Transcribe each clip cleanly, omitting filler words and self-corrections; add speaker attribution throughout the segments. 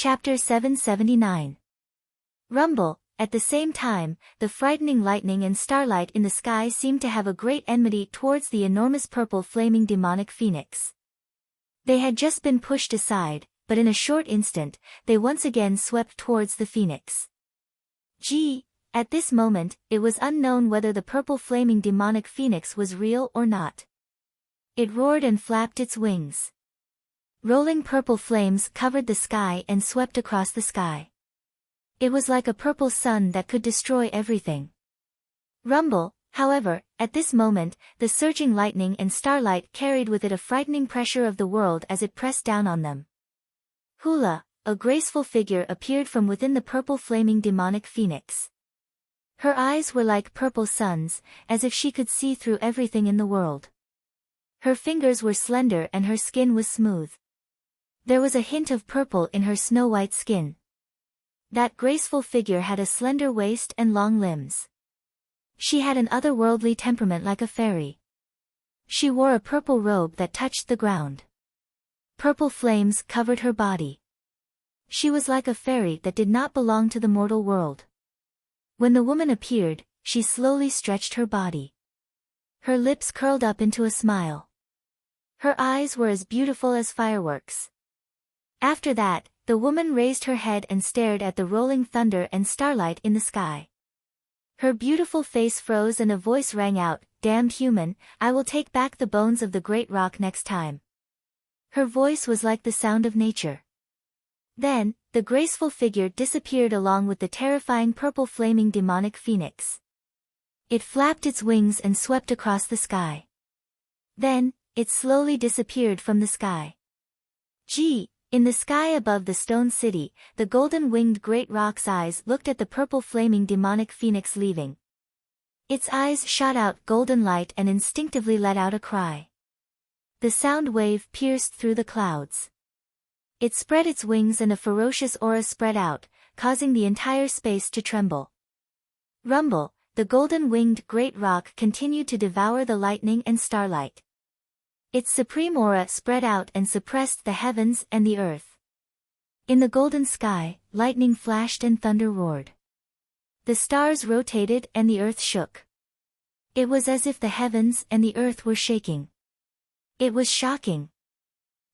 Speaker 1: Chapter 779. Rumble. At the same time, the frightening lightning and starlight in the sky seemed to have a great enmity towards the enormous purple flaming demonic phoenix. They had just been pushed aside, but in a short instant, they once again swept towards the phoenix. At this moment, it was unknown whether the purple flaming demonic phoenix was real or not. It roared and flapped its wings. Rolling purple flames covered the sky and swept across the sky. It was like a purple sun that could destroy everything. Rumble, however, at this moment, the surging lightning and starlight carried with it a frightening pressure of the world as it pressed down on them. Hula, a graceful figure appeared from within the purple flaming demonic phoenix. Her eyes were like purple suns, as if she could see through everything in the world. Her fingers were slender and her skin was smooth. There was a hint of purple in her snow-white skin. That graceful figure had a slender waist and long limbs. She had an otherworldly temperament like a fairy. She wore a purple robe that touched the ground. Purple flames covered her body. She was like a fairy that did not belong to the mortal world. When the woman appeared, she slowly stretched her body. Her lips curled up into a smile. Her eyes were as beautiful as fireworks. After that, the woman raised her head and stared at the rolling thunder and starlight in the sky. Her beautiful face froze and a voice rang out, "Damned human, I will take back the bones of the great rock next time." Her voice was like the sound of nature. Then, the graceful figure disappeared along with the terrifying purple flaming demonic phoenix. It flapped its wings and swept across the sky. Then, it slowly disappeared from the sky. In the sky above the stone city, the golden-winged great rock's eyes looked at the purple flaming demonic phoenix leaving. Its eyes shot out golden light and instinctively let out a cry. The sound wave pierced through the clouds. It spread its wings and a ferocious aura spread out, causing the entire space to tremble. Rumble, the golden-winged great rock continued to devour the lightning and starlight. Its supreme aura spread out and suppressed the heavens and the earth. In the golden sky, lightning flashed and thunder roared. The stars rotated and the earth shook. It was as if the heavens and the earth were shaking. It was shocking.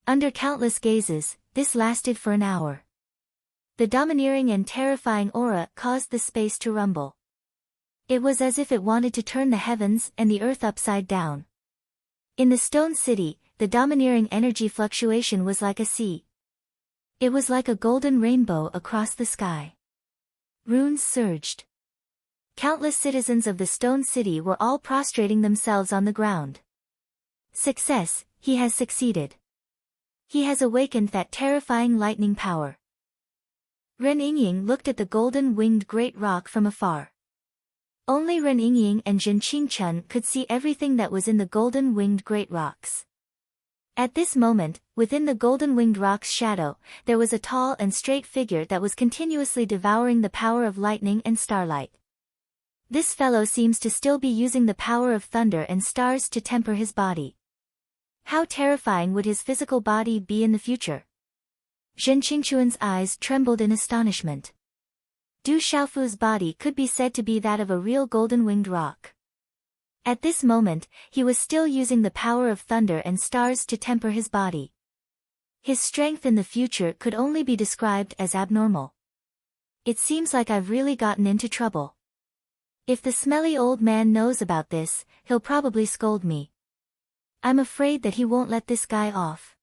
Speaker 1: Under countless gazes, this lasted for an hour. The domineering and terrifying aura caused the space to rumble. It was as if it wanted to turn the heavens and the earth upside down. In the stone city, the domineering energy fluctuation was like a sea. It was like a golden rainbow across the sky. Runes surged. Countless citizens of the stone city were all prostrating themselves on the ground. Success, he has succeeded. He has awakened that terrifying lightning power. Ren Yingying looked at the golden-winged great rock from afar. Only Ren Yingying and Zhen Qingchun could see everything that was in the golden-winged great rocks. At this moment, within the golden-winged rock's shadow, there was a tall and straight figure that was continuously devouring the power of lightning and starlight. This fellow seems to still be using the power of thunder and stars to temper his body. How terrifying would his physical body be in the future? Zhen Qingchun's eyes trembled in astonishment. Du Xiaofu's body could be said to be that of a real golden-winged rock. At this moment, he was still using the power of thunder and stars to temper his body. His strength in the future could only be described as abnormal. It seems like I've really gotten into trouble. If the smelly old man knows about this, he'll probably scold me. I'm afraid that he won't let this guy off.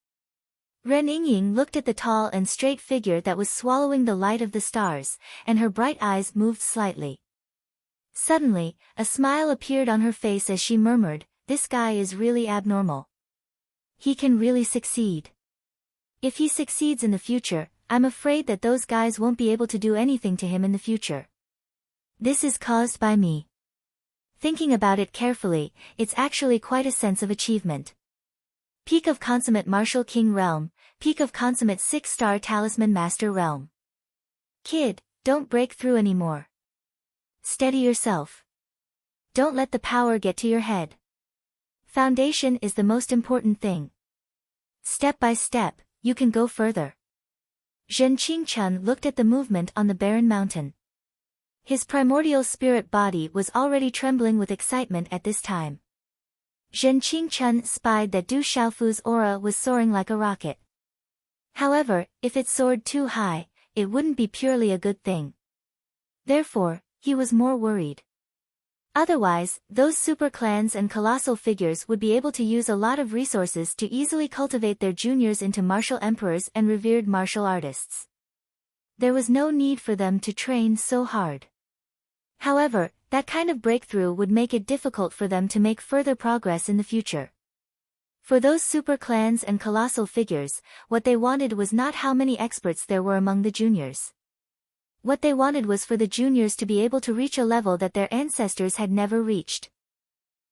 Speaker 1: Ren Yingying looked at the tall and straight figure that was swallowing the light of the stars, and her bright eyes moved slightly. Suddenly, a smile appeared on her face as she murmured, "This guy is really abnormal. He can really succeed. If he succeeds in the future, I'm afraid that those guys won't be able to do anything to him in the future. This is caused by me." Thinking about it carefully, it's actually quite a sense of achievement. Peak of Consummate Martial King Realm, Peak of Consummate 6-Star Talisman Master Realm. Kid, don't break through anymore. Steady yourself. Don't let the power get to your head. Foundation is the most important thing. Step by step, you can go further. Zhen Qingchun looked at the movement on the barren mountain. His primordial spirit body was already trembling with excitement at this time. Zhen Qingchun spied that Du Xiaofu's aura was soaring like a rocket. However, if it soared too high, it wouldn't be purely a good thing. Therefore, he was more worried. Otherwise, those super clans and colossal figures would be able to use a lot of resources to easily cultivate their juniors into martial emperors and revered martial artists. There was no need for them to train so hard. However, that kind of breakthrough would make it difficult for them to make further progress in the future. For those super clans and colossal figures, what they wanted was not how many experts there were among the juniors. What they wanted was for the juniors to be able to reach a level that their ancestors had never reached.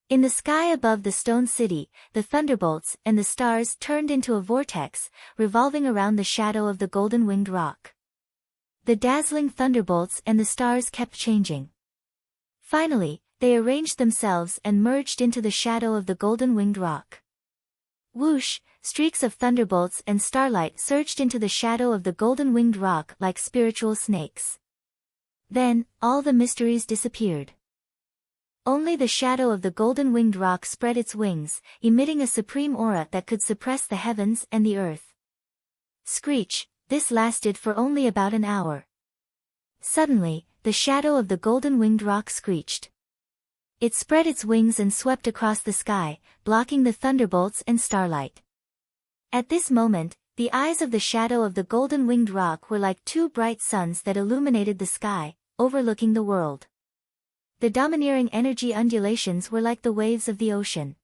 Speaker 1: In the sky above the stone city, the thunderbolts and the stars turned into a vortex, revolving around the shadow of the golden-winged rock. The dazzling thunderbolts and the stars kept changing. Finally, they arranged themselves and merged into the shadow of the golden-winged rock. Whoosh, streaks of thunderbolts and starlight surged into the shadow of the golden-winged rock like spiritual snakes. Then, all the mysteries disappeared. Only the shadow of the golden-winged rock spread its wings, emitting a supreme aura that could suppress the heavens and the earth. Screech, this lasted for only about an hour. Suddenly, the shadow of the golden-winged rock screeched. It spread its wings and swept across the sky, blocking the thunderbolts and starlight. At this moment, the eyes of the shadow of the golden-winged rock were like two bright suns that illuminated the sky, overlooking the world. The domineering energy undulations were like the waves of the ocean.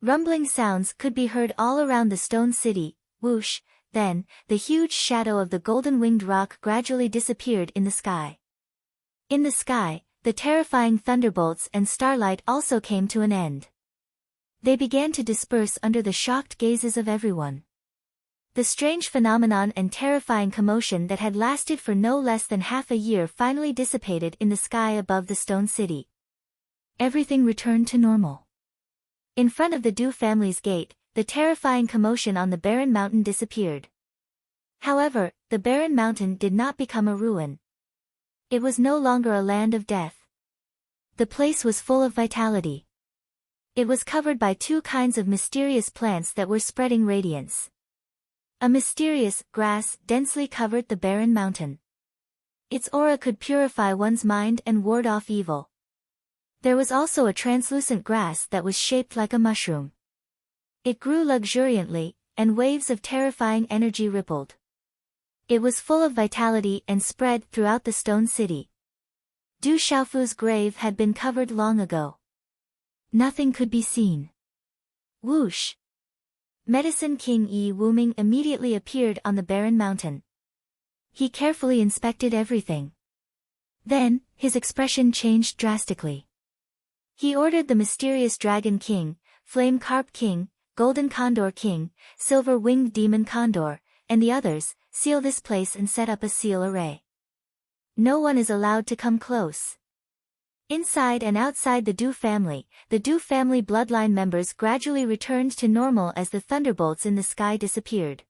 Speaker 1: Rumbling sounds could be heard all around the stone city. Whoosh, then, the huge shadow of the golden-winged rock gradually disappeared in the sky. In the sky, the terrifying thunderbolts and starlight also came to an end. They began to disperse under the shocked gazes of everyone. The strange phenomenon and terrifying commotion that had lasted for no less than half a year finally dissipated in the sky above the stone city. Everything returned to normal. In front of the Du family's gate, the terrifying commotion on the barren mountain disappeared. However, the barren mountain did not become a ruin. It was no longer a land of death. The place was full of vitality. It was covered by two kinds of mysterious plants that were spreading radiance. A mysterious grass densely covered the barren mountain. Its aura could purify one's mind and ward off evil. There was also a translucent grass that was shaped like a mushroom. It grew luxuriantly, and waves of terrifying energy rippled. It was full of vitality and spread throughout the stone city. Du Xiaofu's grave had been covered long ago. Nothing could be seen. Whoosh! Medicine King Yi Wuming immediately appeared on the barren mountain. He carefully inspected everything. Then, his expression changed drastically. He ordered the mysterious Dragon King, Flame Carp King, Golden Condor King, Silver-Winged Demon Condor, and the others, seal this place and set up a seal array. No one is allowed to come close. Inside and outside the Du family bloodline members gradually returned to normal as the thunderbolts in the sky disappeared.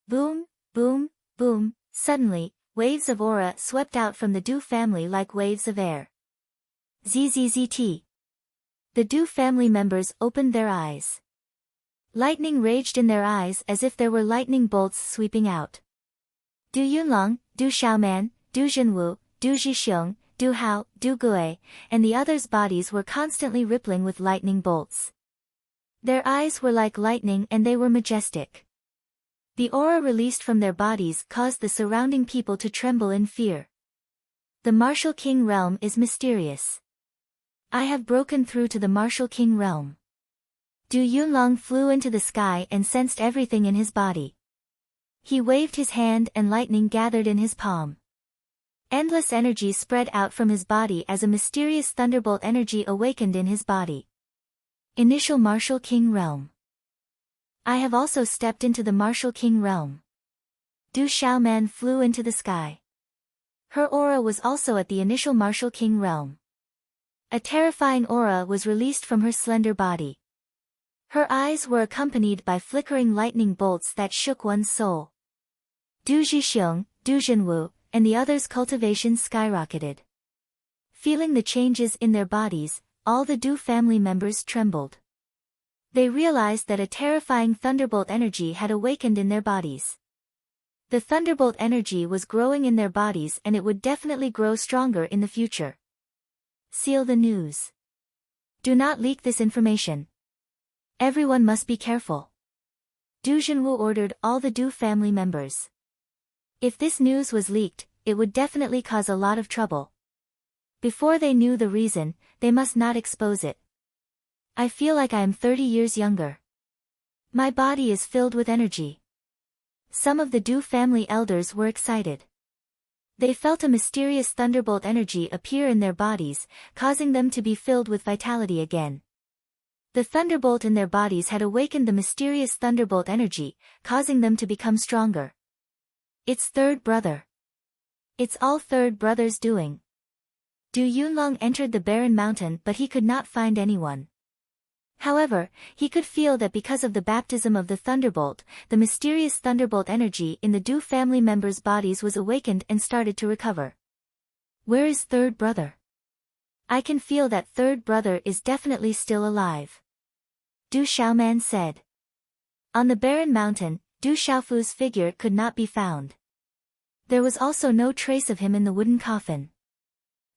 Speaker 1: Boom, boom, boom, suddenly, waves of aura swept out from the Du family like waves of air. ZZZT. The Du family members opened their eyes. Lightning raged in their eyes as if there were lightning bolts sweeping out. Du Yunlong, Du Xiaoman, Du Jinwu, Du Zhixiong, Du Hao, Du Gui, and the others' bodies were constantly rippling with lightning bolts. Their eyes were like lightning and they were majestic. The aura released from their bodies caused the surrounding people to tremble in fear. The Martial King realm is mysterious. I have broken through to the Martial King realm. Du Yunlong flew into the sky and sensed everything in his body. He waved his hand and lightning gathered in his palm. Endless energy spread out from his body as a mysterious thunderbolt energy awakened in his body. Initial Martial King realm. I have also stepped into the Martial King realm. Du Xiaoman flew into the sky. Her aura was also at the initial Martial King realm. A terrifying aura was released from her slender body. Her eyes were accompanied by flickering lightning bolts that shook one's soul. Du Zhixiong, Du Zhenwu, and the others' cultivations skyrocketed. Feeling the changes in their bodies, all the Du family members trembled. They realized that a terrifying thunderbolt energy had awakened in their bodies. The thunderbolt energy was growing in their bodies and it would definitely grow stronger in the future. Seal the news. Do not leak this information. Everyone must be careful. Du Zhenwu ordered all the Du family members. If this news was leaked, it would definitely cause a lot of trouble. Before they knew the reason, they must not expose it. I feel like I am 30 years younger. My body is filled with energy. Some of the Du family elders were excited. They felt a mysterious thunderbolt energy appear in their bodies, causing them to be filled with vitality again. The thunderbolt in their bodies had awakened the mysterious thunderbolt energy, causing them to become stronger. It's third brother. It's all third brother's doing. Du Yunlong entered the barren mountain but he could not find anyone. However, he could feel that because of the baptism of the thunderbolt, the mysterious thunderbolt energy in the Du family members' bodies was awakened and started to recover. Where is third brother? I can feel that third brother is definitely still alive. Du Xiaoman said. On the barren mountain, Du Xiaofu's figure could not be found. There was also no trace of him in the wooden coffin.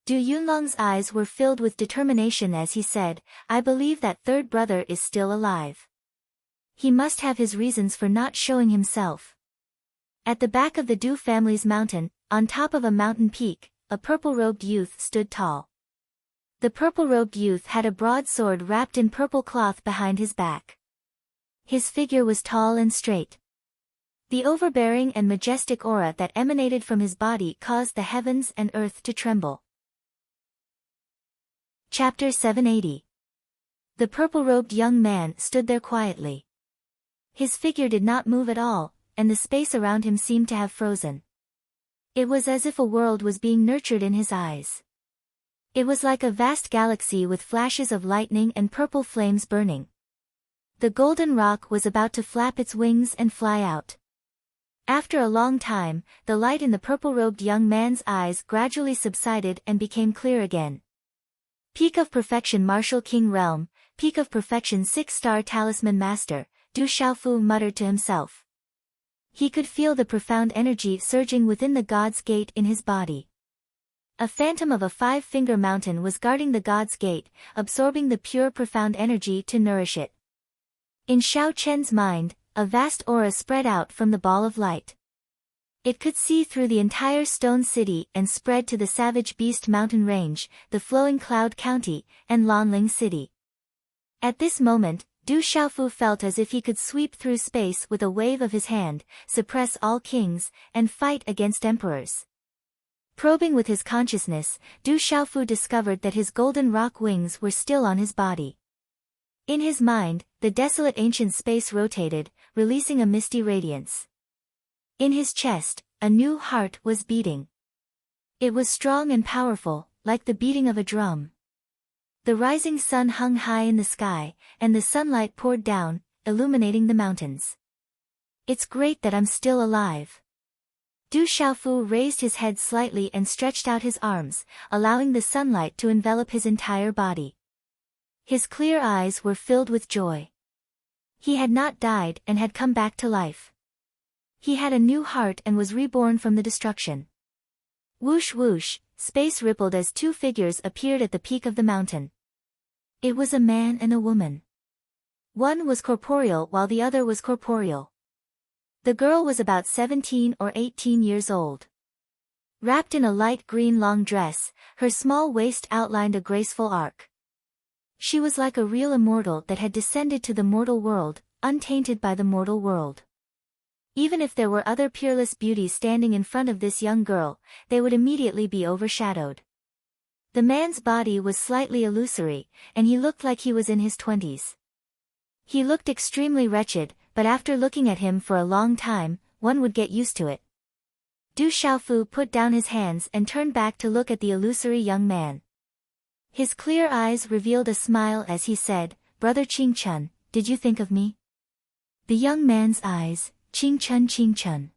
Speaker 1: Du Yunlong's eyes were filled with determination as he said, I believe that third brother is still alive. He must have his reasons for not showing himself. At the back of the Du family's mountain, on top of a mountain peak, a purple-robed youth stood tall. The purple-robed youth had a broad sword wrapped in purple cloth behind his back. His figure was tall and straight. The overbearing and majestic aura that emanated from his body caused the heavens and earth to tremble. Chapter 780. The purple-robed young man stood there quietly. His figure did not move at all, and the space around him seemed to have frozen. It was as if a world was being nurtured in his eyes. It was like a vast galaxy with flashes of lightning and purple flames burning. The golden rock was about to flap its wings and fly out. After a long time, the light in the purple-robed young man's eyes gradually subsided and became clear again. Peak of Perfection Martial King Realm, Peak of Perfection 6-star Talisman Master, Du Xiaofu muttered to himself. He could feel the profound energy surging within the God's Gate in his body. A phantom of a 5-finger mountain was guarding the God's Gate, absorbing the pure profound energy to nourish it. In Xiao Chen's mind, a vast aura spread out from the ball of light. It could see through the entire stone city and spread to the Savage Beast Mountain Range, the Flowing Cloud County, and Lanling City. At this moment, Du Xiaofu felt as if he could sweep through space with a wave of his hand, suppress all kings, and fight against emperors. Probing with his consciousness, Du Xiaofu discovered that his golden rock wings were still on his body. In his mind, the desolate ancient space rotated, releasing a misty radiance. In his chest, a new heart was beating. It was strong and powerful, like the beating of a drum. The rising sun hung high in the sky, and the sunlight poured down, illuminating the mountains. It's great that I'm still alive. Du Xiaofu raised his head slightly and stretched out his arms, allowing the sunlight to envelop his entire body. His clear eyes were filled with joy. He had not died and had come back to life. He had a new heart and was reborn from the destruction. Whoosh whoosh, space rippled as 2 figures appeared at the peak of the mountain. It was a man and a woman. One was corporeal while the other was corporeal. The girl was about 17 or 18 years old. Wrapped in a light green long dress, her small waist outlined a graceful arc. She was like a real immortal that had descended to the mortal world, untainted by the mortal world. Even if there were other peerless beauties standing in front of this young girl, they would immediately be overshadowed. The man's body was slightly illusory, and he looked like he was in his 20s. He looked extremely wretched, but after looking at him for a long time, one would get used to it. Du Xiaofu put down his hands and turned back to look at the illusory young man. His clear eyes revealed a smile as he said, "Brother Qingchun, did you think of me?" The young man's eyes, "Qingchun Qingchun.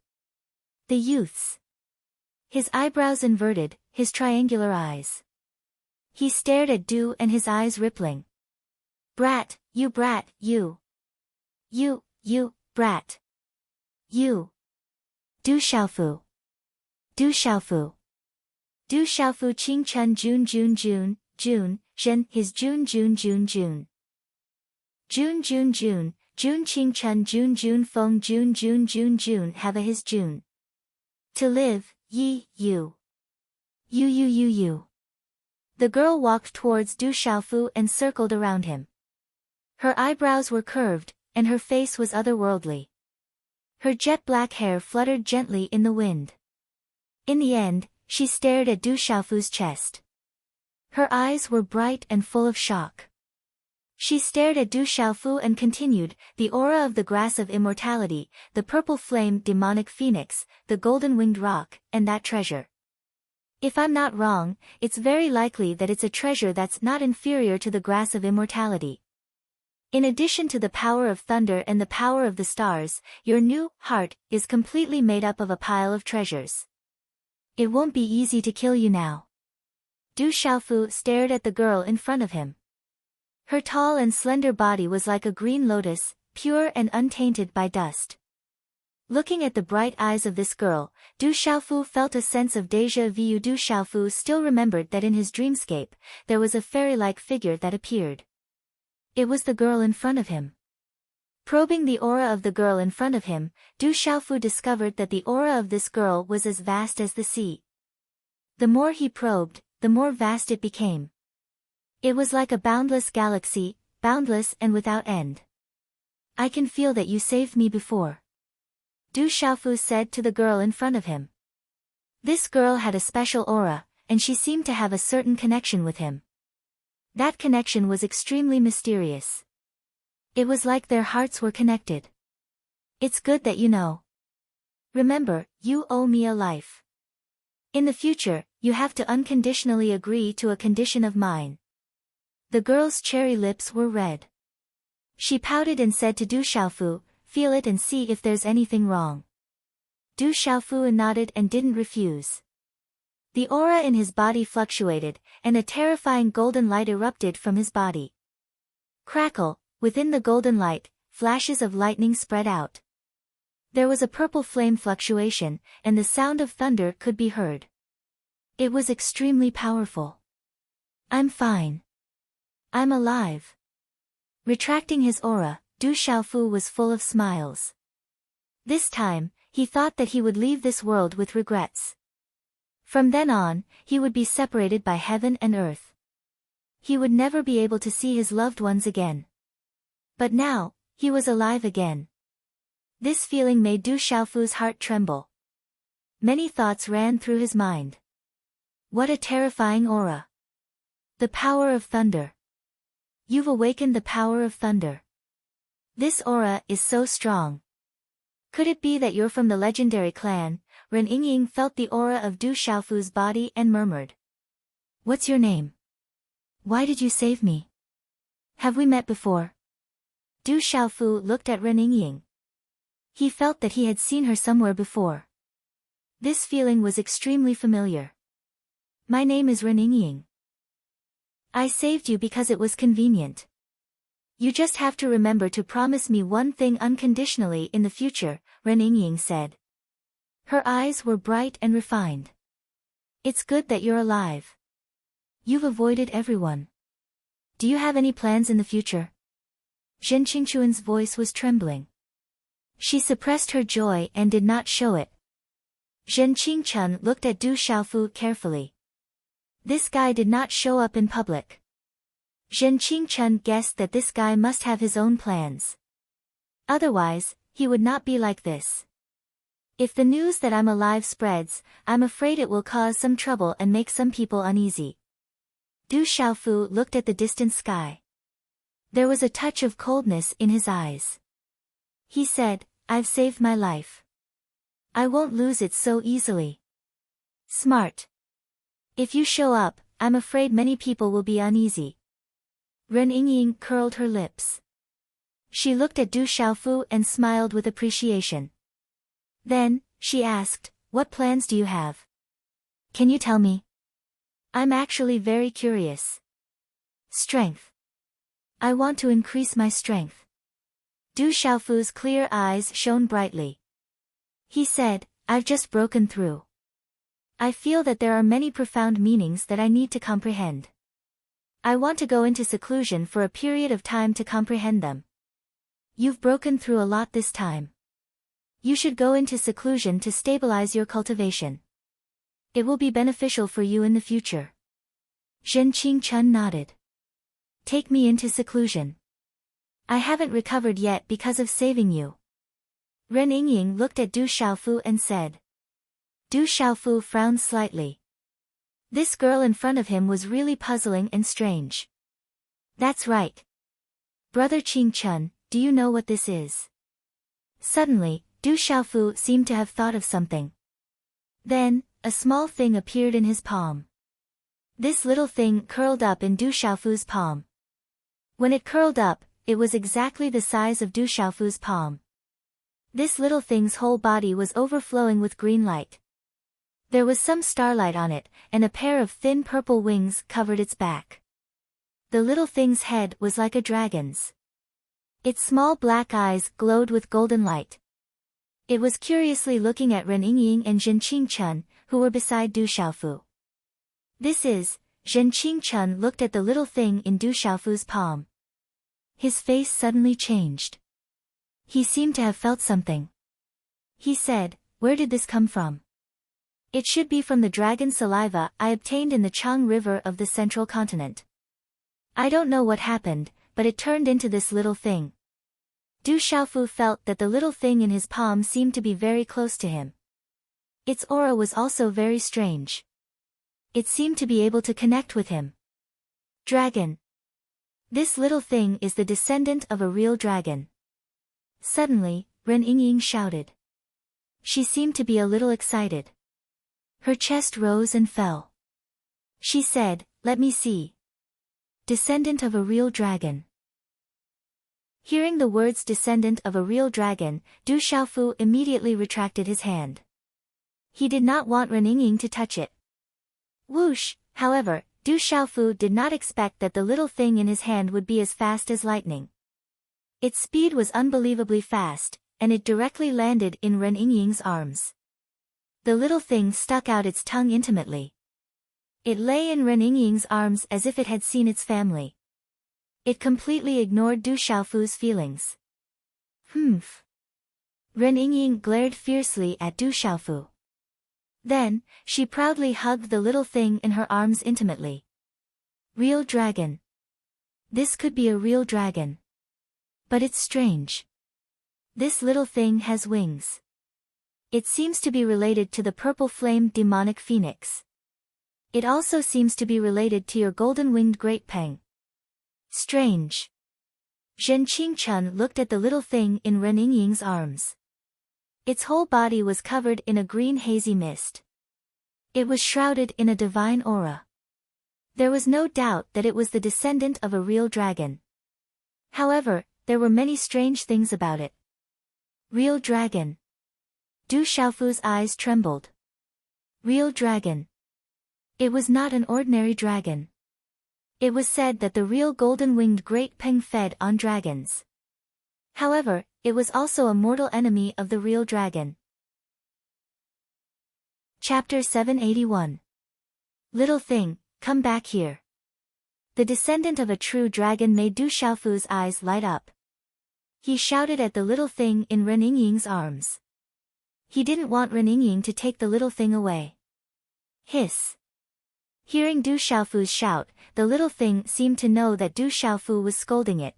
Speaker 1: The youth's. His eyebrows inverted, his triangular eyes. He stared at Du and his eyes rippling. Brat, you, you. You, brat. You. Du Xiaofu. Du Xiaofu. Du Xiaofu Qing Chun Jun, Zhen, his Jun. Jun Qing Chun Jun Feng Jun, have a his Jun. To live, you. You. The girl walked towards Du Xiaofu and circled around him. Her eyebrows were curved, and her face was otherworldly. Her jet-black hair fluttered gently in the wind. In the end, she stared at Du Xiaofu's chest. Her eyes were bright and full of shock. She stared at Du Xiaofu and continued, the aura of the grass of immortality, the purple-flamed demonic phoenix, the golden-winged rock, and that treasure. If I'm not wrong, it's very likely that it's a treasure that's not inferior to the grass of immortality. In addition to the power of thunder and the power of the stars, your new heart is completely made up of a pile of treasures. It won't be easy to kill you now. Du Xiaofu stared at the girl in front of him. Her tall and slender body was like a green lotus, pure and untainted by dust. Looking at the bright eyes of this girl, Du Xiaofu felt a sense of déjà vu. Du Xiaofu still remembered that in his dreamscape, there was a fairy-like figure that appeared. It was the girl in front of him. Probing the aura of the girl in front of him, Du Xiaofu discovered that the aura of this girl was as vast as the sea. The more he probed, the more vast it became. It was like a boundless galaxy, boundless and without end. I can feel that you saved me before. Du Xiaofu said to the girl in front of him. This girl had a special aura, and she seemed to have a certain connection with him. That connection was extremely mysterious. It was like their hearts were connected. It's good that you know. Remember, you owe me a life. In the future, you have to unconditionally agree to a condition of mine. The girl's cherry lips were red. She pouted and said to Du Xiaofu, feel it and see if there's anything wrong. Du Xiaofu nodded and didn't refuse. The aura in his body fluctuated, and a terrifying golden light erupted from his body. Crackle, within the golden light, flashes of lightning spread out. There was a purple flame fluctuation, and the sound of thunder could be heard. It was extremely powerful. I'm fine. I'm alive. Retracting his aura, Du Xiaofu was full of smiles. This time, he thought that he would leave this world with regrets. From then on, he would be separated by heaven and earth. He would never be able to see his loved ones again. But now, he was alive again. This feeling made Du Xiaofu's heart tremble. Many thoughts ran through his mind. What a terrifying aura. The power of thunder. You've awakened the power of thunder. This aura is so strong. Could it be that you're from the legendary clan? Ren Yingying felt the aura of Du Xiaofu's body and murmured. What's your name? Why did you save me? Have we met before? Du Xiaofu looked at Ren Yingying. He felt that he had seen her somewhere before. This feeling was extremely familiar. My name is Ren Yingying. I saved you because it was convenient. You just have to remember to promise me one thing unconditionally in the future, Ren Yingying said. Her eyes were bright and refined. It's good that you're alive. You've avoided everyone. Do you have any plans in the future? Zhen Qingchuan's voice was trembling. She suppressed her joy and did not show it. Zhen Qingchun looked at Du Xiaofu carefully. This guy did not show up in public. Zhen Qingchun guessed that this guy must have his own plans. Otherwise, he would not be like this. If the news that I'm alive spreads, I'm afraid it will cause some trouble and make some people uneasy. Du Xiaofu looked at the distant sky. There was a touch of coldness in his eyes. He said, I've saved my life. I won't lose it so easily. Smart. If you show up, I'm afraid many people will be uneasy. Ren Yingying curled her lips. She looked at Du Xiaofu and smiled with appreciation. Then, she asked, What plans do you have? Can you tell me? I'm actually very curious. Strength. I want to increase my strength. Du Xiaofu's clear eyes shone brightly. He said, I've just broken through. I feel that there are many profound meanings that I need to comprehend. I want to go into seclusion for a period of time to comprehend them. You've broken through a lot this time. You should go into seclusion to stabilize your cultivation. It will be beneficial for you in the future. Zhen Qingchun nodded. Take me into seclusion. I haven't recovered yet because of saving you. Ren Yingying looked at Du Xiaofu and said. Du Xiaofu frowned slightly. This girl in front of him was really puzzling and strange. That's right. Brother Qingchun, do you know what this is? Suddenly, Du Xiaofu seemed to have thought of something. Then, a small thing appeared in his palm. This little thing curled up in Du Xiaofu's palm. When it curled up, it was exactly the size of Du Xiaofu's palm. This little thing's whole body was overflowing with green light. There was some starlight on it, and a pair of thin purple wings covered its back. The little thing's head was like a dragon's. Its small black eyes glowed with golden light. It was curiously looking at Ren Yingying and Zhen Qingchun, who were beside Du Xiaofu. Zhen Qingchun looked at the little thing in Du Xiaofu's palm. His face suddenly changed. He seemed to have felt something. He said, where did this come from? It should be from the dragon saliva I obtained in the Chang River of the central continent. I don't know what happened, but it turned into this little thing. Du Xiaofu felt that the little thing in his palm seemed to be very close to him. Its aura was also very strange. It seemed to be able to connect with him. Dragon. This little thing is the descendant of a real dragon. Suddenly, Ren Yingying shouted. She seemed to be a little excited. Her chest rose and fell. She said, let me see. Descendant of a real dragon. Hearing the words descendant of a real dragon, Du Xiaofu immediately retracted his hand. He did not want Ren Yingying to touch it. Whoosh, however, Du Xiaofu did not expect that the little thing in his hand would be as fast as lightning. Its speed was unbelievably fast, and it directly landed in Ren Yingying's arms. The little thing stuck out its tongue intimately. It lay in Ren Yingying's arms as if it had seen its family. It completely ignored Du Xiaofu's feelings. Humph. Ren Yingying glared fiercely at Du Xiaofu. Then, she proudly hugged the little thing in her arms intimately. Real dragon. This could be a real dragon. But it's strange. This little thing has wings. It seems to be related to the purple-flamed demonic phoenix. It also seems to be related to your golden-winged great peng. Strange. Zhen Qingchun looked at the little thing in Ren Yingying's arms. Its whole body was covered in a green hazy mist. It was shrouded in a divine aura. There was no doubt that it was the descendant of a real dragon. However, there were many strange things about it. Real dragon. Du Xiaofu's eyes trembled. Real dragon. It was not an ordinary dragon. It was said that the real golden-winged great peng fed on dragons. However, it was also a mortal enemy of the real dragon. Chapter 781. Little thing, come back here. The descendant of a true dragon made Du Xiaofu's eyes light up. He shouted at the little thing in Ren Yingying's arms. He didn't want Ren Yingying to take the little thing away. Hiss. Hearing Du Xiaofu's shout, the little thing seemed to know that Du Xiaofu was scolding it.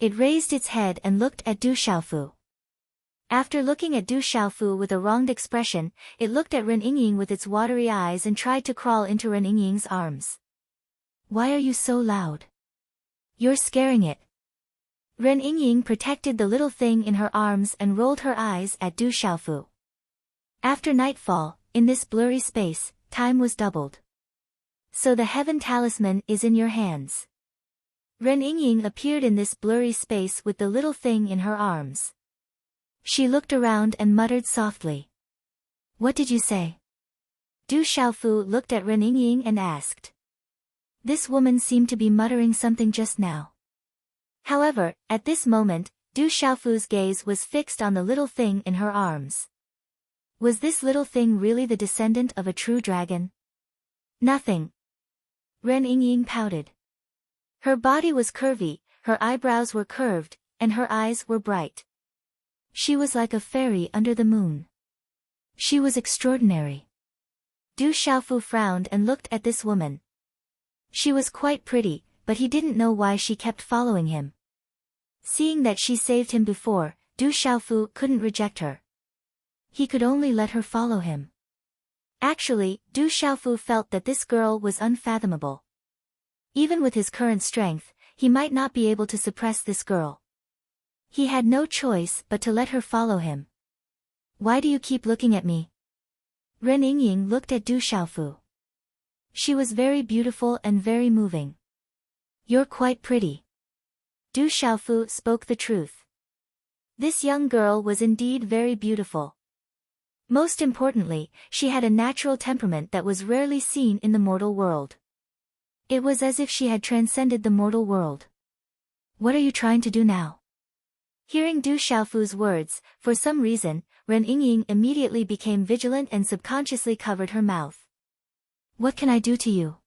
Speaker 1: It raised its head and looked at Du Xiaofu. After looking at Du Xiaofu with a wronged expression, it looked at Ren Yingying with its watery eyes and tried to crawl into Ren Yingying's arms. Why are you so loud? You're scaring it. Ren Yingying protected the little thing in her arms and rolled her eyes at Du Xiaofu. After nightfall, in this blurry space, time was doubled. So the heaven talisman is in your hands. Ren Yingying appeared in this blurry space with the little thing in her arms. She looked around and muttered softly. What did you say? Du Xiaofu looked at Ren Yingying and asked. This woman seemed to be muttering something just now. However, at this moment, Du Xiaofu's gaze was fixed on the little thing in her arms. Was this little thing really the descendant of a true dragon? Nothing. Ren Yingying pouted. Her body was curvy, her eyebrows were curved, and her eyes were bright. She was like a fairy under the moon. She was extraordinary. Du Xiaofu frowned and looked at this woman. She was quite pretty, but he didn't know why she kept following him. Seeing that she saved him before, Du Xiaofu couldn't reject her. He could only let her follow him. Actually, Du Xiaofu felt that this girl was unfathomable. Even with his current strength, he might not be able to suppress this girl. He had no choice but to let her follow him. Why do you keep looking at me? Ren Yingying looked at Du Xiaofu. She was very beautiful and very moving. You're quite pretty. Du Xiaofu spoke the truth. This young girl was indeed very beautiful. Most importantly, she had a natural temperament that was rarely seen in the mortal world. It was as if she had transcended the mortal world. What are you trying to do now? Hearing Du Xiaofu's words, for some reason, Ren Yingying immediately became vigilant and subconsciously covered her mouth. What can I do to you?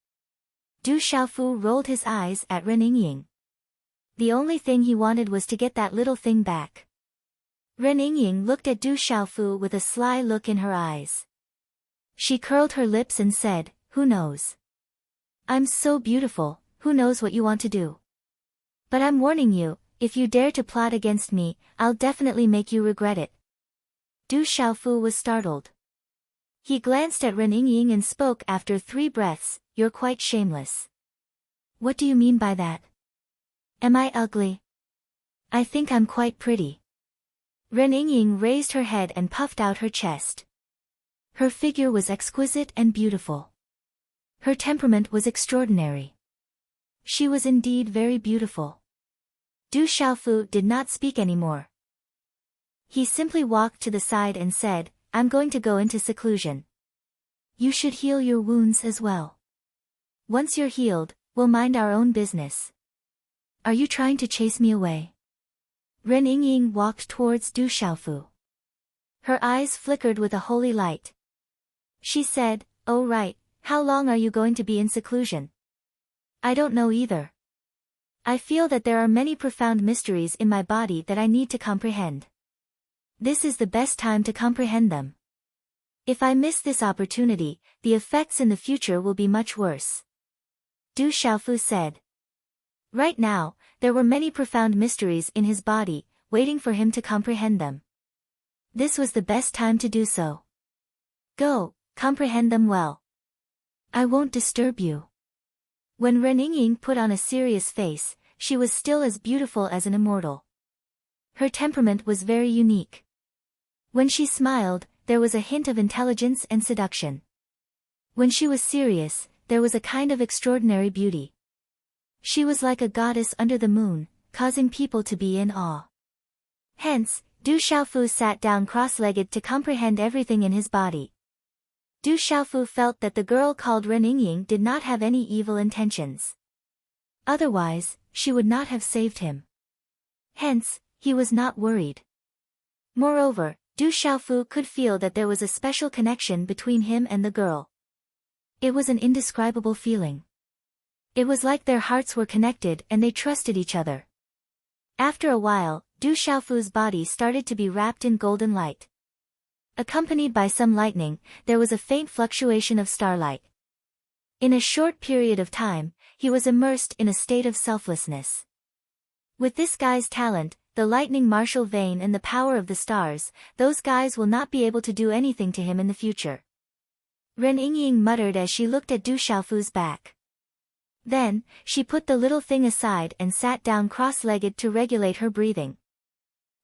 Speaker 1: Du Xiaofu rolled his eyes at Ren Yingying. The only thing he wanted was to get that little thing back. Ren Yingying looked at Du Xiaofu with a sly look in her eyes. She curled her lips and said, "Who knows? I'm so beautiful, who knows what you want to do? But I'm warning you, if you dare to plot against me, I'll definitely make you regret it." Du Xiaofu was startled. He glanced at Ren Yingying and spoke after 3 breaths, "You're quite shameless." What do you mean by that? Am I ugly? I think I'm quite pretty. Ren Yingying raised her head and puffed out her chest. Her figure was exquisite and beautiful. Her temperament was extraordinary. She was indeed very beautiful. Du Xiaofu did not speak anymore. He simply walked to the side and said, "I'm going to go into seclusion. You should heal your wounds as well. Once you're healed, we'll mind our own business." Are you trying to chase me away? Ren Yingying walked towards Du Xiaofu. Her eyes flickered with a holy light. She said, "Oh right, how long are you going to be in seclusion?" I don't know either. I feel that there are many profound mysteries in my body that I need to comprehend. This is the best time to comprehend them. If I miss this opportunity, the effects in the future will be much worse. Du Xiaofu said. Right now, there were many profound mysteries in his body, waiting for him to comprehend them. This was the best time to do so. Go, comprehend them well. I won't disturb you. When Ren Yingying put on a serious face, she was still as beautiful as an immortal. Her temperament was very unique. When she smiled, there was a hint of intelligence and seduction. When she was serious, there was a kind of extraordinary beauty. She was like a goddess under the moon, causing people to be in awe. Hence, Du Xiaofu sat down cross-legged to comprehend everything in his body. Du Xiaofu felt that the girl called Ren Yingying did not have any evil intentions. Otherwise, she would not have saved him. Hence, he was not worried. Moreover, Du Xiaofu could feel that there was a special connection between him and the girl. It was an indescribable feeling. It was like their hearts were connected and they trusted each other. After a while, Du Xiaofu's body started to be wrapped in golden light. Accompanied by some lightning, there was a faint fluctuation of starlight. In a short period of time, he was immersed in a state of selflessness. With this guy's talent, the lightning martial vein and the power of the stars, those guys will not be able to do anything to him in the future. Ren Yingying muttered as she looked at Du Xiaofu's back. Then, she put the little thing aside and sat down cross-legged to regulate her breathing.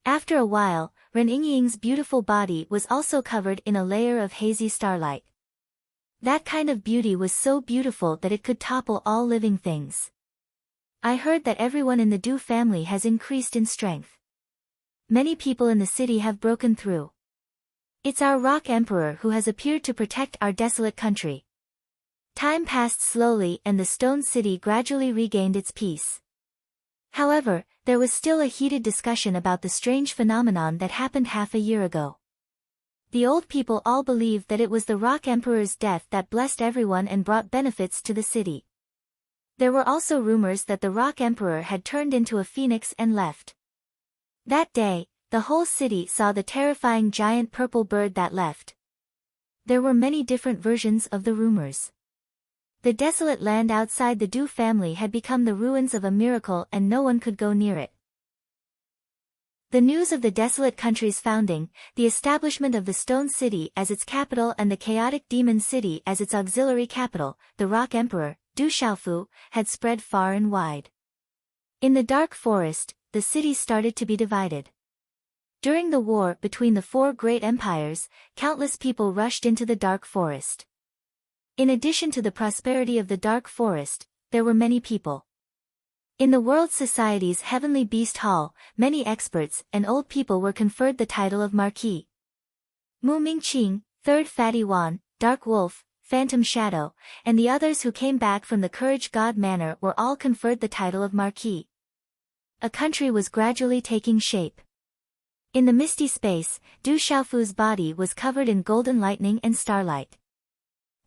Speaker 1: After a while, Ren Yingying's beautiful body was also covered in a layer of hazy starlight. That kind of beauty was so beautiful that it could topple all living things. I heard that everyone in the Du family has increased in strength. Many people in the city have broken through. It's our Rock Emperor who has appeared to protect our desolate country. Time passed slowly and the stone city gradually regained its peace. However, there was still a heated discussion about the strange phenomenon that happened half a year ago. The old people all believed that it was the Rock Emperor's death that blessed everyone and brought benefits to the city. There were also rumors that the Rock Emperor had turned into a phoenix and left. That day, the whole city saw the terrifying giant purple bird that left. There were many different versions of the rumors. The desolate land outside the Du family had become the ruins of a miracle and no one could go near it. The news of the desolate country's founding, the establishment of the Stone City as its capital and the chaotic Demon City as its auxiliary capital, the Rock Emperor, Du Xiaofu, had spread far and wide. In the dark forest, the city started to be divided. During the war between the four great empires, countless people rushed into the dark forest. In addition to the prosperity of the dark forest, there were many people. In the World Society's Heavenly Beast Hall, many experts and old people were conferred the title of Marquis. Mu Mingqing, Third Fatty Wan, Dark Wolf, Phantom Shadow, and the others who came back from the Courage God Manor were all conferred the title of Marquis. A country was gradually taking shape. In the misty space, Du Xiaofu's body was covered in golden lightning and starlight.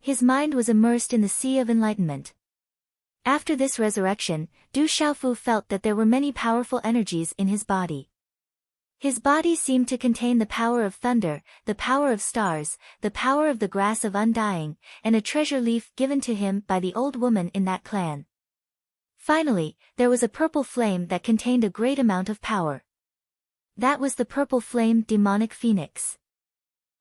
Speaker 1: His mind was immersed in the sea of enlightenment. After this resurrection, Du Xiaofu felt that there were many powerful energies in his body. His body seemed to contain the power of thunder, the power of stars, the power of the grass of undying, and a treasure leaf given to him by the old woman in that clan. Finally, there was a purple flame that contained a great amount of power. That was the purple flame demonic phoenix.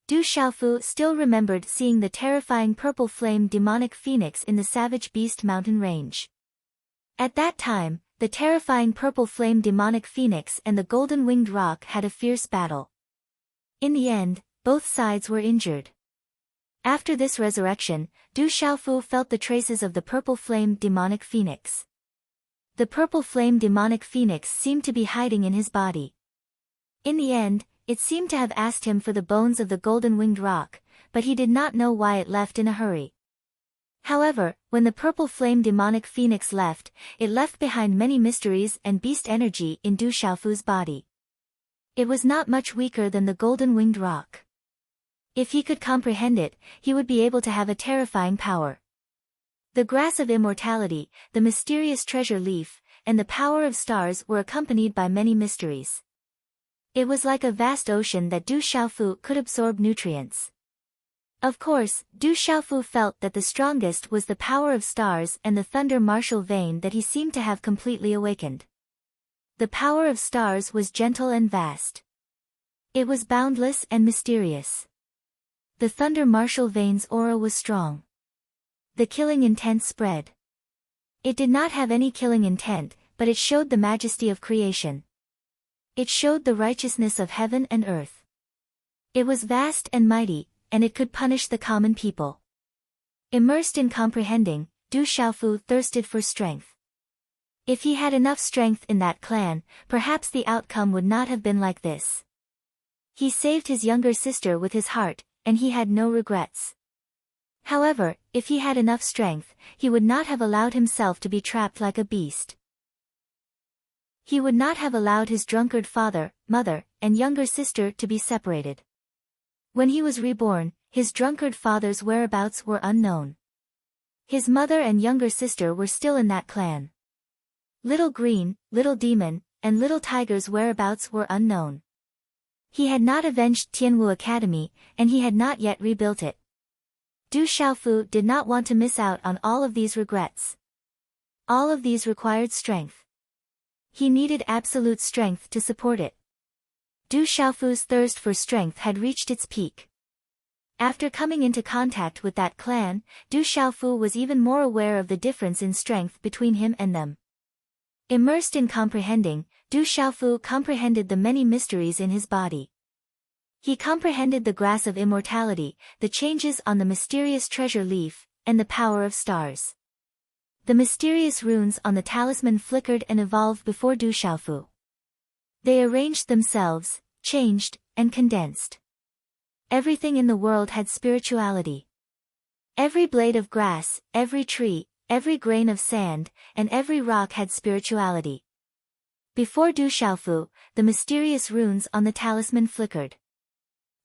Speaker 1: Du Xiaofu still remembered seeing the terrifying purple flame demonic phoenix in the Savage Beast mountain range. At that time, the terrifying purple flame demonic phoenix and the golden winged rock had a fierce battle. In the end, both sides were injured. After this resurrection, Du Xiaofu felt the traces of the purple flame demonic phoenix. The purple flame demonic phoenix seemed to be hiding in his body. In the end, it seemed to have asked him for the bones of the golden-winged rock, but he did not know why it left in a hurry. However, when the purple flame demonic phoenix left, it left behind many mysteries and beast energy in Du Xiaofu's body. It was not much weaker than the golden-winged rock. If he could comprehend it, he would be able to have a terrifying power. The grass of immortality, the mysterious treasure leaf, and the power of stars were accompanied by many mysteries. It was like a vast ocean that Du Xiaofu could absorb nutrients. Of course, Du Xiaofu felt that the strongest was the power of stars and the thunder martial vein that he seemed to have completely awakened. The power of stars was gentle and vast. It was boundless and mysterious. The thunder martial vein's aura was strong. The killing intent spread. It did not have any killing intent, but it showed the majesty of creation. It showed the righteousness of heaven and earth. It was vast and mighty, and it could punish the common people. Immersed in comprehending, Du Xiaofu thirsted for strength. If he had enough strength in that clan, perhaps the outcome would not have been like this. He saved his younger sister with his heart, and he had no regrets. However, if he had enough strength, he would not have allowed himself to be trapped like a beast. He would not have allowed his drunkard father, mother, and younger sister to be separated. When he was reborn, his drunkard father's whereabouts were unknown. His mother and younger sister were still in that clan. Little Green, Little Demon, and Little Tiger's whereabouts were unknown. He had not avenged Tianwu Academy, and he had not yet rebuilt it. Du Xiaofu did not want to miss out on all of these regrets. All of these required strength. He needed absolute strength to support it. Du Xiaofu's thirst for strength had reached its peak. After coming into contact with that clan, Du Xiaofu was even more aware of the difference in strength between him and them. Immersed in comprehending, Du Xiaofu comprehended the many mysteries in his body. He comprehended the grass of immortality, the changes on the mysterious treasure leaf, and the power of stars. The mysterious runes on the talisman flickered and evolved before Du Xiaofu. They arranged themselves, changed, and condensed. Everything in the world had spirituality. Every blade of grass, every tree, every grain of sand, and every rock had spirituality. Before Du Xiaofu, the mysterious runes on the talisman flickered.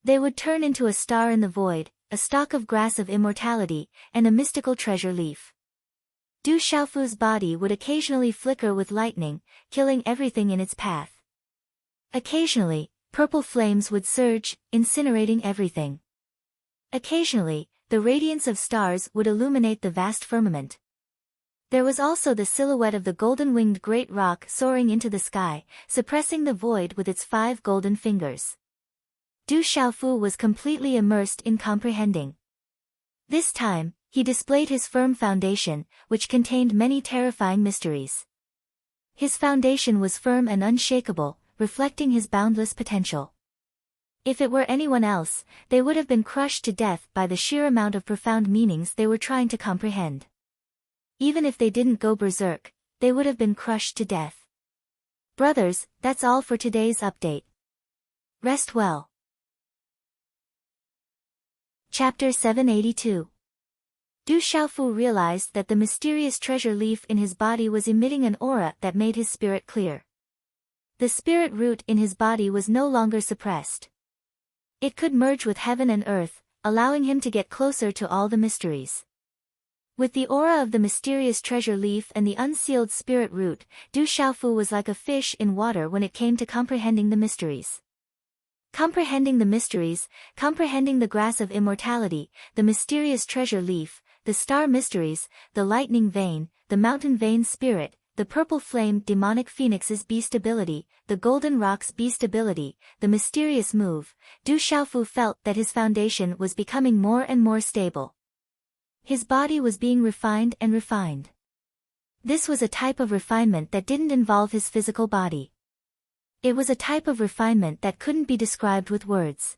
Speaker 1: They would turn into a star in the void, a stalk of grass of immortality, and a mystical treasure leaf. Du Xiaofu's body would occasionally flicker with lightning, killing everything in its path. Occasionally, purple flames would surge, incinerating everything. Occasionally, the radiance of stars would illuminate the vast firmament. There was also the silhouette of the golden-winged great rock soaring into the sky, suppressing the void with its 5 golden fingers. Du Xiaofu was completely immersed in comprehending. This time, he displayed his firm foundation, which contained many terrifying mysteries. His foundation was firm and unshakable, reflecting his boundless potential. If it were anyone else, they would have been crushed to death by the sheer amount of profound meanings they were trying to comprehend. Even if they didn't go berserk, they would have been crushed to death. Brothers, that's all for today's update. Rest well. Chapter 782. Du Xiaofu realized that the mysterious treasure leaf in his body was emitting an aura that made his spirit clear. The spirit root in his body was no longer suppressed. It could merge with heaven and earth, allowing him to get closer to all the mysteries. With the aura of the mysterious treasure leaf and the unsealed spirit root, Du Xiaofu was like a fish in water when it came to comprehending the mysteries. Comprehending the mysteries, comprehending the grass of immortality, the mysterious treasure leaf, the star mysteries, the lightning vein, the mountain vein spirit, the purple flame demonic phoenix's beast ability, the golden rock's beast ability, the mysterious move, Du Xiaofu felt that his foundation was becoming more and more stable. His body was being refined and refined. This was a type of refinement that didn't involve his physical body. It was a type of refinement that couldn't be described with words.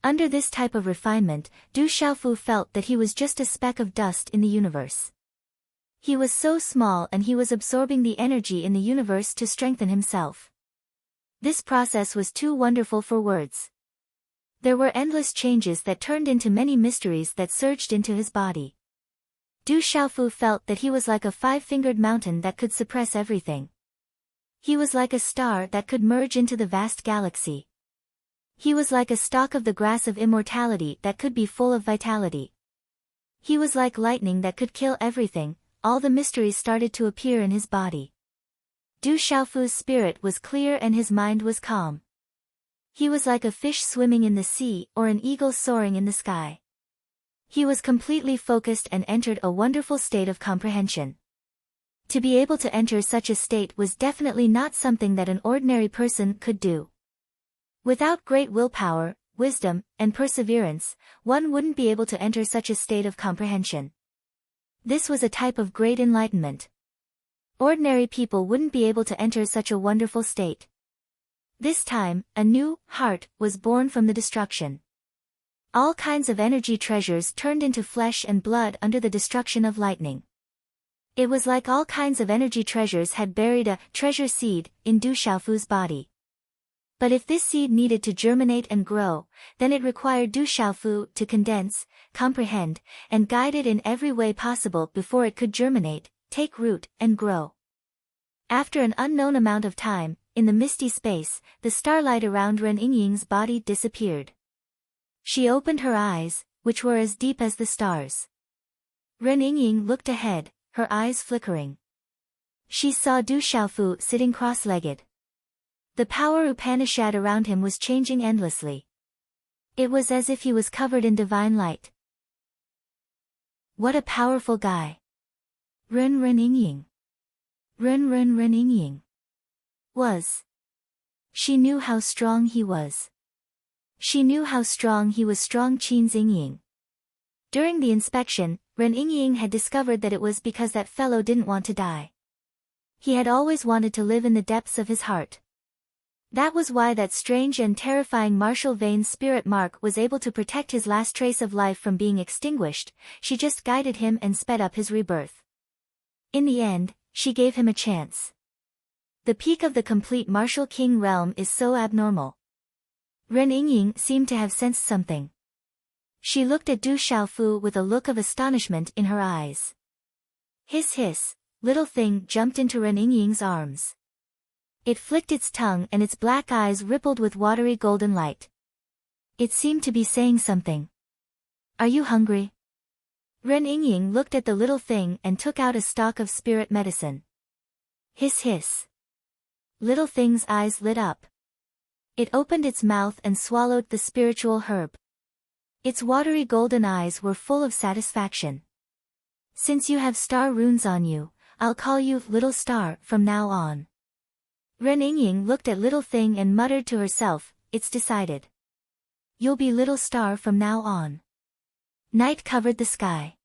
Speaker 1: Under this type of refinement, Du Xiaofu felt that he was just a speck of dust in the universe. He was so small and he was absorbing the energy in the universe to strengthen himself. This process was too wonderful for words. There were endless changes that turned into many mysteries that surged into his body. Du Xiaofu felt that he was like a 5-fingered mountain that could suppress everything. He was like a star that could merge into the vast galaxy. He was like a stalk of the grass of immortality that could be full of vitality. He was like lightning that could kill everything. All the mysteries started to appear in his body. Du Xiaofu's spirit was clear and his mind was calm. He was like a fish swimming in the sea or an eagle soaring in the sky. He was completely focused and entered a wonderful state of comprehension. To be able to enter such a state was definitely not something that an ordinary person could do. Without great willpower, wisdom, and perseverance, one wouldn't be able to enter such a state of comprehension. This was a type of great enlightenment. Ordinary people wouldn't be able to enter such a wonderful state. This time, a new heart was born from the destruction. All kinds of energy treasures turned into flesh and blood under the destruction of lightning. It was like all kinds of energy treasures had buried a treasure seed in Du Xiaofu's body. But if this seed needed to germinate and grow, then it required Du Xiaofu to condense, comprehend, and guide it in every way possible before it could germinate, take root, and grow. After an unknown amount of time, in the misty space, the starlight around Ren Yingying's body disappeared. She opened her eyes, which were as deep as the stars. Ren Yingying looked ahead, her eyes flickering. She saw Du Xiaofu sitting cross-legged. The power Upanishad around him was changing endlessly. It was as if he was covered in divine light. What a powerful guy! Ren Yingying. Ren Yingying. Was. She knew how strong he was. She knew how strong he was. Strong Qin Xingying. During the inspection, Ren Yingying had discovered that it was because that fellow didn't want to die. He had always wanted to live in the depths of his heart. That was why that strange and terrifying martial vein spirit mark was able to protect his last trace of life from being extinguished. She just guided him and sped up his rebirth. In the end, she gave him a chance. The peak of the complete martial king realm is so abnormal. Ren Yingying seemed to have sensed something. She looked at Du Xiaofu with a look of astonishment in her eyes. Hiss hiss, little thing jumped into Ren Yingying's arms. It flicked its tongue and its black eyes rippled with watery golden light. It seemed to be saying something. Are you hungry? Ren Yingying looked at the little thing and took out a stalk of spirit medicine. Hiss hiss. Little thing's eyes lit up. It opened its mouth and swallowed the spiritual herb. Its watery golden eyes were full of satisfaction. Since you have star runes on you, I'll call you Little Star from now on. Ren Yingying looked at Little Thing and muttered to herself, it's decided. You'll be Little Star from now on. Night covered the sky.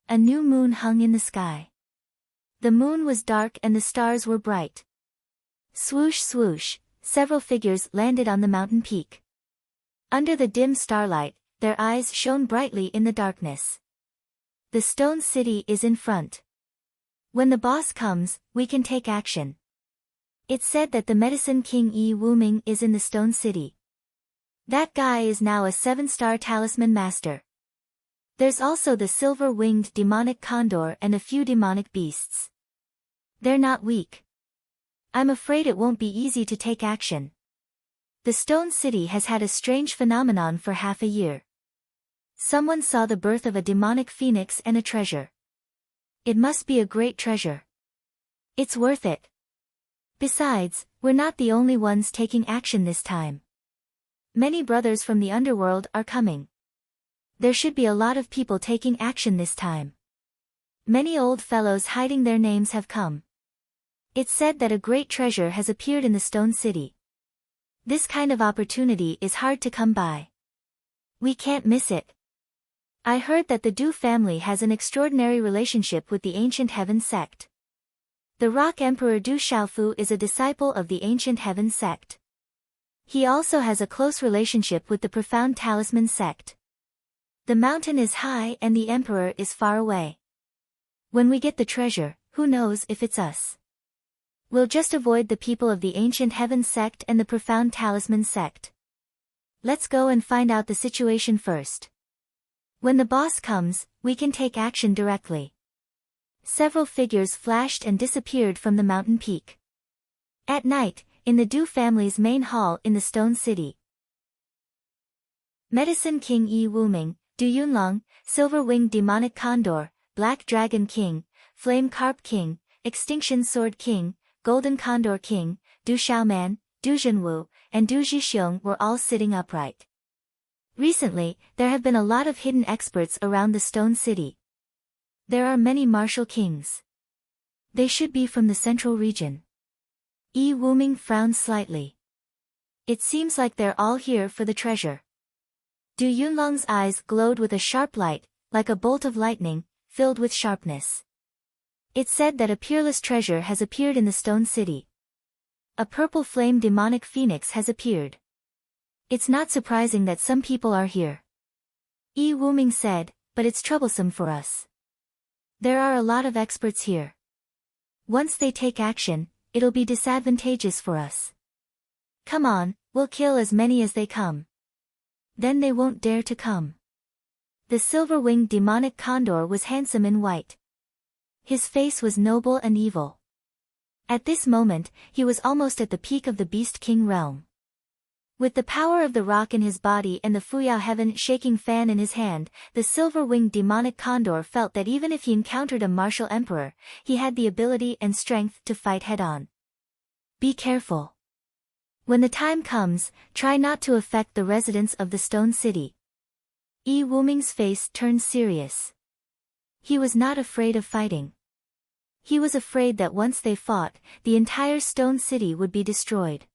Speaker 1: A new moon hung in the sky. The moon was dark and the stars were bright. Swoosh swoosh, several figures landed on the mountain peak. Under the dim starlight, their eyes shone brightly in the darkness. The stone city is in front. When the boss comes, we can take action. It's said that the medicine king Yi Wuming is in the stone city. That guy is now a 7-star talisman master. There's also the silver-winged demonic condor and a few demonic beasts. They're not weak. I'm afraid it won't be easy to take action. The stone city has had a strange phenomenon for half a year. Someone saw the birth of a demonic phoenix and a treasure. It must be a great treasure. It's worth it. Besides, we're not the only ones taking action this time. Many brothers from the underworld are coming. There should be a lot of people taking action this time. Many old fellows hiding their names have come. It's said that a great treasure has appeared in the stone city. This kind of opportunity is hard to come by. We can't miss it. I heard that the Du family has an extraordinary relationship with the Ancient Heaven sect. The Rock Emperor Du Xiaofu is a disciple of the Ancient Heaven sect. He also has a close relationship with the Profound Talisman sect. The mountain is high and the emperor is far away. When we get the treasure, who knows if it's us? We'll just avoid the people of the Ancient Heaven sect and the Profound Talisman sect. Let's go and find out the situation first. When the boss comes, we can take action directly. Several figures flashed and disappeared from the mountain peak. At night, in the Du family's main hall in the stone city. Medicine King Yi Wuming, Du Yunlong, Silver-Winged Demonic Condor, Black Dragon King, Flame Carp King, Extinction Sword King, Golden Condor King, Du Xiaoman, Du Zhenwu, and Du Zhixiong were all sitting upright. Recently, there have been a lot of hidden experts around the stone city. There are many martial kings. They should be from the central region. Yi Wuming frowned slightly. It seems like they're all here for the treasure. Du Yunlong's eyes glowed with a sharp light, like a bolt of lightning, filled with sharpness. It's said that a peerless treasure has appeared in the stone city. A purple flame demonic phoenix has appeared. It's not surprising that some people are here. Yi Wuming said, but it's troublesome for us. There are a lot of experts here. Once they take action, it'll be disadvantageous for us. Come on, we'll kill as many as they come. Then they won't dare to come. The silver-winged demonic condor was handsome in white. His face was noble and evil. At this moment, he was almost at the peak of the Beast King realm. With the power of the rock in his body and the Fuyao Heaven shaking fan in his hand, the silver-winged demonic condor felt that even if he encountered a martial emperor, he had the ability and strength to fight head-on. Be careful. When the time comes, try not to affect the residents of the stone city. Yi Wuming's face turned serious. He was not afraid of fighting. He was afraid that once they fought, the entire stone city would be destroyed.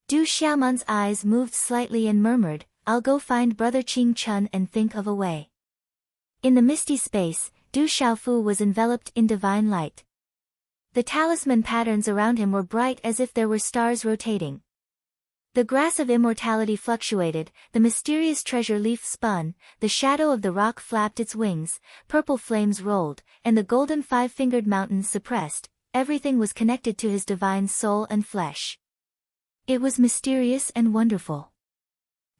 Speaker 1: Du Xiaoman's eyes moved slightly and murmured, I'll go find Brother Qing Chun and think of a way. In the misty space, Du Xiaofu was enveloped in divine light. The talisman patterns around him were bright as if there were stars rotating. The grass of immortality fluctuated, the mysterious treasure leaf spun, the shadow of the rock flapped its wings, purple flames rolled, and the golden five-fingered mountains suppressed. Everything was connected to his divine soul and flesh. It was mysterious and wonderful.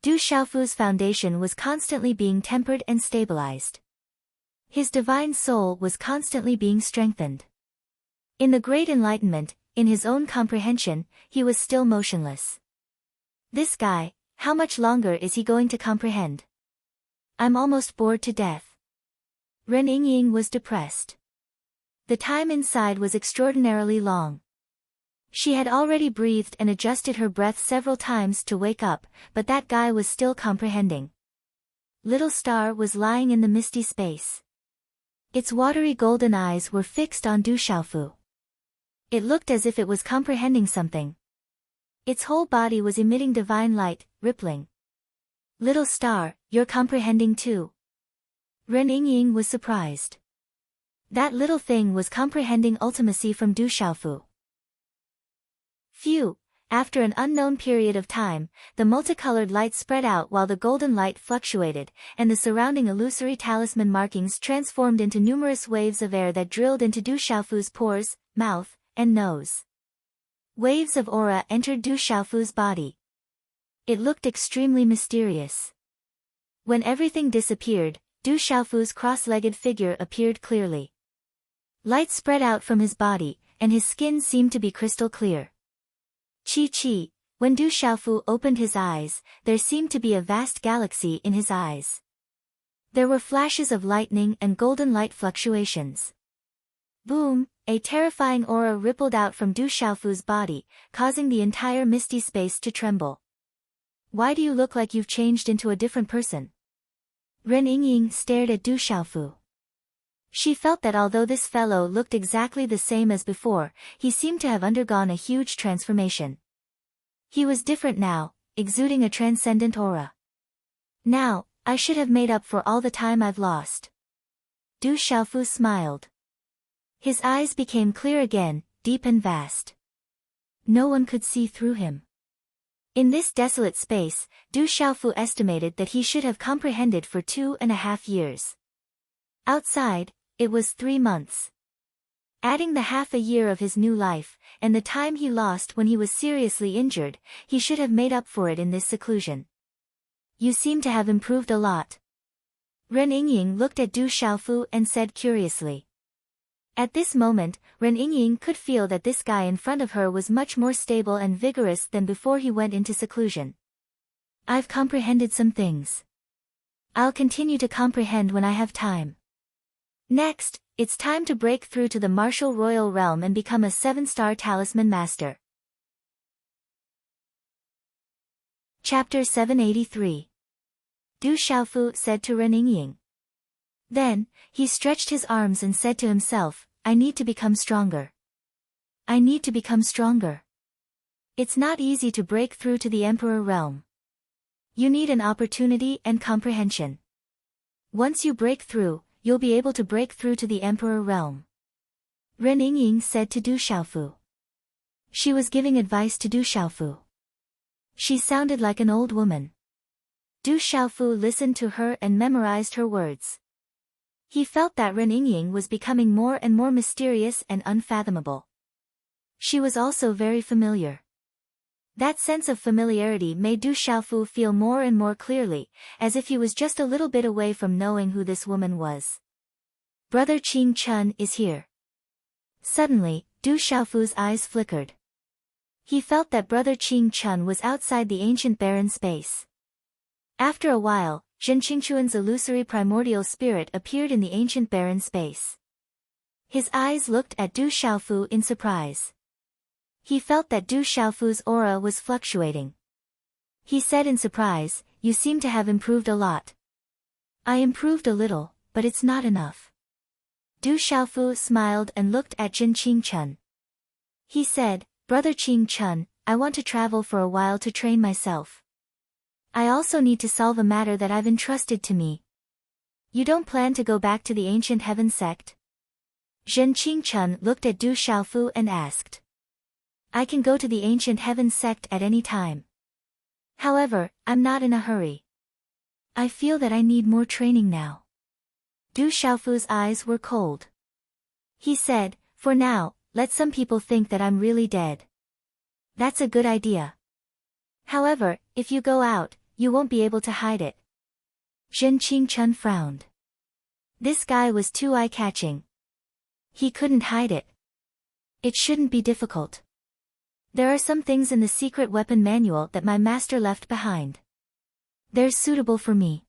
Speaker 1: Du Xiaofu's foundation was constantly being tempered and stabilized. His divine soul was constantly being strengthened. In the Great Enlightenment, in his own comprehension, he was still motionless. This guy, how much longer is he going to comprehend? I'm almost bored to death. Ren Yingying was depressed. The time inside was extraordinarily long. She had already breathed and adjusted her breath several times to wake up, but that guy was still comprehending. Little star was lying in the misty space. Its watery golden eyes were fixed on Du Xiaofu. It looked as if it was comprehending something. Its whole body was emitting divine light, rippling. Little star, you're comprehending too. Ren Yingying was surprised. That little thing was comprehending ultimacy from Du Xiaofu. Phew, after an unknown period of time, the multicolored light spread out while the golden light fluctuated, and the surrounding illusory talisman markings transformed into numerous waves of air that drilled into Du Xiaofu's pores, mouth, and nose. Waves of aura entered Du Xiaofu's body. It looked extremely mysterious. When everything disappeared, Du Xiaofu's cross-legged figure appeared clearly. Light spread out from his body, and his skin seemed to be crystal clear. Chi. When Du Xiaofu opened his eyes, there seemed to be a vast galaxy in his eyes. There were flashes of lightning and golden light fluctuations. Boom, a terrifying aura rippled out from Du Xiaofu's body, causing the entire misty space to tremble. Why do you look like you've changed into a different person? Ren Yingying stared at Du Xiaofu. She felt that although this fellow looked exactly the same as before, he seemed to have undergone a huge transformation. He was different now, exuding a transcendent aura. Now, I should have made up for all the time I've lost. Du Xiaofu smiled. His eyes became clear again, deep and vast. No one could see through him. In this desolate space, Du Xiaofu estimated that he should have comprehended for 2.5 years. Outside, it was 3 months. Adding the half a year of his new life, and the time he lost when he was seriously injured, he should have made up for it in this seclusion. You seem to have improved a lot. Ren Yingying looked at Du Xiaofu and said curiously. At this moment, Ren Yingying could feel that this guy in front of her was much more stable and vigorous than before he went into seclusion. I've comprehended some things. I'll continue to comprehend when I have time. Next, it's time to break through to the martial royal realm and become a 7-star talisman master. Chapter 783. Du Xiaofu said to Ren Yingying. Then, he stretched his arms and said to himself, I need to become stronger. I need to become stronger. It's not easy to break through to the Emperor realm. You need an opportunity and comprehension. Once you break through, you'll be able to break through to the Emperor realm. Ren Yingying said to Du Xiaofu. She was giving advice to Du Xiaofu. She sounded like an old woman. Du Xiaofu listened to her and memorized her words. He felt that Ren Yingying was becoming more and more mysterious and unfathomable. She was also very familiar. That sense of familiarity made Du Xiaofu feel more and more clearly, as if he was just a little bit away from knowing who this woman was. Brother Qing Chun is here. Suddenly, Du Xiaofu's eyes flickered. He felt that Brother Qing Chun was outside the ancient barren space. After a while, Zhen Qingchuan's illusory primordial spirit appeared in the ancient barren space. His eyes looked at Du Xiaofu in surprise. He felt that Du Xiaofu's aura was fluctuating. He said in surprise, You seem to have improved a lot. I improved a little, but it's not enough. Du Xiaofu smiled and looked at Zhen Qingchun. He said, Brother Qingchun, I want to travel for a while to train myself. I also need to solve a matter that I've entrusted to me. You don't plan to go back to the ancient heaven sect? Zhen Qingchun looked at Du Xiaofu and asked. I can go to the ancient heaven sect at any time. However, I'm not in a hurry. I feel that I need more training now. Du Xiaofu's eyes were cold. He said, For now, let some people think that I'm really dead. That's a good idea. However, if you go out, you won't be able to hide it. Zhen Qingchun frowned. This guy was too eye-catching. He couldn't hide it. It shouldn't be difficult. There are some things in the secret weapon manual that my master left behind. They're suitable for me.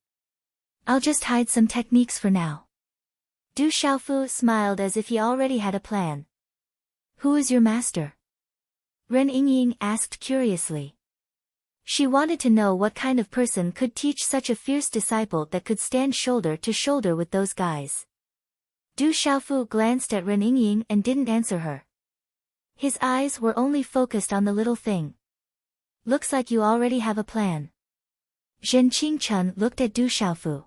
Speaker 1: I'll just hide some techniques for now. Du Xiaofu smiled as if he already had a plan. Who is your master? Ren Yingying asked curiously. She wanted to know what kind of person could teach such a fierce disciple that could stand shoulder to shoulder with those guys. Du Xiaofu glanced at Ren Yingying and didn't answer her. His eyes were only focused on the little thing. Looks like you already have a plan. Zhen Qingchun looked at Du Xiaofu.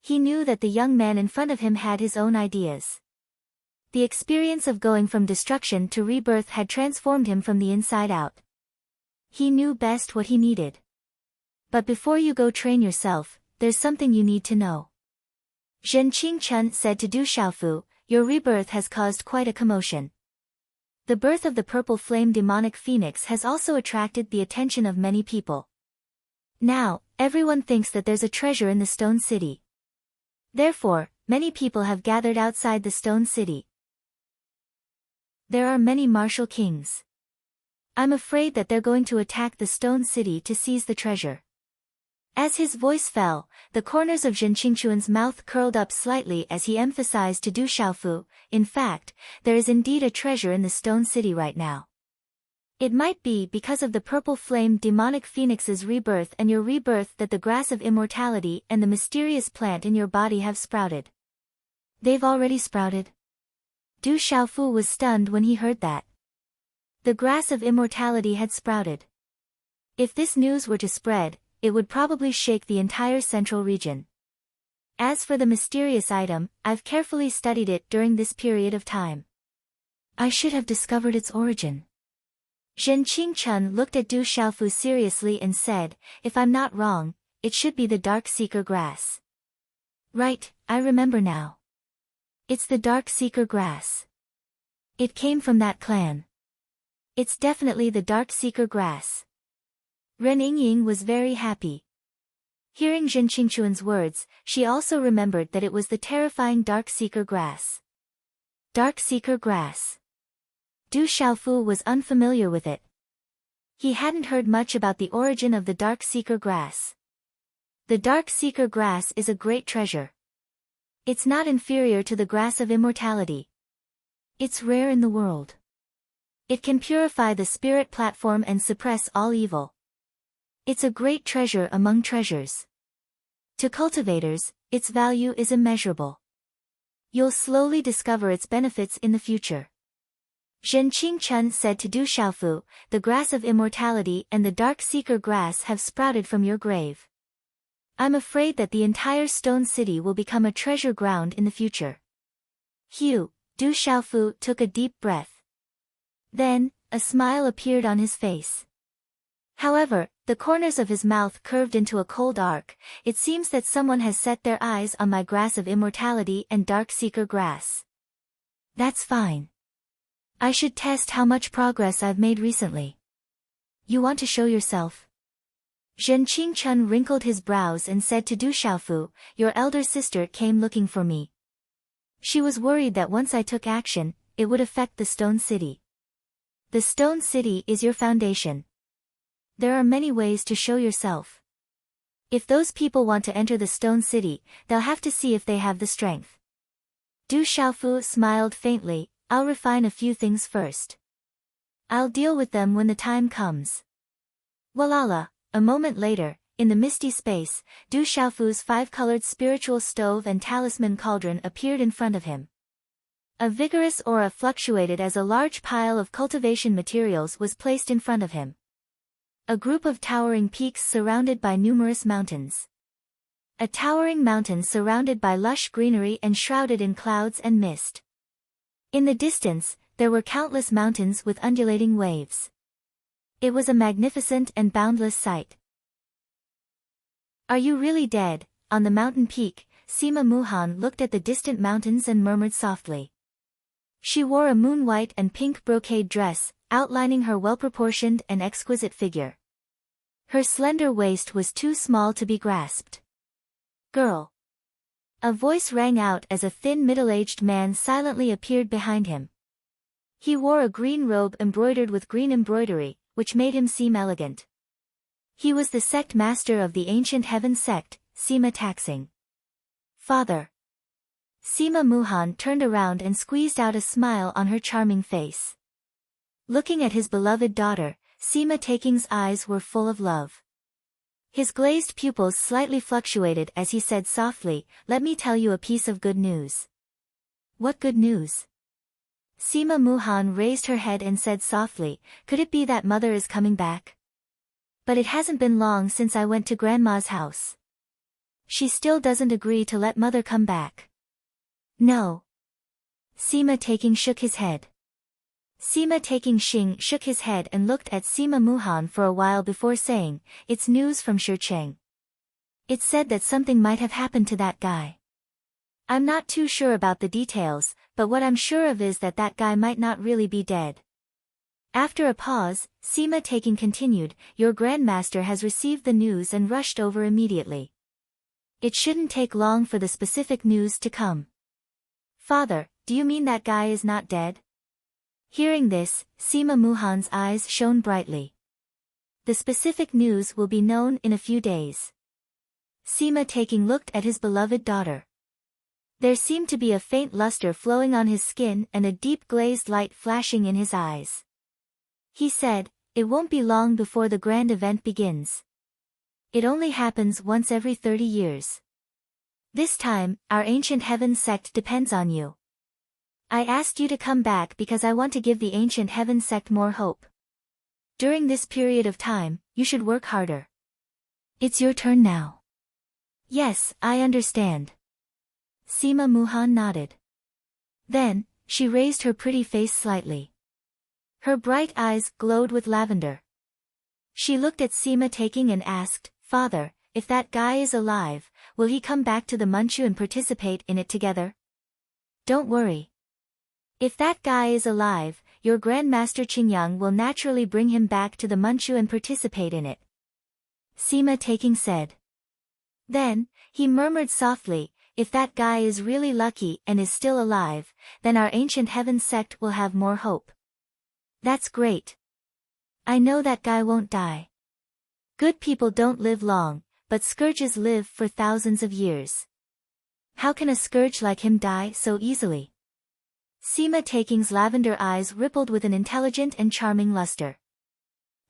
Speaker 1: He knew that the young man in front of him had his own ideas. The experience of going from destruction to rebirth had transformed him from the inside out. He knew best what he needed. But before you go train yourself, there's something you need to know. Zhen Qingchun said to Du Xiaofu, your rebirth has caused quite a commotion. The birth of the purple flame demonic phoenix has also attracted the attention of many people. Now, everyone thinks that there's a treasure in the stone city. Therefore, many people have gathered outside the stone city. There are many martial kings. I'm afraid that they're going to attack the stone city to seize the treasure. As his voice fell, the corners of Zhen Qingchun's mouth curled up slightly as he emphasized to Du Xiaofu, in fact, there is indeed a treasure in the stone city right now. It might be because of the purple flame demonic phoenix's rebirth and your rebirth that the grass of immortality and the mysterious plant in your body have sprouted. They've already sprouted? Du Xiaofu was stunned when he heard that. The grass of immortality had sprouted. If this news were to spread, it would probably shake the entire central region. As for the mysterious item, I've carefully studied it during this period of time. I should have discovered its origin. Zhen Qingchun looked at Du Xiaofu seriously and said, if I'm not wrong, it should be the Dark Seeker grass. Right, I remember now. It's the Dark Seeker grass. It came from that clan. It's definitely the Dark Seeker grass. Ren Yingying was very happy. Hearing Zhen Qingchun's words, she also remembered that it was the terrifying Dark Seeker grass. Dark Seeker grass. Du Xiaofu was unfamiliar with it. He hadn't heard much about the origin of the Dark Seeker grass. The Dark Seeker grass is a great treasure. It's not inferior to the grass of immortality. It's rare in the world. It can purify the spirit platform and suppress all evil. It's a great treasure among treasures. To cultivators, its value is immeasurable. You'll slowly discover its benefits in the future. Zhen Qingchun said to Du Xiaofu, the grass of immortality and the Dark Seeker grass have sprouted from your grave. I'm afraid that the entire stone city will become a treasure ground in the future. Du Xiaofu took a deep breath. Then, a smile appeared on his face. However, the corners of his mouth curved into a cold arc. It seems that someone has set their eyes on my grass of immortality and Dark Seeker grass. That's fine. I should test how much progress I've made recently. You want to show yourself? Zhen Qingchun wrinkled his brows and said to Du Xiaofu, your elder sister came looking for me. She was worried that once I took action, it would affect the stone city. The stone city is your foundation. There are many ways to show yourself. If those people want to enter the stone city, they'll have to see if they have the strength. Du Xiaofu smiled faintly, I'll refine a few things first. I'll deal with them when the time comes. Walala, a moment later, in the misty space, Du Xiaofu's five-colored spiritual stove and talisman cauldron appeared in front of him. A vigorous aura fluctuated as a large pile of cultivation materials was placed in front of him. A group of towering peaks surrounded by numerous mountains. A towering mountain surrounded by lush greenery and shrouded in clouds and mist. In the distance, there were countless mountains with undulating waves. It was a magnificent and boundless sight. Are you really dead? On the mountain peak, Sima Muhan looked at the distant mountains and murmured softly. She wore a moon-white and pink brocade dress, outlining her well-proportioned and exquisite figure. Her slender waist was too small to be grasped. Girl. A voice rang out as a thin middle-aged man silently appeared behind him. He wore a green robe embroidered with green embroidery, which made him seem elegant. He was the sect master of the ancient heaven sect, Sima Taxing. Father. Sima Muhan turned around and squeezed out a smile on her charming face. Looking at his beloved daughter, Sima Taking's eyes were full of love. His glazed pupils slightly fluctuated as he said softly, "Let me tell you a piece of good news." What good news? Sima Muhan raised her head and said softly, "Could it be that mother is coming back? But it hasn't been long since I went to grandma's house. She still doesn't agree to let mother come back." No. Sima Taking shook his head. Sima Taking Xing shook his head and looked at Sima Muhan for a while before saying, "It's news from Shicheng. It said that something might have happened to that guy. I'm not too sure about the details, but what I'm sure of is that that guy might not really be dead." After a pause, Sima Taking continued, "Your grandmaster has received the news and rushed over immediately. It shouldn't take long for the specific news to come." "Father, do you mean that guy is not dead?" Hearing this, Sima Muhan's eyes shone brightly. "The specific news will be known in a few days." Sima Taking looked at his beloved daughter. There seemed to be a faint luster flowing on his skin and a deep glazed light flashing in his eyes. He said, "It won't be long before the grand event begins. It only happens once every 30 years. This time, our ancient heaven sect depends on you. I asked you to come back because I want to give the ancient heaven sect more hope. During this period of time, you should work harder. It's your turn now." "Yes, I understand." Sima Muhan nodded. Then, she raised her pretty face slightly. Her bright eyes glowed with lavender. She looked at Sima Taking and asked, "Father, if that guy is alive, will he come back to the Manchu and participate in it together?" "Don't worry. If that guy is alive, your Grandmaster Qingyang will naturally bring him back to the Manchu and participate in it," Sima Taking said. Then, he murmured softly, "If that guy is really lucky and is still alive, then our ancient heaven sect will have more hope." "That's great. I know that guy won't die. Good people don't live long, but scourges live for thousands of years. How can a scourge like him die so easily?" Sima Taking's lavender eyes rippled with an intelligent and charming luster.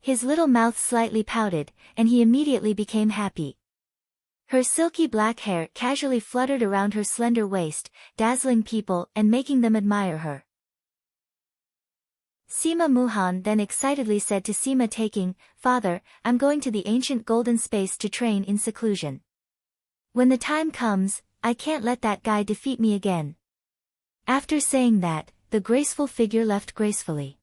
Speaker 1: His little mouth slightly pouted, and he immediately became happy. Her silky black hair casually fluttered around her slender waist, dazzling people and making them admire her. Sima Muhan then excitedly said to Sima Taking, "Father, I'm going to the ancient golden space to train in seclusion. When the time comes, I can't let that guy defeat me again." After saying that, the graceful figure left gracefully.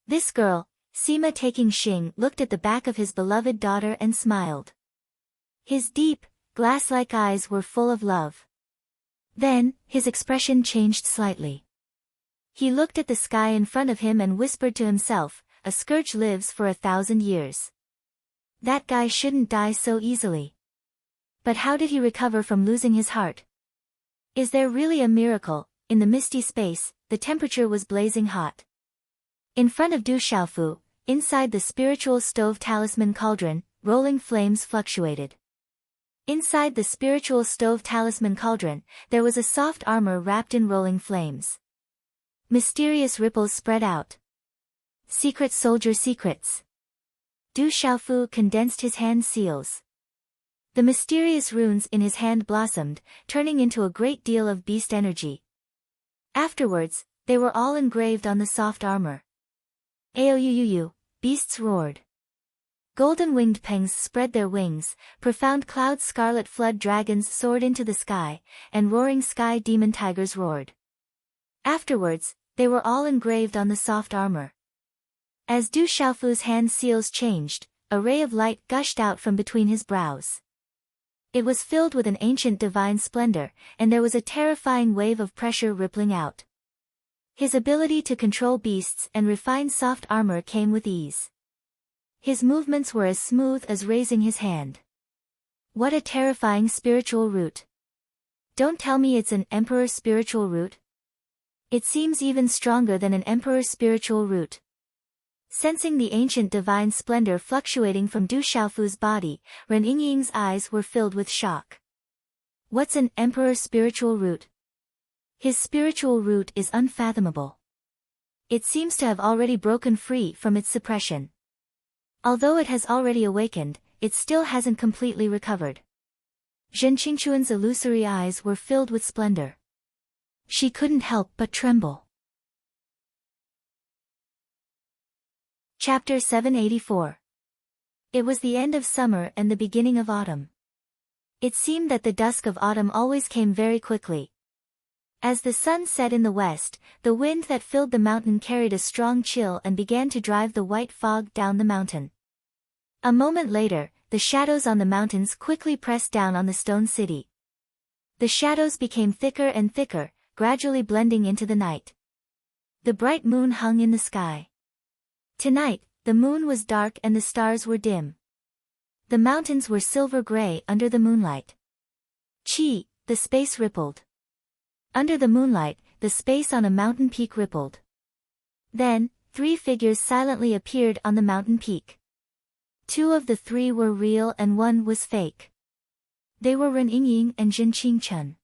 Speaker 1: This girl, Sima Taking Xing, looked at the back of his beloved daughter and smiled. His deep, glass-like eyes were full of love. Then, his expression changed slightly. He looked at the sky in front of him and whispered to himself, "A scourge lives for 1,000 years. That guy shouldn't die so easily. But how did he recover from losing his heart? Is there really a miracle?" In the misty space, the temperature was blazing hot. In front of Du Xiaofu, inside the spiritual stove talisman cauldron, rolling flames fluctuated. Inside the spiritual stove talisman cauldron, there was a soft armor wrapped in rolling flames. Mysterious ripples spread out. Secret soldier secrets. Du Xiaofu condensed his hand seals. The mysterious runes in his hand blossomed, turning into a great deal of beast energy. Afterwards, they were all engraved on the soft armor. Aouyuyu, beasts roared. Golden-winged pengs spread their wings, profound cloud scarlet flood dragons soared into the sky, and roaring sky demon tigers roared. Afterwards, they were all engraved on the soft armor. As Du Xiaofu's hand seals changed, a ray of light gushed out from between his brows. It was filled with an ancient divine splendor, and there was a terrifying wave of pressure rippling out. His ability to control beasts and refine soft armor came with ease. His movements were as smooth as raising his hand. What a terrifying spiritual root. Don't tell me it's an emperor's spiritual root. It seems even stronger than an emperor's spiritual root. Sensing the ancient divine splendor fluctuating from Du Xiaofu's body, Ren Yingying's eyes were filled with shock. What's an emperor's spiritual root? His spiritual root is unfathomable. It seems to have already broken free from its suppression. Although it has already awakened, it still hasn't completely recovered. Zhen Qingchuan's illusory eyes were filled with splendor. She couldn't help but tremble. Chapter 784. It was the end of summer and the beginning of autumn. It seemed that the dusk of autumn always came very quickly. As the sun set in the west, the wind that filled the mountain carried a strong chill and began to drive the white fog down the mountain. A moment later, the shadows on the mountains quickly pressed down on the stone city. The shadows became thicker and thicker, gradually blending into the night. The bright moon hung in the sky. Tonight, the moon was dark and the stars were dim. The mountains were silver-gray under the moonlight. Chi, the space rippled. Under the moonlight, the space on a mountain peak rippled. Then, 3 figures silently appeared on the mountain peak. 2 of the 3 were real and 1 was fake. They were Ren Yingying and Zhen Qingchun.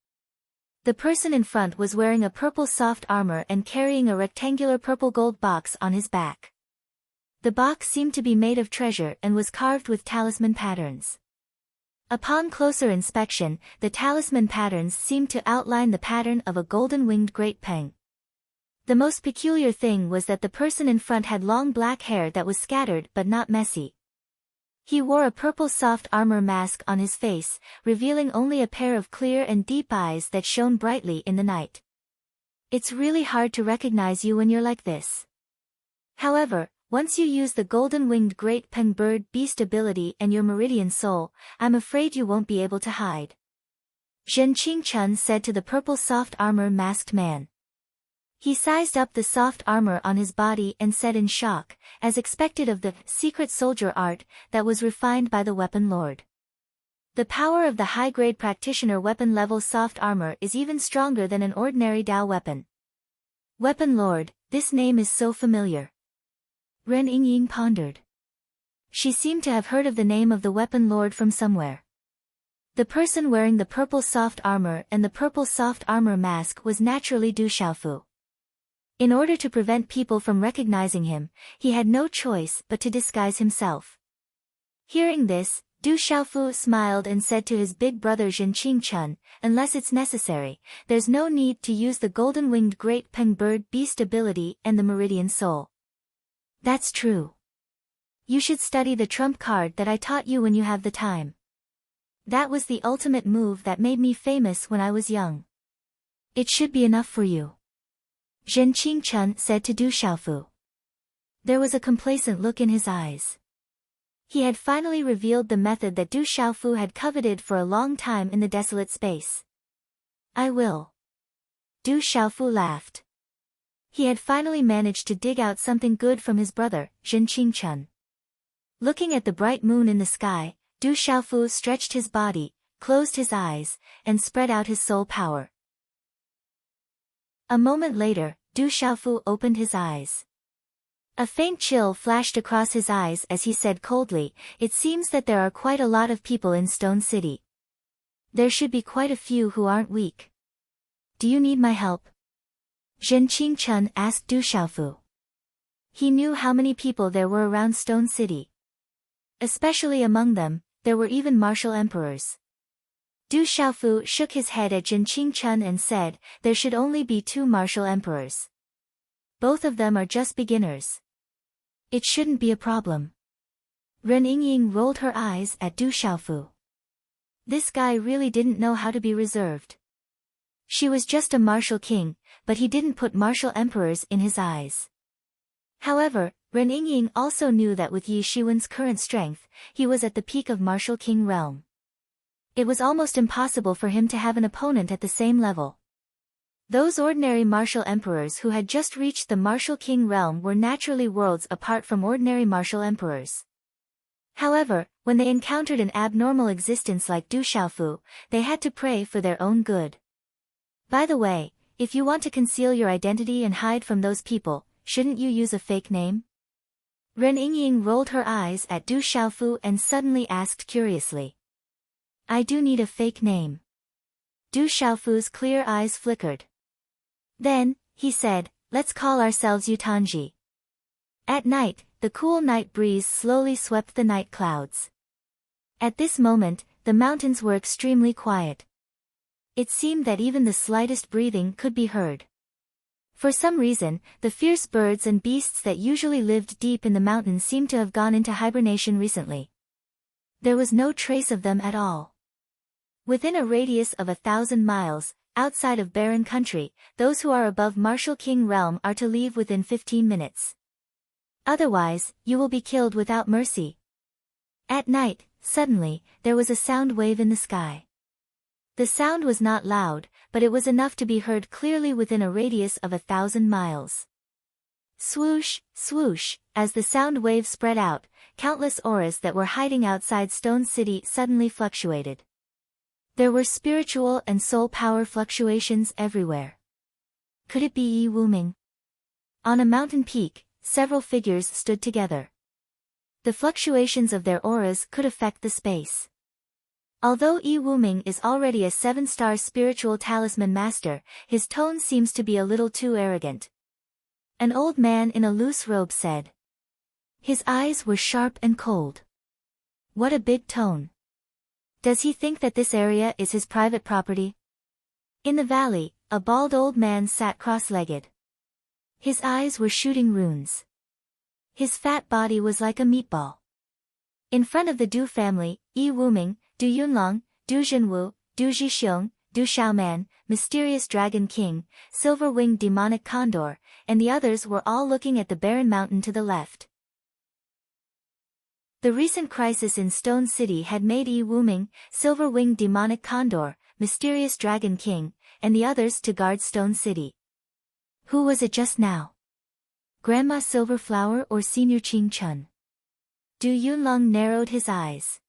Speaker 1: The person in front was wearing a purple soft armor and carrying a rectangular purple gold box on his back. The box seemed to be made of treasure and was carved with talisman patterns. Upon closer inspection, the talisman patterns seemed to outline the pattern of a golden-winged great peng. The most peculiar thing was that the person in front had long black hair that was scattered but not messy. He wore a purple soft armor mask on his face, revealing only a pair of clear and deep eyes that shone brightly in the night. It's really hard to recognize you when you're like this. However, once you use the golden-winged great peng bird beast ability and your meridian soul, I'm afraid you won't be able to hide. Zhen Qingchun said to the purple soft armor masked man. He sized up the soft armor on his body and said in shock, as expected of the secret soldier art that was refined by the weapon lord. The power of the high-grade practitioner weapon level soft armor is even stronger than an ordinary Dao weapon. Weapon lord, this name is so familiar. Ren Yingying pondered. She seemed to have heard of the name of the weapon lord from somewhere. The person wearing the purple soft armor and the purple soft armor mask was naturally Du Xiaofu. In order to prevent people from recognizing him, he had no choice but to disguise himself. Hearing this, Du Xiaofu smiled and said to his big brother Zhen Qingchun, unless it's necessary, there's no need to use the golden-winged great peng bird beast ability and the meridian soul. That's true. You should study the trump card that I taught you when you have the time. That was the ultimate move that made me famous when I was young. It should be enough for you. Zhen Qingchun said to Du Xiaofu. There was a complacent look in his eyes. He had finally revealed the method that Du Xiaofu had coveted for a long time in the desolate space. I will. Du Xiaofu laughed. He had finally managed to dig out something good from his brother, Zhen Qingchun. Looking at the bright moon in the sky, Du Xiaofu stretched his body, closed his eyes, and spread out his soul power. A moment later, Du Xiaofu opened his eyes. A faint chill flashed across his eyes as he said coldly, it seems that there are quite a lot of people in Stone City. There should be quite a few who aren't weak. Do you need my help? Zhen Qingchun asked Du Xiaofu. He knew how many people there were around Stone City. Especially among them, there were even martial emperors. Du Xiaofu shook his head at Zhen Qingchun and said, there should only be 2 martial emperors. Both of them are just beginners. It shouldn't be a problem. Ren Yingying rolled her eyes at Du Xiaofu. This guy really didn't know how to be reserved. She was just a martial king, but he didn't put martial emperors in his eyes. However, Ren Yingying also knew that with Yi Shiwen's current strength, he was at the peak of martial king realm. It was almost impossible for him to have an opponent at the same level. Those ordinary martial emperors who had just reached the martial king realm were naturally worlds apart from ordinary martial emperors. However, when they encountered an abnormal existence like Du Xiaofu, they had to pray for their own good. By the way, if you want to conceal your identity and hide from those people, shouldn't you use a fake name? Ren Yingying rolled her eyes at Du Xiaofu and suddenly asked curiously. I do need a fake name. Du Xiaofu's clear eyes flickered. Then, he said, let's call ourselves Yutanji. At night, the cool night breeze slowly swept the night clouds. At this moment, the mountains were extremely quiet. It seemed that even the slightest breathing could be heard. For some reason, the fierce birds and beasts that usually lived deep in the mountains seemed to have gone into hibernation recently. There was no trace of them at all. Within a radius of 1,000 miles, outside of barren country, those who are above Martial King realm are to leave within 15 minutes. Otherwise, you will be killed without mercy. At night, suddenly, there was a sound wave in the sky. The sound was not loud, but it was enough to be heard clearly within a radius of 1,000 miles. Swoosh, swoosh, as the sound wave spread out, countless auras that were hiding outside Stone City suddenly fluctuated. There were spiritual and soul power fluctuations everywhere. Could it be Yi Wuming? On a mountain peak, several figures stood together. The fluctuations of their auras could affect the space. Although Yi Wuming is already a 7-star spiritual talisman master, his tone seems to be a little too arrogant. An old man in a loose robe said. His eyes were sharp and cold. What a big tone. Does he think that this area is his private property? In the valley, a bald old man sat cross-legged. His eyes were shooting runes. His fat body was like a meatball. In front of the Du family, Yi Wuming, Du Yunlong, Du Zhenwu, Du Zhixiong, Du Xiaoman, Mysterious Dragon King, Silver-Winged Demonic Condor, and the others were all looking at the barren mountain to the left. The recent crisis in Stone City had made Yi Wuming, Silver-Winged Demonic Condor, Mysterious Dragon King, and the others to guard Stone City. Who was it just now? Grandma Silverflower or Senior Ching Chun? Du Yunlong narrowed his eyes.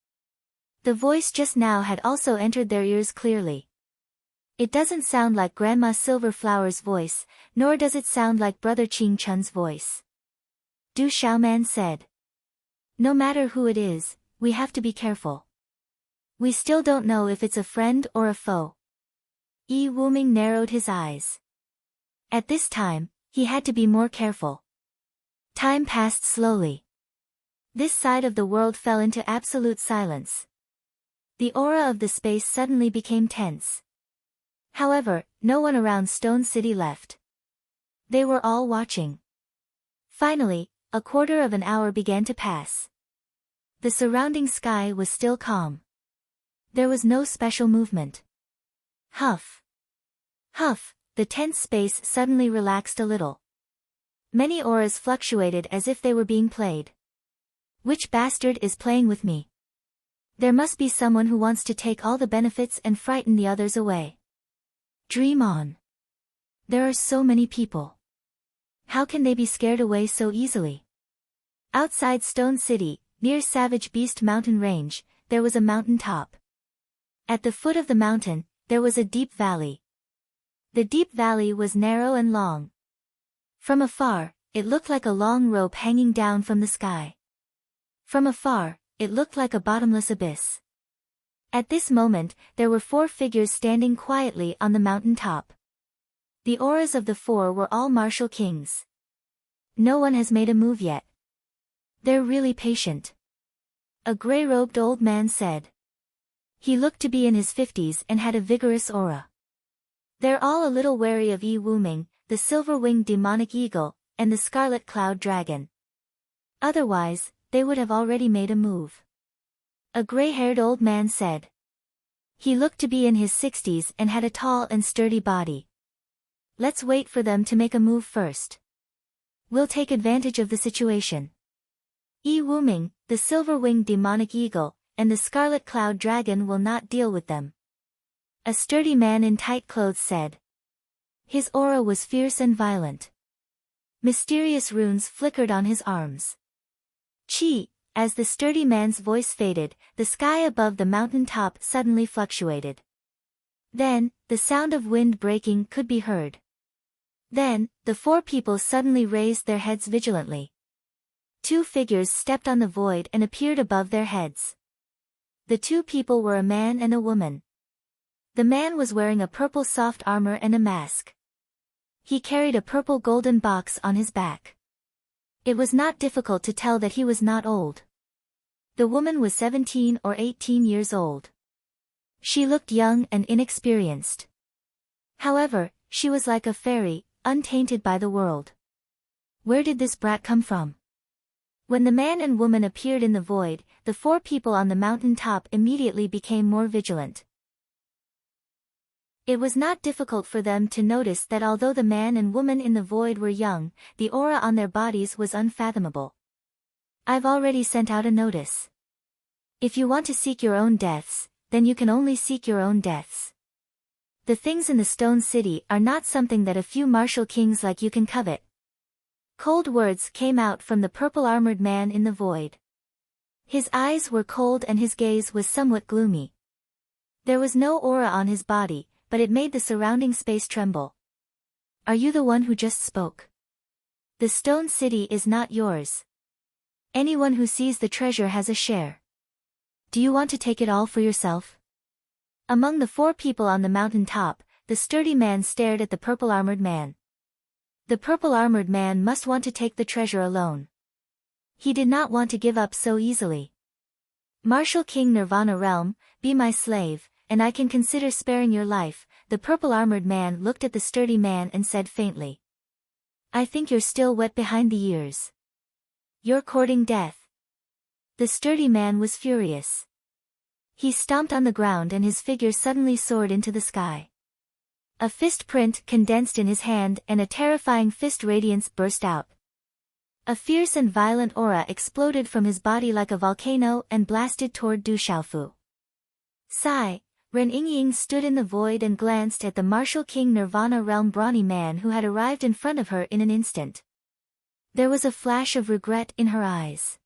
Speaker 1: The voice just now had also entered their ears clearly. It doesn't sound like Grandma Silverflower's voice, nor does it sound like Brother Ching Chun's voice. Du Xiaoman said. No matter who it is, we have to be careful. We still don't know if it's a friend or a foe. Yi Wuming narrowed his eyes. At this time, he had to be more careful. Time passed slowly. This side of the world fell into absolute silence. The aura of the space suddenly became tense. However, no one around Stone City left. They were all watching. Finally, a quarter of an hour began to pass. The surrounding sky was still calm. There was no special movement. Huff. Huff, the tense space suddenly relaxed a little. Many auras fluctuated as if they were being played. Which bastard is playing with me? There must be someone who wants to take all the benefits and frighten the others away. Dream on. There are so many people. How can they be scared away so easily? Outside Stone City, near Savage Beast Mountain Range, there was a mountain top. At the foot of the mountain, there was a deep valley. The deep valley was narrow and long. From afar, it looked like a long rope hanging down from the sky. From afar, it looked like a bottomless abyss. At this moment, there were 4 figures standing quietly on the mountain top. The auras of the 4 were all martial kings. No one has made a move yet. They're really patient. A gray-robed old man said. He looked to be in his 50s and had a vigorous aura. They're all a little wary of Yi Wuming, the silver-winged demonic eagle, and the scarlet cloud dragon. Otherwise, they would have already made a move. A gray-haired old man said. He looked to be in his 60s and had a tall and sturdy body. Let's wait for them to make a move first. We'll take advantage of the situation. Yi Wuming, the silver-winged demonic eagle, and the scarlet cloud dragon will not deal with them. A sturdy man in tight clothes said. His aura was fierce and violent. Mysterious runes flickered on his arms. Chi, As the sturdy man's voice faded, the sky above the mountain top suddenly fluctuated. Then, the sound of wind breaking could be heard. Then, the four people suddenly raised their heads vigilantly. Two figures stepped on the void and appeared above their heads. The two people were a man and a woman. The man was wearing a purple soft armor and a mask. He carried a purple golden box on his back. It was not difficult to tell that he was not old. The woman was 17 or 18 years old. She looked young and inexperienced. However, she was like a fairy, untainted by the world. Where did this brat come from? When the man and woman appeared in the void, the four people on the mountain top immediately became more vigilant. It was not difficult for them to notice that although the man and woman in the void were young, the aura on their bodies was unfathomable. I've already sent out a notice. If you want to seek your own deaths, then you can only seek your own deaths. The things in the stone city are not something that a few martial kings like you can covet. Cold words came out from the purple-armored man in the void. His eyes were cold and his gaze was somewhat gloomy. There was no aura on his body, but it made the surrounding space tremble. Are you the one who just spoke? The stone city is not yours. Anyone who sees the treasure has a share. Do you want to take it all for yourself? Among the four people on the mountain top, the sturdy man stared at the purple-armored man. The purple-armored man must want to take the treasure alone. He did not want to give up so easily. Martial King Nirvana Realm, be my slave, and I can consider sparing your life. The purple-armored man looked at the sturdy man and said faintly. I think you're still wet behind the ears. You're courting death. The sturdy man was furious. He stomped on the ground and his figure suddenly soared into the sky. A fist print condensed in his hand and a terrifying fist radiance burst out. A fierce and violent aura exploded from his body like a volcano and blasted toward Du Xiaofu. Sigh. Ren Yingying stood in the void and glanced at the martial king Nirvana Realm brawny man who had arrived in front of her in an instant. There was a flash of regret in her eyes.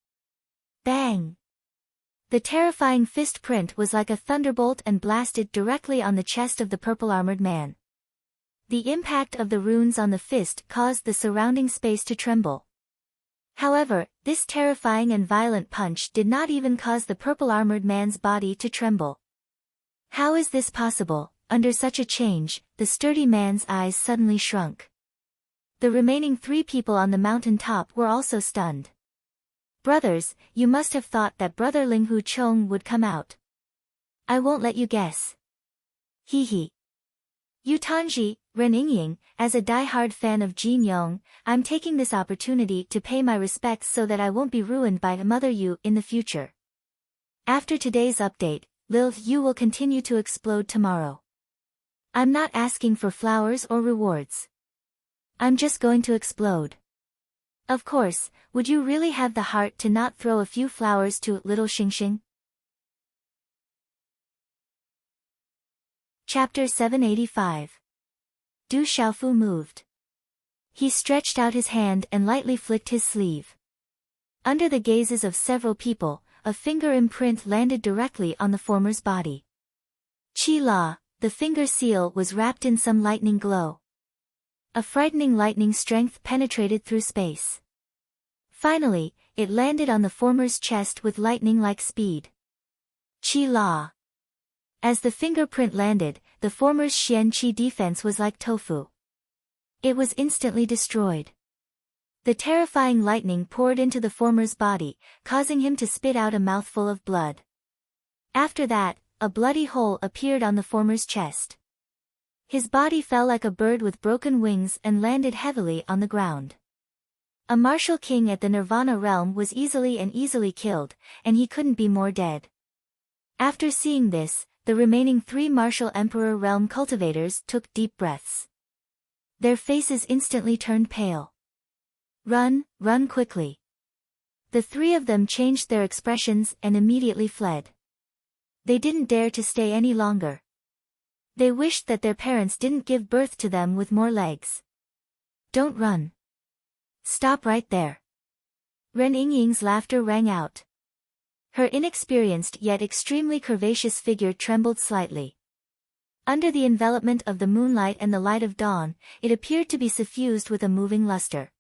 Speaker 1: Bang! The terrifying fist print was like a thunderbolt and blasted directly on the chest of the purple-armored man. The impact of the runes on the fist caused the surrounding space to tremble. However, this terrifying and violent punch did not even cause the purple-armored man's body to tremble. How is this possible? Under such a change, the sturdy man's eyes suddenly shrunk. The remaining three people on the mountain top were also stunned. Brothers, you must have thought that Brother Ling Hu Chong would come out. I won't let you guess. Hee hee. Yu Tanji, Ren Yingying, as a die-hard fan of Jin Yong, I'm taking this opportunity to pay my respects so that I won't be ruined by Mother Yu in the future. After today's update, Lil Yu will continue to explode tomorrow. I'm not asking for flowers or rewards. I'm just going to explode. Of course, would you really have the heart to not throw a few flowers to little Xingxing? Chapter 785. Du Xiaofu moved. He stretched out his hand and lightly flicked his sleeve. Under the gazes of several people, a finger imprint landed directly on the former's body. Qi La, the finger seal was wrapped in some lightning glow. A frightening lightning strength penetrated through space. Finally, it landed on the former's chest with lightning-like speed. Qi La. As the fingerprint landed, the former's Xian Qi defense was like tofu. It was instantly destroyed. The terrifying lightning poured into the former's body, causing him to spit out a mouthful of blood. After that, a bloody hole appeared on the former's chest. His body fell like a bird with broken wings and landed heavily on the ground. A martial king at the Nirvana realm was easily killed, and he couldn't be more dead. After seeing this, the remaining three martial emperor realm cultivators took deep breaths. Their faces instantly turned pale. Run quickly. The three of them changed their expressions and immediately fled. They didn't dare to stay any longer. They wished that their parents didn't give birth to them with more legs. Don't run. Stop right there. Ren Yingying's laughter rang out. Her inexperienced yet extremely curvaceous figure trembled slightly. Under the envelopment of the moonlight and the light of dawn, it appeared to be suffused with a moving luster.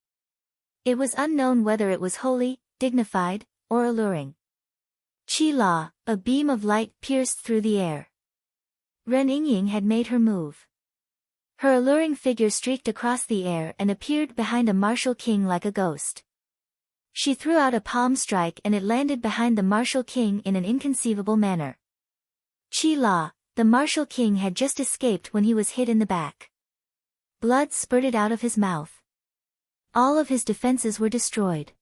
Speaker 1: It was unknown whether it was holy, dignified, or alluring. Qi La, a beam of light pierced through the air. Ren Yingying had made her move. Her alluring figure streaked across the air and appeared behind a martial king like a ghost. She threw out a palm strike and it landed behind the martial king in an inconceivable manner. Qi La, the martial king, had just escaped when he was hit in the back. Blood spurted out of his mouth. All of his defenses were destroyed.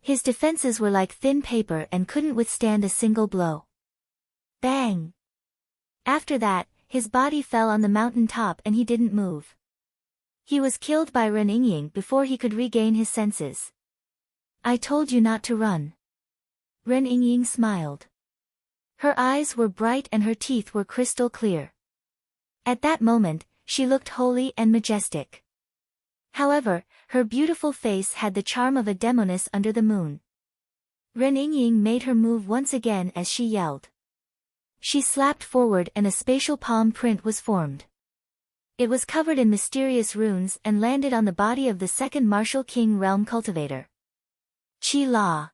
Speaker 1: His defenses were like thin paper and couldn't withstand a single blow. Bang! After that, his body fell on the mountain top and he didn't move. He was killed by Ren Yingying before he could regain his senses. I told you not to run. Ren Yingying smiled. Her eyes were bright and her teeth were crystal clear. At that moment, she looked holy and majestic. However, her beautiful face had the charm of a demoness under the moon. Ren Yingying made her move once again as she yelled. She slapped forward and a spatial palm print was formed. It was covered in mysterious runes and landed on the body of the second martial king realm cultivator. Qi La.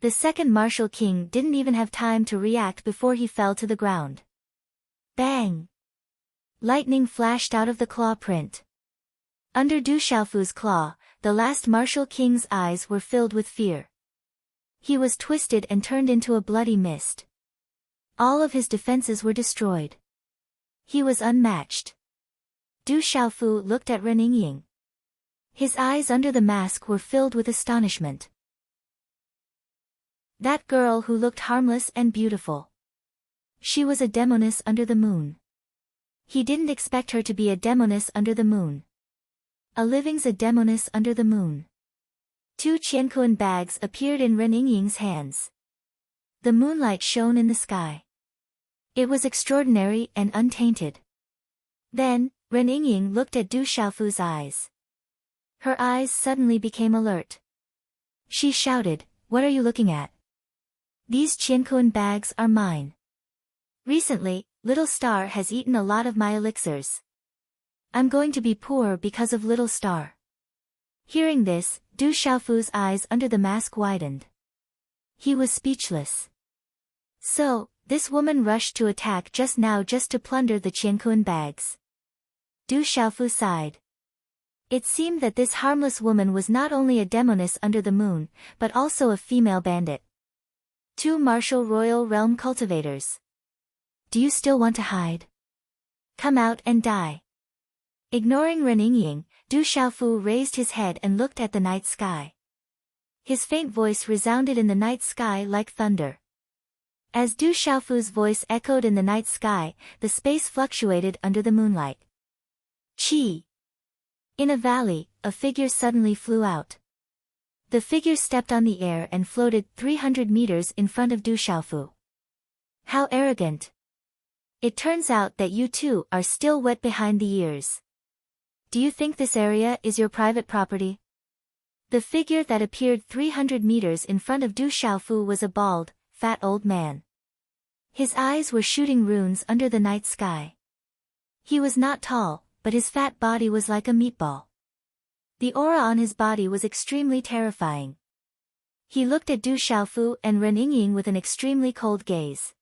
Speaker 1: The second martial king didn't even have time to react before he fell to the ground. Bang! Lightning flashed out of the claw print. Under Du Xiaofu's claw, the last martial king's eyes were filled with fear. He was twisted and turned into a bloody mist. All of his defenses were destroyed. He was unmatched. Du Xiaofu looked at Ren Yingying. His eyes under the mask were filled with astonishment. That girl who looked harmless and beautiful. She was a demoness under the moon. He didn't expect her to be a demoness under the moon. A living's a demoness under the moon. 2 Qiankuan bags appeared in Ren Yingying's hands. The moonlight shone in the sky. It was extraordinary and untainted. Then, Ren Yingying looked at Du Xiaofu's eyes. Her eyes suddenly became alert. She shouted, "What are you looking at? These Qiankuan bags are mine. Recently, Little Star has eaten a lot of my elixirs. I'm going to be poor because of Little Star." Hearing this, Du Xiaofu's eyes under the mask widened. He was speechless. So, this woman rushed to attack just now just to plunder the Qiankuan bags. Du Xiaofu sighed. It seemed that this harmless woman was not only a demoness under the moon, but also a female bandit. 2 martial royal realm cultivators. Do you still want to hide? Come out and die. Ignoring Ren Yingying, Du Xiaofu raised his head and looked at the night sky. His faint voice resounded in the night sky like thunder. As Du Xiaofu's voice echoed in the night sky, the space fluctuated under the moonlight. Qi. In a valley, a figure suddenly flew out. The figure stepped on the air and floated 300 meters in front of Du Xiaofu. How arrogant. It turns out that you too are still wet behind the ears. Do you think this area is your private property? The figure that appeared 300 meters in front of Du Xiaofu was a bald, fat old man. His eyes were shooting runes under the night sky. He was not tall, but his fat body was like a meatball. The aura on his body was extremely terrifying. He looked at Du Xiaofu and Ren Yingying with an extremely cold gaze.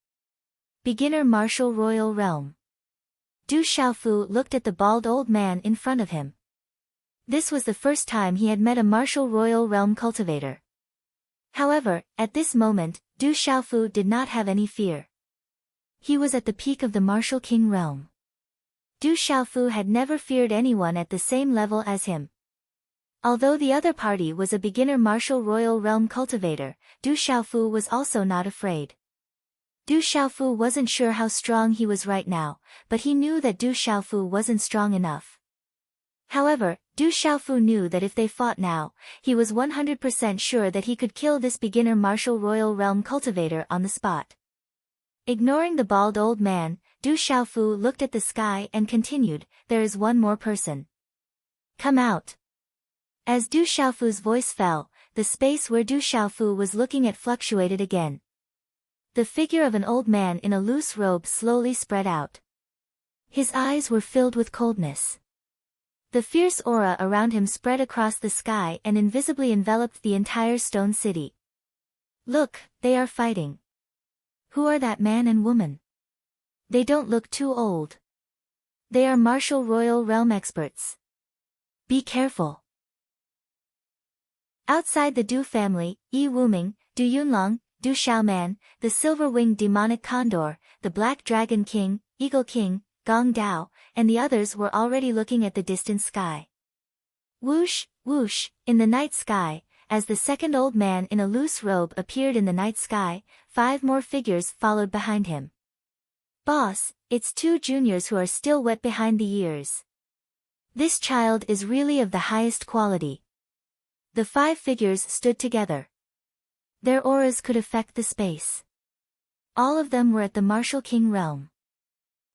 Speaker 1: Beginner martial royal realm. Du Xiaofu looked at the bald old man in front of him. This was the first time he had met a martial royal realm cultivator. However, at this moment, Du Xiaofu did not have any fear. He was at the peak of the martial king realm. Du Xiaofu had never feared anyone at the same level as him. Although the other party was a beginner martial royal realm cultivator, Du Xiaofu was also not afraid. Du Xiaofu wasn't sure how strong he was right now, but he knew that Du Xiaofu wasn't strong enough. However, Du Xiaofu knew that if they fought now, he was 100% sure that he could kill this beginner martial royal realm cultivator on the spot. Ignoring the bald old man, Du Xiaofu looked at the sky and continued, "There is one more person. Come out." As Du Xiaofu's voice fell, the space where Du Xiaofu was looking at fluctuated again. The figure of an old man in a loose robe slowly spread out. His eyes were filled with coldness. The fierce aura around him spread across the sky and invisibly enveloped the entire stone city. Look, they are fighting. Who are that man and woman? They don't look too old. They are martial royal realm experts. Be careful. Outside the Du family, Yi Wuming, Du Yunlong, Du Xiaoman, the silver-winged demonic condor, the black dragon king, eagle king, Gong Dao, and the others were already looking at the distant sky. Whoosh, whoosh, in the night sky, as the second old man in a loose robe appeared in the night sky, 5 more figures followed behind him. Boss, it's 2 juniors who are still wet behind the ears. This child is really of the highest quality. The 5 figures stood together. Their auras could affect the space. All of them were at the Martial King realm.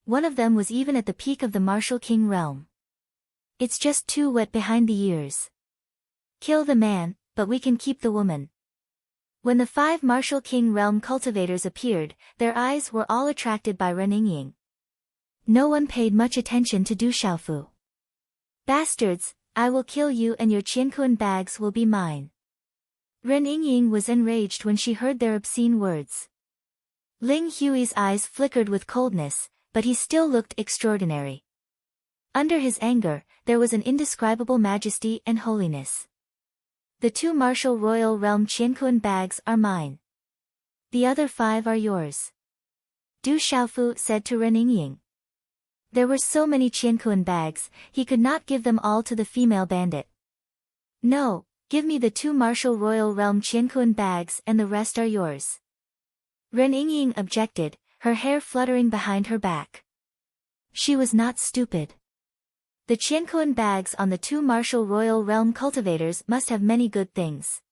Speaker 1: One of them was even at the peak of the Martial King realm. It's just 2 wet behind the ears. Kill the man, but we can keep the woman. When the 5 Martial King realm cultivators appeared, their eyes were all attracted by Ren Yingying. No one paid much attention to Du Xiaofu. Bastards, I will kill you and your Qiankuan bags will be mine. Ren Yingying was enraged when she heard their obscene words. Ling Hui's eyes flickered with coldness, but he still looked extraordinary. Under his anger, there was an indescribable majesty and holiness. The 2 martial royal realm Qiankuan bags are mine. The other 5 are yours. Du Xiaofu said to Ren Yingying. There were so many Qiankuan bags, he could not give them all to the female bandit. No, give me the 2 martial royal realm Qiankuan bags and the rest are yours. Ren Yingying objected, her hair fluttering behind her back. She was not stupid. The Qiankuan bags on the 2 martial royal realm cultivators must have many good things.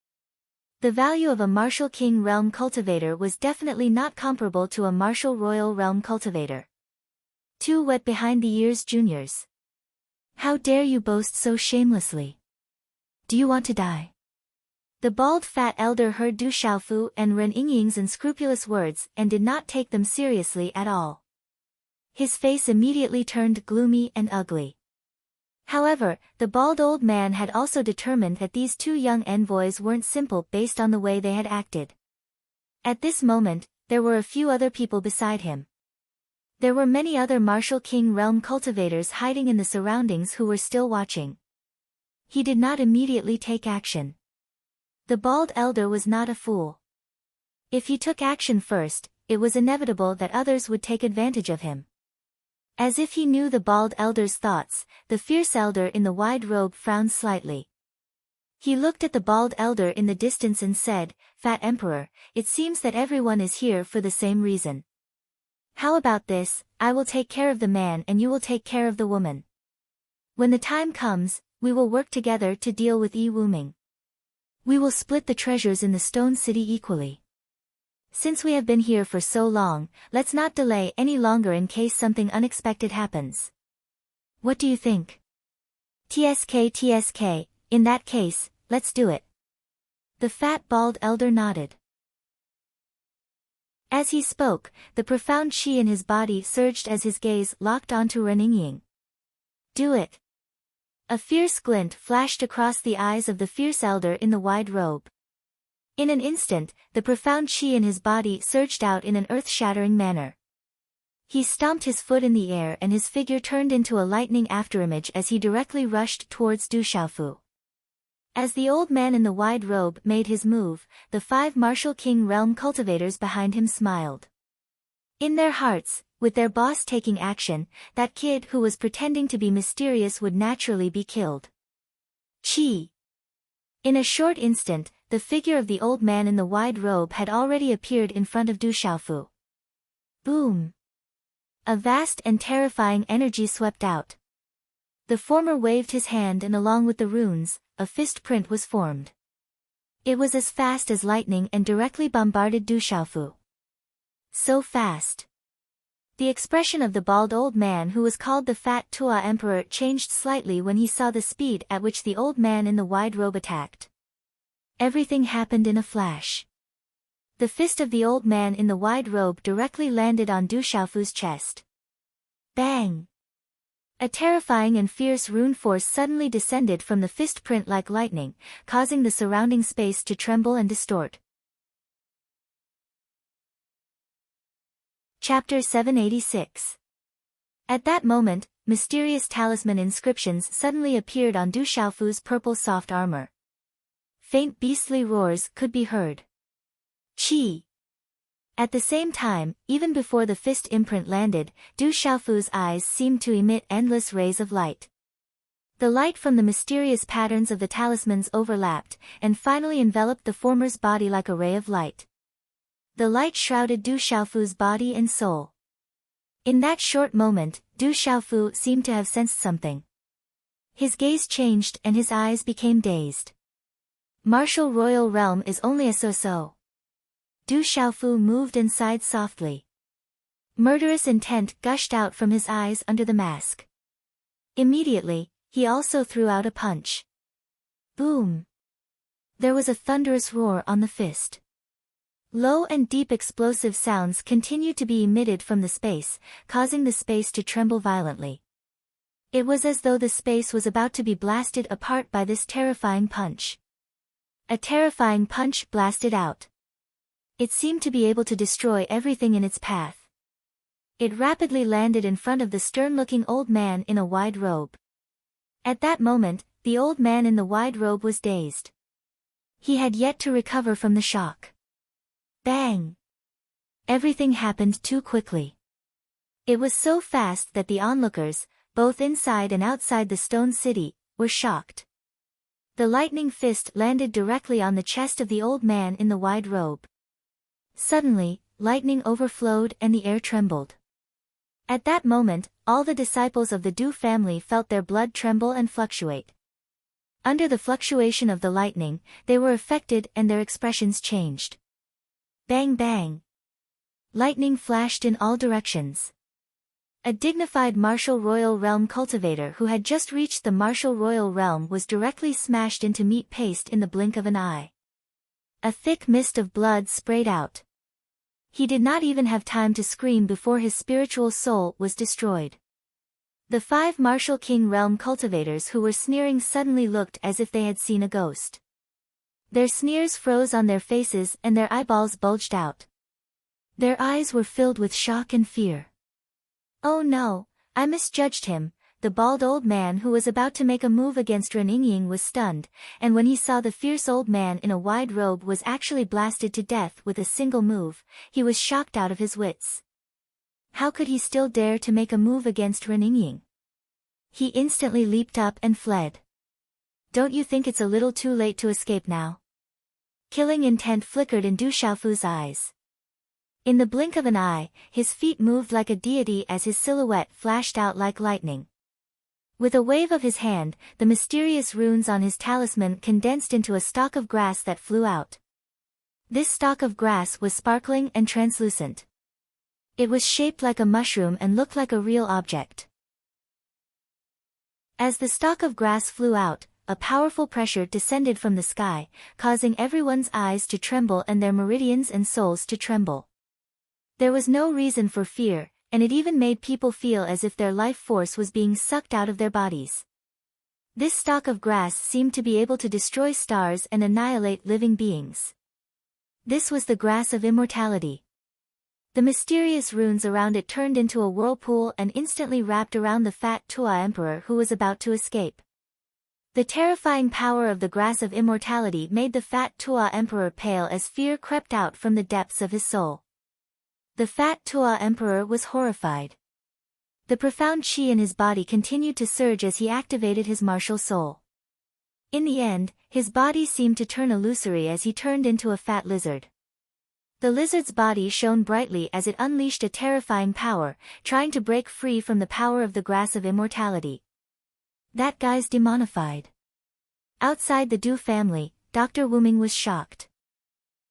Speaker 1: The value of a martial king realm cultivator was definitely not comparable to a martial royal realm cultivator. 2 wet behind the ears juniors. How dare you boast so shamelessly? Do you want to die? The bald fat elder heard Du Xiaofu and Ren Yingying's unscrupulous words and did not take them seriously at all. His face immediately turned gloomy and ugly. However, the bald old man had also determined that these 2 young envoys weren't simple based on the way they had acted. At this moment, there were a few other people beside him. There were many other martial king realm cultivators hiding in the surroundings who were still watching. He did not immediately take action. The bald elder was not a fool. If he took action first, it was inevitable that others would take advantage of him. As if he knew the bald elder's thoughts, the fierce elder in the wide robe frowned slightly. He looked at the bald elder in the distance and said, "Fat Emperor, it seems that everyone is here for the same reason. How about this, I will take care of the man and you will take care of the woman. When the time comes, we will work together to deal with Yi Wuming. We will split the treasures in the stone city equally. Since we have been here for so long, let's not delay any longer in case something unexpected happens. What do you think?" TSK, in that case, let's do it. The fat bald elder nodded. As he spoke, the profound qi in his body surged as his gaze locked onto Ren Yingying. Do it. A fierce glint flashed across the eyes of the fierce elder in the wide robe. In an instant, the profound qi in his body surged out in an earth-shattering manner. He stomped his foot in the air and his figure turned into a lightning afterimage as he directly rushed towards Du Xiaofu. As the old man in the wide robe made his move, the 5 martial king realm cultivators behind him smiled. In their hearts, with their boss taking action, that kid who was pretending to be mysterious would naturally be killed. Qi. In a short instant, the figure of the old man in the wide robe had already appeared in front of Du Xiaofu. Boom! A vast and terrifying energy swept out. The former waved his hand and along with the runes, a fist print was formed. It was as fast as lightning and directly bombarded Du Xiaofu. So fast. The expression of the bald old man who was called the Fat Tua Emperor changed slightly when he saw the speed at which the old man in the wide robe attacked. Everything happened in a flash. The fist of the old man in the wide robe directly landed on Du Xiaofu's chest. Bang! A terrifying and fierce rune force suddenly descended from the fist print like lightning, causing the surrounding space to tremble and distort. Chapter 786. At that moment, mysterious talisman inscriptions suddenly appeared on Du Xiaofu's purple soft armor. Faint beastly roars could be heard. Chi! At the same time, even before the fist imprint landed, Du Xiaofu's eyes seemed to emit endless rays of light. The light from the mysterious patterns of the talismans overlapped, and finally enveloped the former's body like a ray of light. The light shrouded Du Xiaofu's body and soul. In that short moment, Du Xiaofu seemed to have sensed something. His gaze changed and his eyes became dazed. Martial royal realm is only a so-so. Du Xiaofu moved and sighed softly. Murderous intent gushed out from his eyes under the mask. Immediately, he also threw out a punch. Boom! There was a thunderous roar on the fist. Low and deep explosive sounds continued to be emitted from the space, causing the space to tremble violently. It was as though the space was about to be blasted apart by this terrifying punch. A terrifying punch blasted out. It seemed to be able to destroy everything in its path. It rapidly landed in front of the stern-looking old man in a wide robe. At that moment, the old man in the wide robe was dazed. He had yet to recover from the shock. Bang! Everything happened too quickly. It was so fast that the onlookers, both inside and outside the stone city, were shocked. The lightning fist landed directly on the chest of the old man in the wide robe. Suddenly, lightning overflowed and the air trembled. At that moment, all the disciples of the Du family felt their blood tremble and fluctuate. Under the fluctuation of the lightning, they were affected and their expressions changed. Bang bang! Lightning flashed in all directions. A dignified martial royal realm cultivator who had just reached the martial royal realm was directly smashed into meat paste in the blink of an eye. A thick mist of blood sprayed out. He did not even have time to scream before his spiritual soul was destroyed. The 5 martial king realm cultivators who were sneering suddenly looked as if they had seen a ghost. Their sneers froze on their faces and their eyeballs bulged out. Their eyes were filled with shock and fear. Oh no, I misjudged him. The bald old man who was about to make a move against Ren Yingying was stunned, and when he saw the fierce old man in a wide robe was actually blasted to death with a single move, he was shocked out of his wits. How could he still dare to make a move against Ren Yingying? He instantly leaped up and fled. Don't you think it's a little too late to escape now? Killing intent flickered in Du Xiaofu's eyes. In the blink of an eye, his feet moved like a deity as his silhouette flashed out like lightning. With a wave of his hand, the mysterious runes on his talisman condensed into a stalk of grass that flew out. This stalk of grass was sparkling and translucent. It was shaped like a mushroom and looked like a real object. As the stalk of grass flew out, a powerful pressure descended from the sky, causing everyone's eyes to tremble and their meridians and souls to tremble. There was no reason for fear, and it even made people feel as if their life force was being sucked out of their bodies. This stalk of grass seemed to be able to destroy stars and annihilate living beings. This was the grass of immortality. The mysterious runes around it turned into a whirlpool and instantly wrapped around the fat Tua emperor who was about to escape. The terrifying power of the grass of immortality made the fat Tua emperor pale as fear crept out from the depths of his soul. The fat Tua emperor was horrified. The profound chi in his body continued to surge as he activated his martial soul. In the end, his body seemed to turn illusory as he turned into a fat lizard. The lizard's body shone brightly as it unleashed a terrifying power, trying to break free from the power of the grass of immortality. That guy's demonified. Outside the Du family, Dr. Wuming was shocked.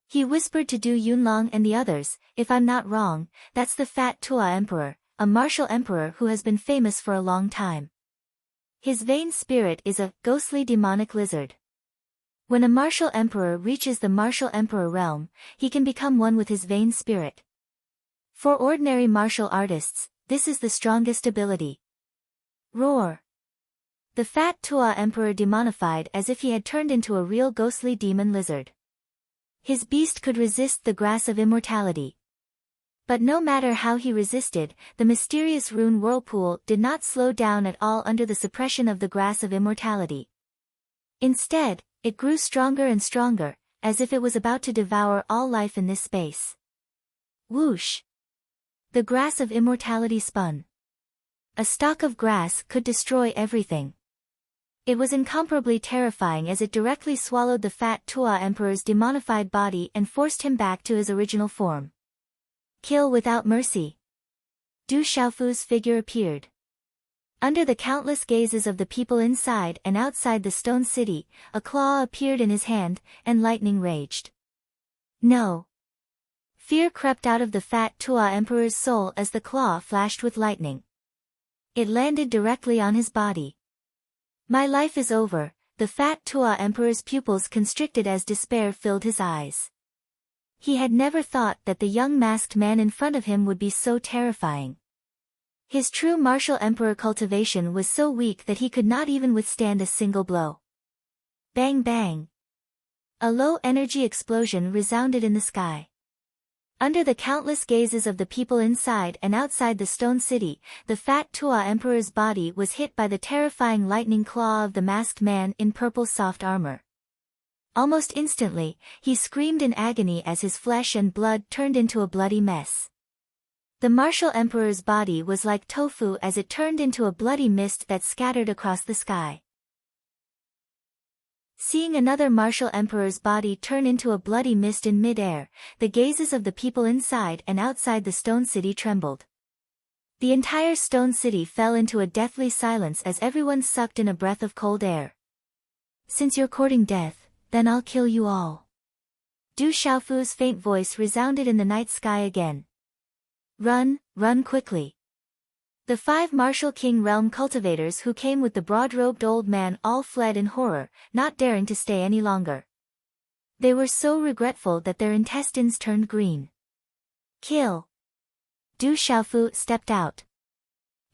Speaker 1: He whispered to Du Yunlong and the others, "If I'm not wrong, that's the fat Tua emperor, a martial emperor who has been famous for a long time. His vain spirit is a ghostly demonic lizard." When a martial emperor reaches the martial emperor realm, he can become one with his vain spirit. For ordinary martial artists, this is the strongest ability. Roar! The fat Tua emperor demonified as if he had turned into a real ghostly demon lizard. His beast could resist the grass of immortality. But no matter how he resisted, the mysterious rune whirlpool did not slow down at all under the suppression of the grass of immortality. Instead, it grew stronger and stronger, as if it was about to devour all life in this space. Whoosh! The grass of immortality spun. A stalk of grass could destroy everything. It was incomparably terrifying as it directly swallowed the fat Tua emperor's demonified body and forced him back to his original form. Kill without mercy. Du Xiaofu's figure appeared. Under the countless gazes of the people inside and outside the stone city, a claw appeared in his hand, and lightning raged. No! Fear crept out of the fat Tua emperor's soul as the claw flashed with lightning. It landed directly on his body. My life is over, the fat Tua emperor's pupils constricted as despair filled his eyes. He had never thought that the young masked man in front of him would be so terrifying. His true martial emperor cultivation was so weak that he could not even withstand a single blow. Bang bang! A low-energy explosion resounded in the sky. Under the countless gazes of the people inside and outside the stone city, the fat Tua emperor's body was hit by the terrifying lightning claw of the masked man in purple soft armor. Almost instantly, he screamed in agony as his flesh and blood turned into a bloody mess. The martial emperor's body was like tofu as it turned into a bloody mist that scattered across the sky. Seeing another martial emperor's body turn into a bloody mist in mid-air, the gazes of the people inside and outside the stone city trembled. The entire stone city fell into a deathly silence as everyone sucked in a breath of cold air. Since you're courting death, then I'll kill you all. Du Xiaofu's faint voice resounded in the night sky again. Run, run quickly. The 5 martial king realm cultivators who came with the broad-robed old man all fled in horror, not daring to stay any longer. They were so regretful that their intestines turned green. Kill! Du Xiaofu stepped out.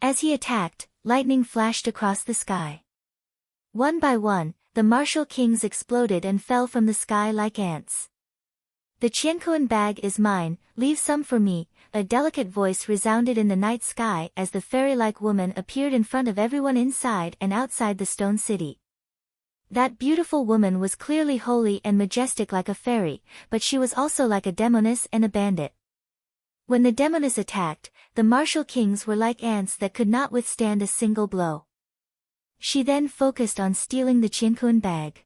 Speaker 1: As he attacked, lightning flashed across the sky. One by one, the martial kings exploded and fell from the sky like ants. The Qiankuan bag is mine, leave some for me, a delicate voice resounded in the night sky as the fairy-like woman appeared in front of everyone inside and outside the stone city. That beautiful woman was clearly holy and majestic like a fairy, but she was also like a demoness and a bandit. When the demoness attacked, the martial kings were like ants that could not withstand a single blow. She then focused on stealing the Qiankuan bag.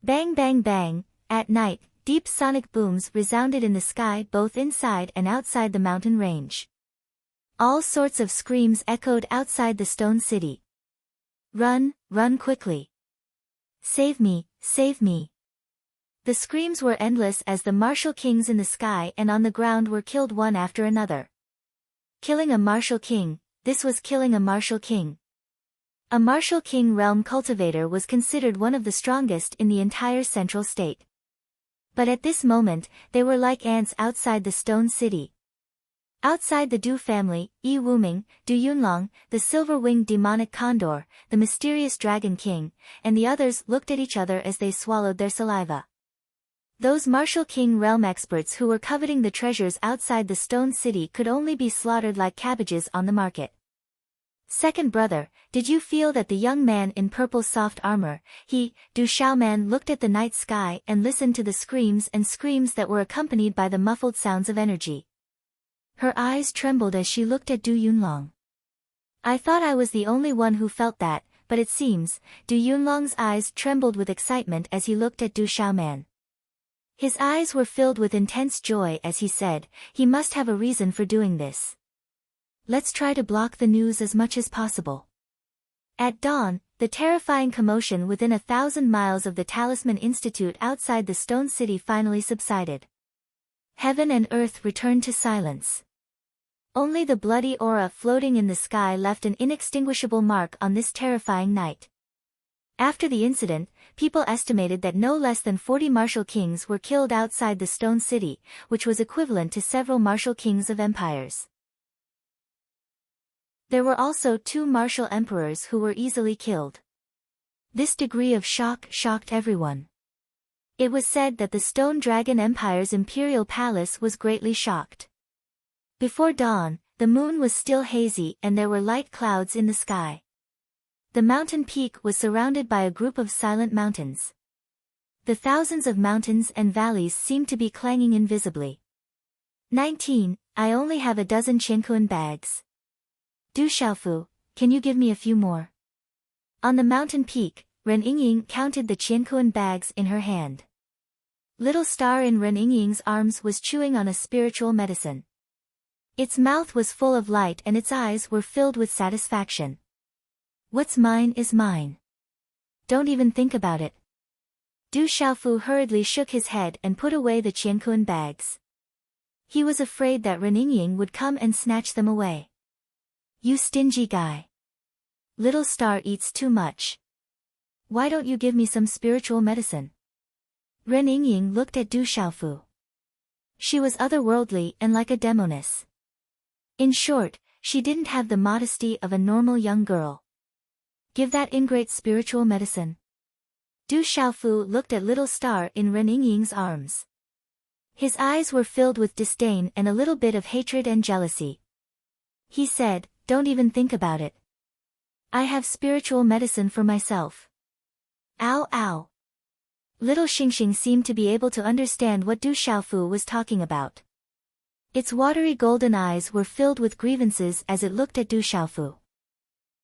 Speaker 1: Bang bang bang, at night, deep sonic booms resounded in the sky both inside and outside the mountain range. All sorts of screams echoed outside the stone city. Run, run quickly. Save me, save me. The screams were endless as the martial kings in the sky and on the ground were killed one after another. Killing a martial king, this was killing a martial king. A martial king realm cultivator was considered one of the strongest in the entire central state. But at this moment, they were like ants outside the stone city. Outside the Du family, Yi Wuming, Du Yunlong, the silver-winged demonic condor, the mysterious dragon king, and the others looked at each other as they swallowed their saliva. Those martial king realm experts who were coveting the treasures outside the stone city could only be slaughtered like cabbages on the market. Second brother, did you feel that the young man in purple soft armor, Du Xiaoman looked at the night sky and listened to the screams that were accompanied by the muffled sounds of energy. Her eyes trembled as she looked at Du Yunlong. I thought I was the only one who felt that, but it seems, Du Yunlong's eyes trembled with excitement as he looked at Du Xiaoman. His eyes were filled with intense joy as he said, he must have a reason for doing this. Let's try to block the news as much as possible. At dawn, the terrifying commotion within 1,000 miles of the Talisman Institute outside the stone city finally subsided. Heaven and earth returned to silence. Only the bloody aura floating in the sky left an inextinguishable mark on this terrifying night. After the incident, people estimated that no less than 40 martial kings were killed outside the Stone City, which was equivalent to several martial kings of empires. There were also 2 martial emperors who were easily killed. This degree of shock shocked everyone. It was said that the Stone Dragon Empire's imperial palace was greatly shocked. Before dawn, the moon was still hazy and there were light clouds in the sky. The mountain peak was surrounded by a group of silent mountains. The thousands of mountains and valleys seemed to be clanging invisibly. 19. I only have a dozen Qianquan bags. Du Xiaofu, can you give me a few more? On the mountain peak, Ren Yingying counted the Qianquan bags in her hand. Little Star in Ren Yingying's arms was chewing on a spiritual medicine. Its mouth was full of light and its eyes were filled with satisfaction. What's mine is mine. Don't even think about it. Du Xiaofu hurriedly shook his head and put away the Qianquan bags. He was afraid that Ren Yingying would come and snatch them away. You stingy guy. Little Star eats too much. Why don't you give me some spiritual medicine? Ren Yingying looked at Du Xiaofu. She was otherworldly and like a demoness. In short, she didn't have the modesty of a normal young girl. Give that ingrate spiritual medicine. Du Xiaofu looked at Little Star in Ren Yingying's arms. His eyes were filled with disdain and a little bit of hatred and jealousy. He said, don't even think about it. I have spiritual medicine for myself. Ow ow. Little Xingxing seemed to be able to understand what Du Xiaofu was talking about. Its watery golden eyes were filled with grievances as it looked at Du Xiaofu.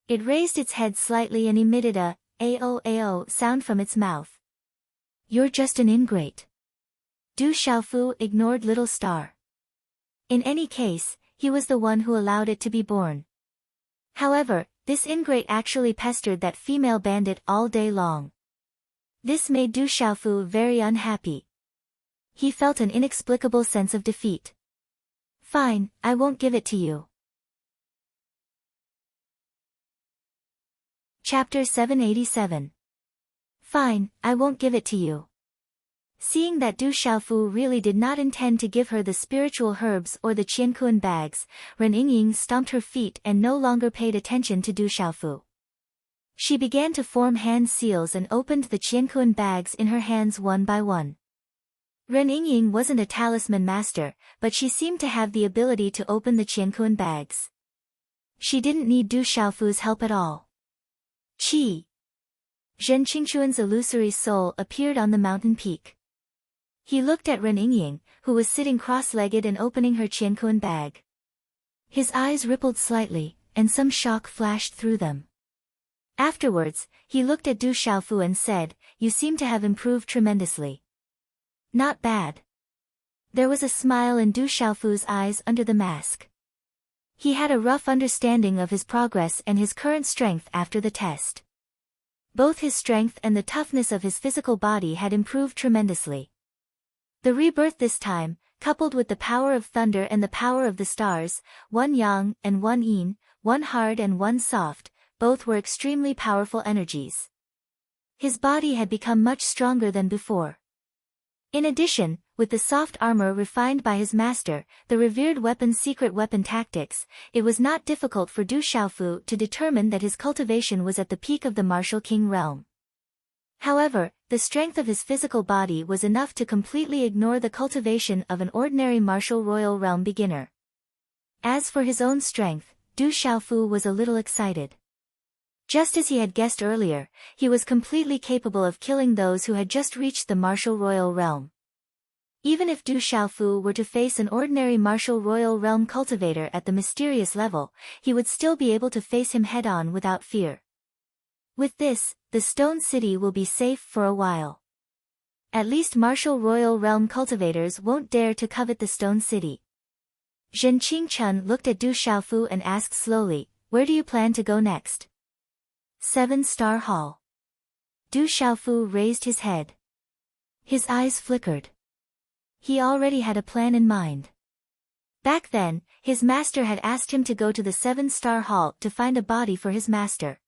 Speaker 1: It raised its head slightly and emitted a "ao-ao" sound from its mouth. You're just an ingrate. Du Xiaofu ignored Little Star. In any case, he was the one who allowed it to be born. However, this ingrate actually pestered that female bandit all day long. This made Du Xiaofu very unhappy. He felt an inexplicable sense of defeat. Fine, I won't give it to you. Chapter 787. Fine, I won't give it to you. Seeing that Du Xiaofu really did not intend to give her the spiritual herbs or the Qianquan bags, Ren Yingying stomped her feet and no longer paid attention to Du Xiaofu. She began to form hand seals and opened the Qianquan bags in her hands one by one. Ren Yingying wasn't a talisman master, but she seemed to have the ability to open the Qianquan bags. She didn't need Du Xiaofu's help at all. Qi. Zhen Qingquan's illusory soul appeared on the mountain peak. He looked at Ren Yingying, who was sitting cross-legged and opening her Qianquan bag. His eyes rippled slightly, and some shock flashed through them. Afterwards, he looked at Du Xiaofu and said, You seem to have improved tremendously. Not bad. There was a smile in Du Xiaofu's eyes under the mask. He had a rough understanding of his progress and his current strength after the test. Both his strength and the toughness of his physical body had improved tremendously. The rebirth this time, coupled with the power of thunder and the power of the stars, one yang and one yin, one hard and one soft, both were extremely powerful energies. His body had become much stronger than before. In addition, with the soft armor refined by his master, the revered weapon's secret weapon tactics, it was not difficult for Du Xiaofu to determine that his cultivation was at the peak of the martial king realm. However, the strength of his physical body was enough to completely ignore the cultivation of an ordinary martial royal realm beginner. As for his own strength, Du Xiaofu was a little excited. Just as he had guessed earlier, he was completely capable of killing those who had just reached the martial royal realm. Even if Du Xiaofu were to face an ordinary martial royal realm cultivator at the mysterious level, he would still be able to face him head-on without fear. With this, the Stone City will be safe for a while. At least martial royal realm cultivators won't dare to covet the Stone City. Zhen Qingchun looked at Du Xiaofu and asked slowly, Where do you plan to go next? 7-star Hall. Du Xiaofu raised his head. His eyes flickered. He already had a plan in mind. Back then, his master had asked him to go to the 7-star Hall to find a body for his master.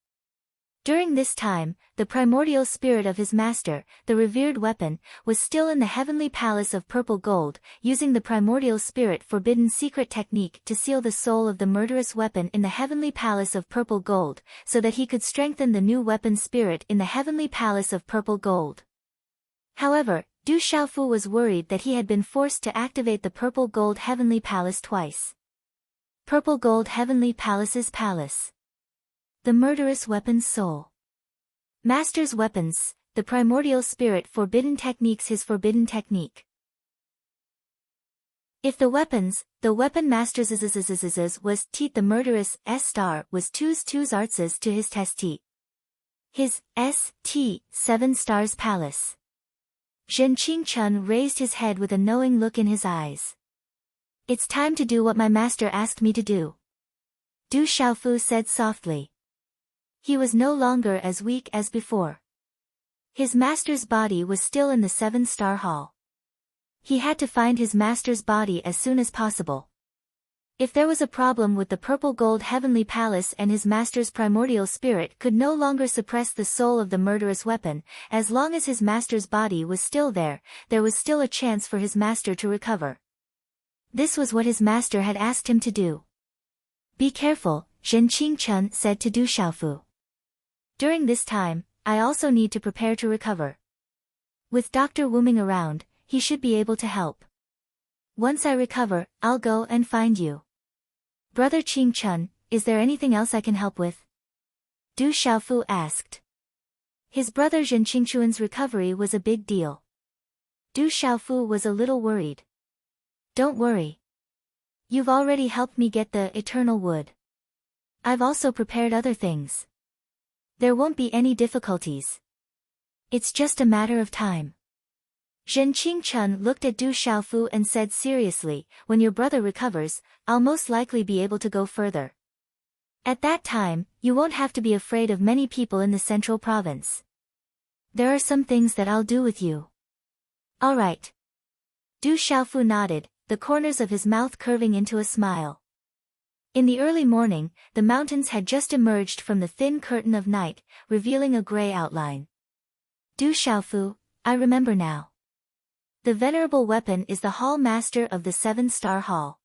Speaker 1: During this time, the primordial spirit of his master, the revered weapon, was still in the heavenly palace of purple gold, using the primordial spirit forbidden secret technique to seal the soul of the murderous weapon in the heavenly palace of purple gold, so that he could strengthen the new weapon spirit in the heavenly palace of purple gold. However, Du Xiaofu was worried that he had been forced to activate the purple gold heavenly palace twice. Purple gold heavenly palace's palace. The murderous weapon's soul. Master's weapons, the primordial spirit forbidden techniques his forbidden technique. If the weapon master's was teat the murderous S* was two's arts to his testi. His S.T. 7 stars palace. Zhen Qingchun raised his head with a knowing look in his eyes. It's time to do what my master asked me to do. Du Xiaofu said softly. He was no longer as weak as before. His master's body was still in the 7-star hall. He had to find his master's body as soon as possible. If there was a problem with the purple gold heavenly palace and his master's primordial spirit could no longer suppress the soul of the murderous weapon, as long as his master's body was still there was still a chance for his master to recover. This was what his master had asked him to do. Be careful, Zhen Qingchun said to Du Xiaofu. During this time, I also need to prepare to recover. With Dr. Wuming around, he should be able to help. Once I recover, I'll go and find you. Brother Qingchun, is there anything else I can help with? Du Xiaofu asked. His brother Zhen Qingchun's recovery was a big deal. Du Xiaofu was a little worried. Don't worry. You've already helped me get the eternal wood. I've also prepared other things. There won't be any difficulties. It's just a matter of time. Zhen Qingchun looked at Du Xiaofu and said seriously, when your brother recovers, I'll most likely be able to go further. At that time, you won't have to be afraid of many people in the central province. There are some things that I'll do with you. All right. Du Xiaofu nodded, the corners of his mouth curving into a smile. In the early morning, the mountains had just emerged from the thin curtain of night, revealing a gray outline. Du Xiaofu, I remember now. The venerable weapon is the hall master of the 7-star hall.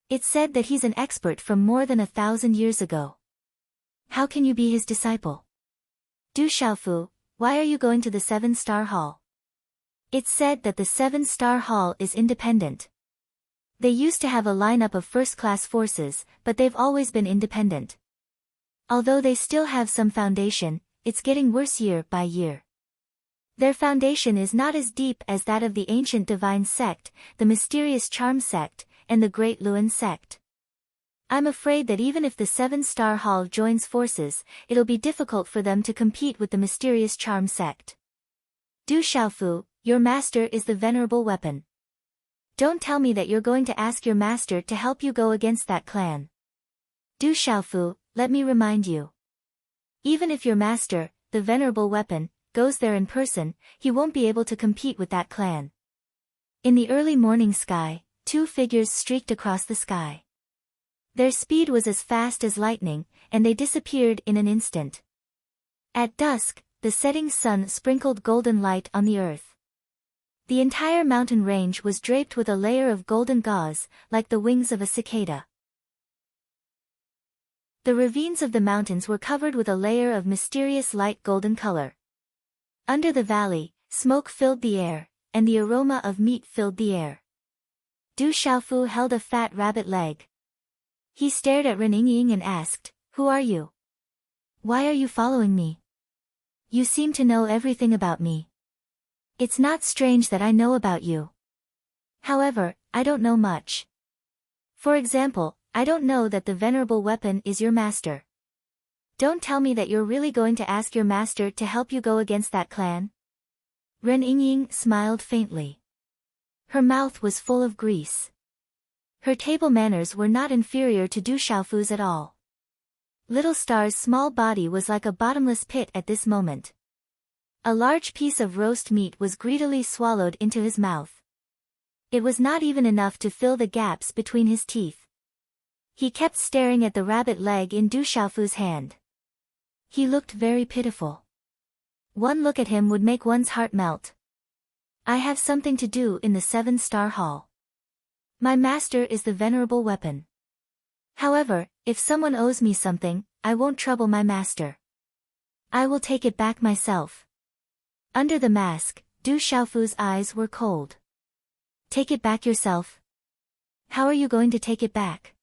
Speaker 1: It's said that he's an expert from more than 1,000 years ago. How can you be his disciple? Du Xiaofu, why are you going to the 7-star hall? It's said that the 7-star hall is independent. They used to have a lineup of first-class forces, but they've always been independent. Although they still have some foundation, it's getting worse year by year. Their foundation is not as deep as that of the ancient divine sect, the mysterious charm sect, and the great Luan sect. I'm afraid that even if the 7-star hall joins forces, it'll be difficult for them to compete with the mysterious charm sect. Du Xiaofu, your master is the venerable weapon. Don't tell me that you're going to ask your master to help you go against that clan. Du Xiaofu, let me remind you. Even if your master, the venerable weapon, goes there in person, he won't be able to compete with that clan. In the early morning sky, 2 figures streaked across the sky. Their speed was as fast as lightning, and they disappeared in an instant. At dusk, the setting sun sprinkled golden light on the earth. The entire mountain range was draped with a layer of golden gauze, like the wings of a cicada. The ravines of the mountains were covered with a layer of mysterious light golden color. Under the valley, smoke filled the air, and the aroma of meat filled the air. Du Xiaofu held a fat rabbit leg. He stared at Ren Yingying and asked, Who are you? Why are you following me? You seem to know everything about me. It's not strange that I know about you. However, I don't know much. For example, I don't know that the venerable weapon is your master. Don't tell me that you're really going to ask your master to help you go against that clan? Ren Yingying smiled faintly. Her mouth was full of grease. Her table manners were not inferior to Du Xiaofu's at all. Little Star's small body was like a bottomless pit at this moment. A large piece of roast meat was greedily swallowed into his mouth. It was not even enough to fill the gaps between his teeth. He kept staring at the rabbit leg in Du Xiaofu's hand. He looked very pitiful. One look at him would make one's heart melt. I have something to do in the 7-star hall. My master is the venerable weapon. However, if someone owes me something, I won't trouble my master. I will take it back myself. Under the mask, Du Xiaofu's eyes were cold. Take it back yourself? How are you going to take it back?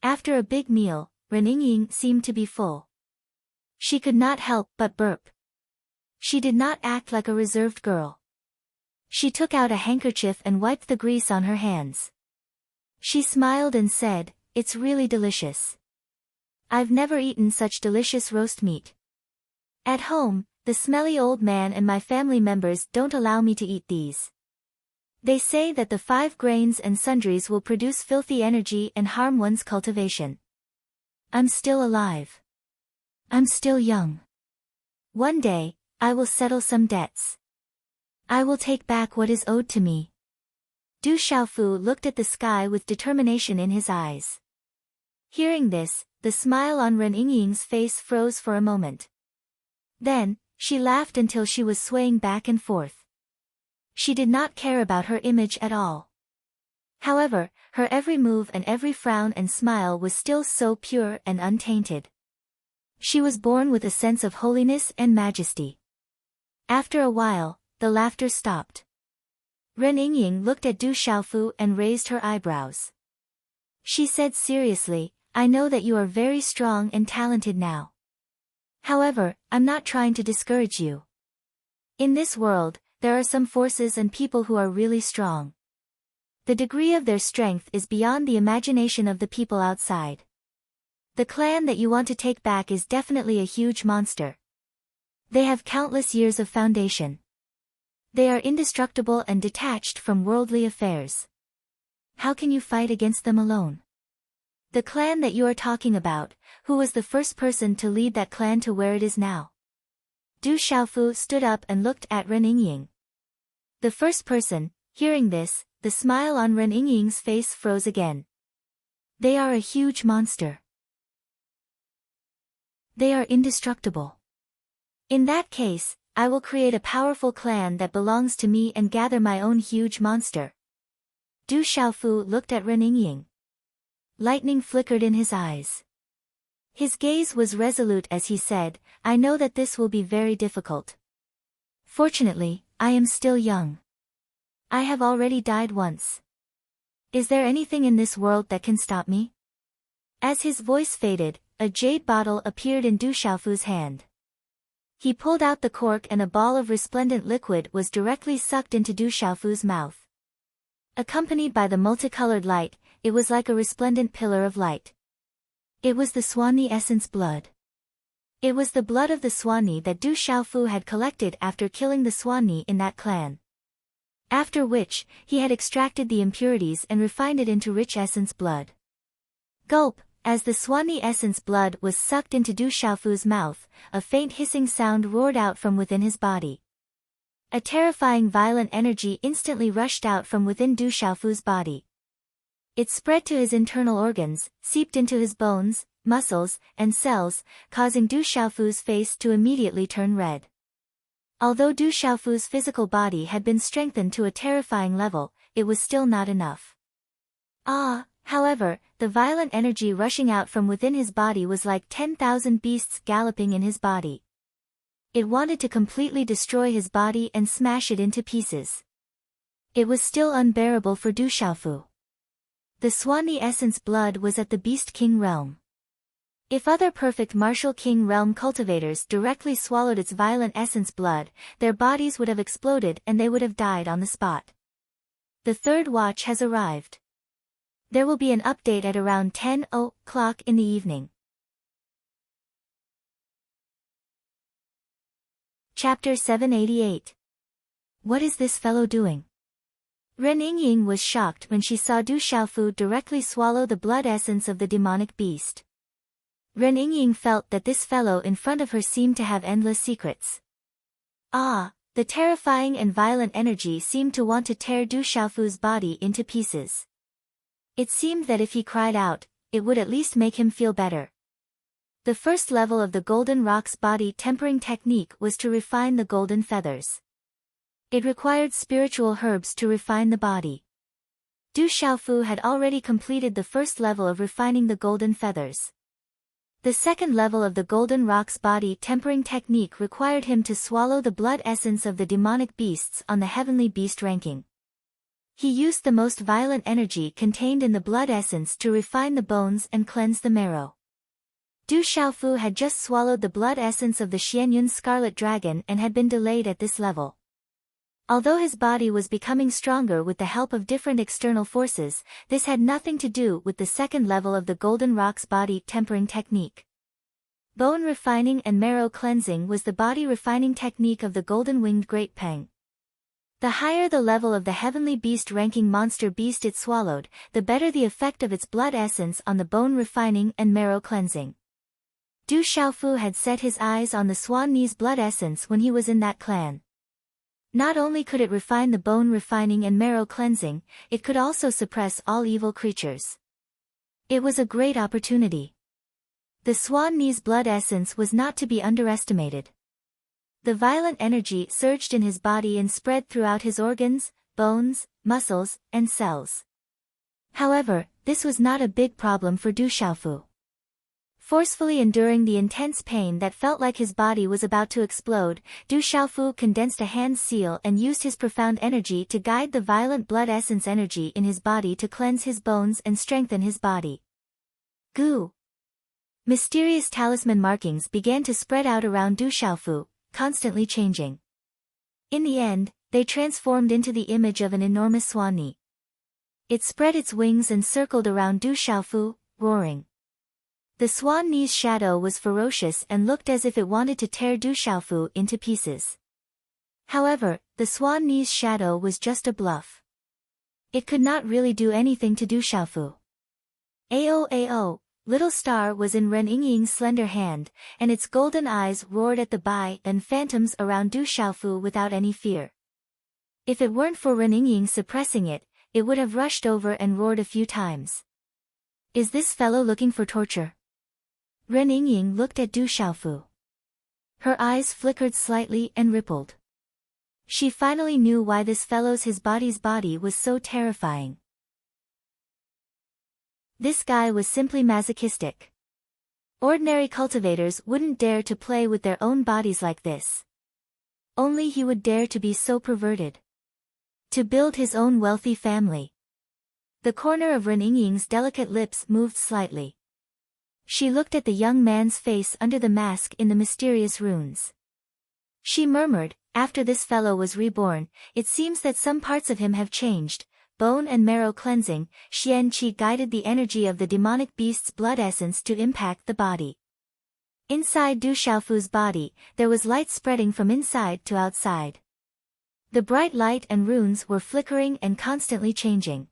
Speaker 1: After a big meal, Ren Yingying seemed to be full. She could not help but burp. She did not act like a reserved girl. She took out a handkerchief and wiped the grease on her hands. She smiled and said, "It's really delicious. I've never eaten such delicious roast meat. At home, the smelly old man and my family members don't allow me to eat these. They say that the 5 grains and sundries will produce filthy energy and harm one's cultivation. I'm still alive. I'm still young. One day, I will settle some debts. I will take back what is owed to me." Du Xiaofu looked at the sky with determination in his eyes. Hearing this, the smile on Ren Yingying's face froze for a moment. Then, she laughed until she was swaying back and forth. She did not care about her image at all. However, her every move and every frown and smile was still so pure and untainted. She was born with a sense of holiness and majesty. After a while, the laughter stopped. Ren Yingying looked at Du Xiaofu and raised her eyebrows. She said seriously, "I know that you are very strong and talented now. However, I'm not trying to discourage you. In this world, there are some forces and people who are really strong. The degree of their strength is beyond the imagination of the people outside. The clan that you want to take back is definitely a huge monster. They have countless years of foundation. They are indestructible and detached from worldly affairs. How can you fight against them alone? The clan that you are talking about, who was the first person to lead that clan to where it is now?" Du Xiaofu stood up and looked at Ren Yingying. The first person, hearing this, the smile on Ren Yingying's face froze again. They are a huge monster. They are indestructible. In that case, I will create a powerful clan that belongs to me and gather my own huge monster. Du Xiaofu looked at Ren Yingying. Lightning flickered in his eyes. His gaze was resolute as he said, "I know that this will be very difficult. Fortunately, I am still young. I have already died once. Is there anything in this world that can stop me?" As his voice faded, a jade bottle appeared in Du Xiaofu's hand. He pulled out the cork and a ball of resplendent liquid was directly sucked into Du Xiaofu's mouth. Accompanied by the multicolored light, it was like a resplendent pillar of light. It was the Swanni essence blood. It was the blood of the Swanni that Du Xiaofu had collected after killing the Swanni in that clan. After which, he had extracted the impurities and refined it into rich essence blood. Gulp! As the Swanni essence blood was sucked into Du Xiaofu's mouth, a faint hissing sound roared out from within his body. A terrifying violent energy instantly rushed out from within Du Xiaofu's body. It spread to his internal organs, seeped into his bones, muscles, and cells, causing Du Xiaofu's face to immediately turn red. Although Du Xiaofu's physical body had been strengthened to a terrifying level, it was still not enough. However, the violent energy rushing out from within his body was like 10,000 beasts galloping in his body. It wanted to completely destroy his body and smash it into pieces. It was still unbearable for Du Xiaofu. The Swanni essence blood was at the Beast King realm. If other perfect martial king realm cultivators directly swallowed its violent essence blood, their bodies would have exploded and they would have died on the spot. The third watch has arrived. There will be an update at around 10 o'clock in the evening. Chapter 788. What is this fellow doing? Ren Yingying was shocked when she saw Du Xiaofu directly swallow the blood essence of the demonic beast. Ren Yingying felt that this fellow in front of her seemed to have endless secrets. The terrifying and violent energy seemed to want to tear Du Xiaofu's body into pieces. It seemed that if he cried out, it would at least make him feel better. The first level of the Golden Rock's body tempering technique was to refine the golden feathers. It required spiritual herbs to refine the body. Du Xiaofu had already completed the first level of refining the golden feathers. The second level of the Golden Rock's body tempering technique required him to swallow the blood essence of the demonic beasts on the heavenly beast ranking. He used the most violent energy contained in the blood essence to refine the bones and cleanse the marrow. Du Xiaofu had just swallowed the blood essence of the Xianyun Scarlet Dragon and had been delayed at this level. Although his body was becoming stronger with the help of different external forces, this had nothing to do with the second level of the Golden Rock's body tempering technique. Bone refining and marrow cleansing was the body refining technique of the golden-winged Great Peng. The higher the level of the heavenly beast ranking monster beast it swallowed, the better the effect of its blood essence on the bone refining and marrow cleansing. Du Xiaofu had set his eyes on the Swan Knee's blood essence when he was in that clan. Not only could it refine the bone refining and marrow cleansing, it could also suppress all evil creatures. It was a great opportunity. The Swan Knee's blood essence was not to be underestimated. The violent energy surged in his body and spread throughout his organs, bones, muscles, and cells. However, this was not a big problem for Du Xiaofu. Forcefully enduring the intense pain that felt like his body was about to explode, Du Xiaofu condensed a hand seal and used his profound energy to guide the violent blood essence energy in his body to cleanse his bones and strengthen his body. Goo! Mysterious talisman markings began to spread out around Du Xiaofu, constantly changing. In the end, they transformed into the image of an enormous swan knee. It spread its wings and circled around Du Xiaofu, roaring. The Swan Knee's shadow was ferocious and looked as if it wanted to tear Du Xiaofu into pieces. However, the Swan Knee's shadow was just a bluff. It could not really do anything to Du Xiaofu. Ao, little star was in Ren Yingying's slender hand, and its golden eyes roared at the Bai and phantoms around Du Xiaofu without any fear. If it weren't for Ren Yingying suppressing it, it would have rushed over and roared a few times. Is this fellow looking for torture? Ren Yingying looked at Du Xiaofu. Her eyes flickered slightly and rippled. She finally knew why this fellow's his body's body was so terrifying. This guy was simply masochistic. Ordinary cultivators wouldn't dare to play with their own bodies like this. Only he would dare to be so perverted. To build his own wealthy family. The corner of Ren Yingying's delicate lips moved slightly. She looked at the young man's face under the mask in the mysterious runes. She murmured, after this fellow was reborn, it seems that some parts of him have changed. Bone and marrow cleansing, Xian Qi guided the energy of the demonic beast's blood essence to impact the body. Inside Du Xiaofu's body, there was light spreading from inside to outside. The bright light and runes were flickering and constantly changing.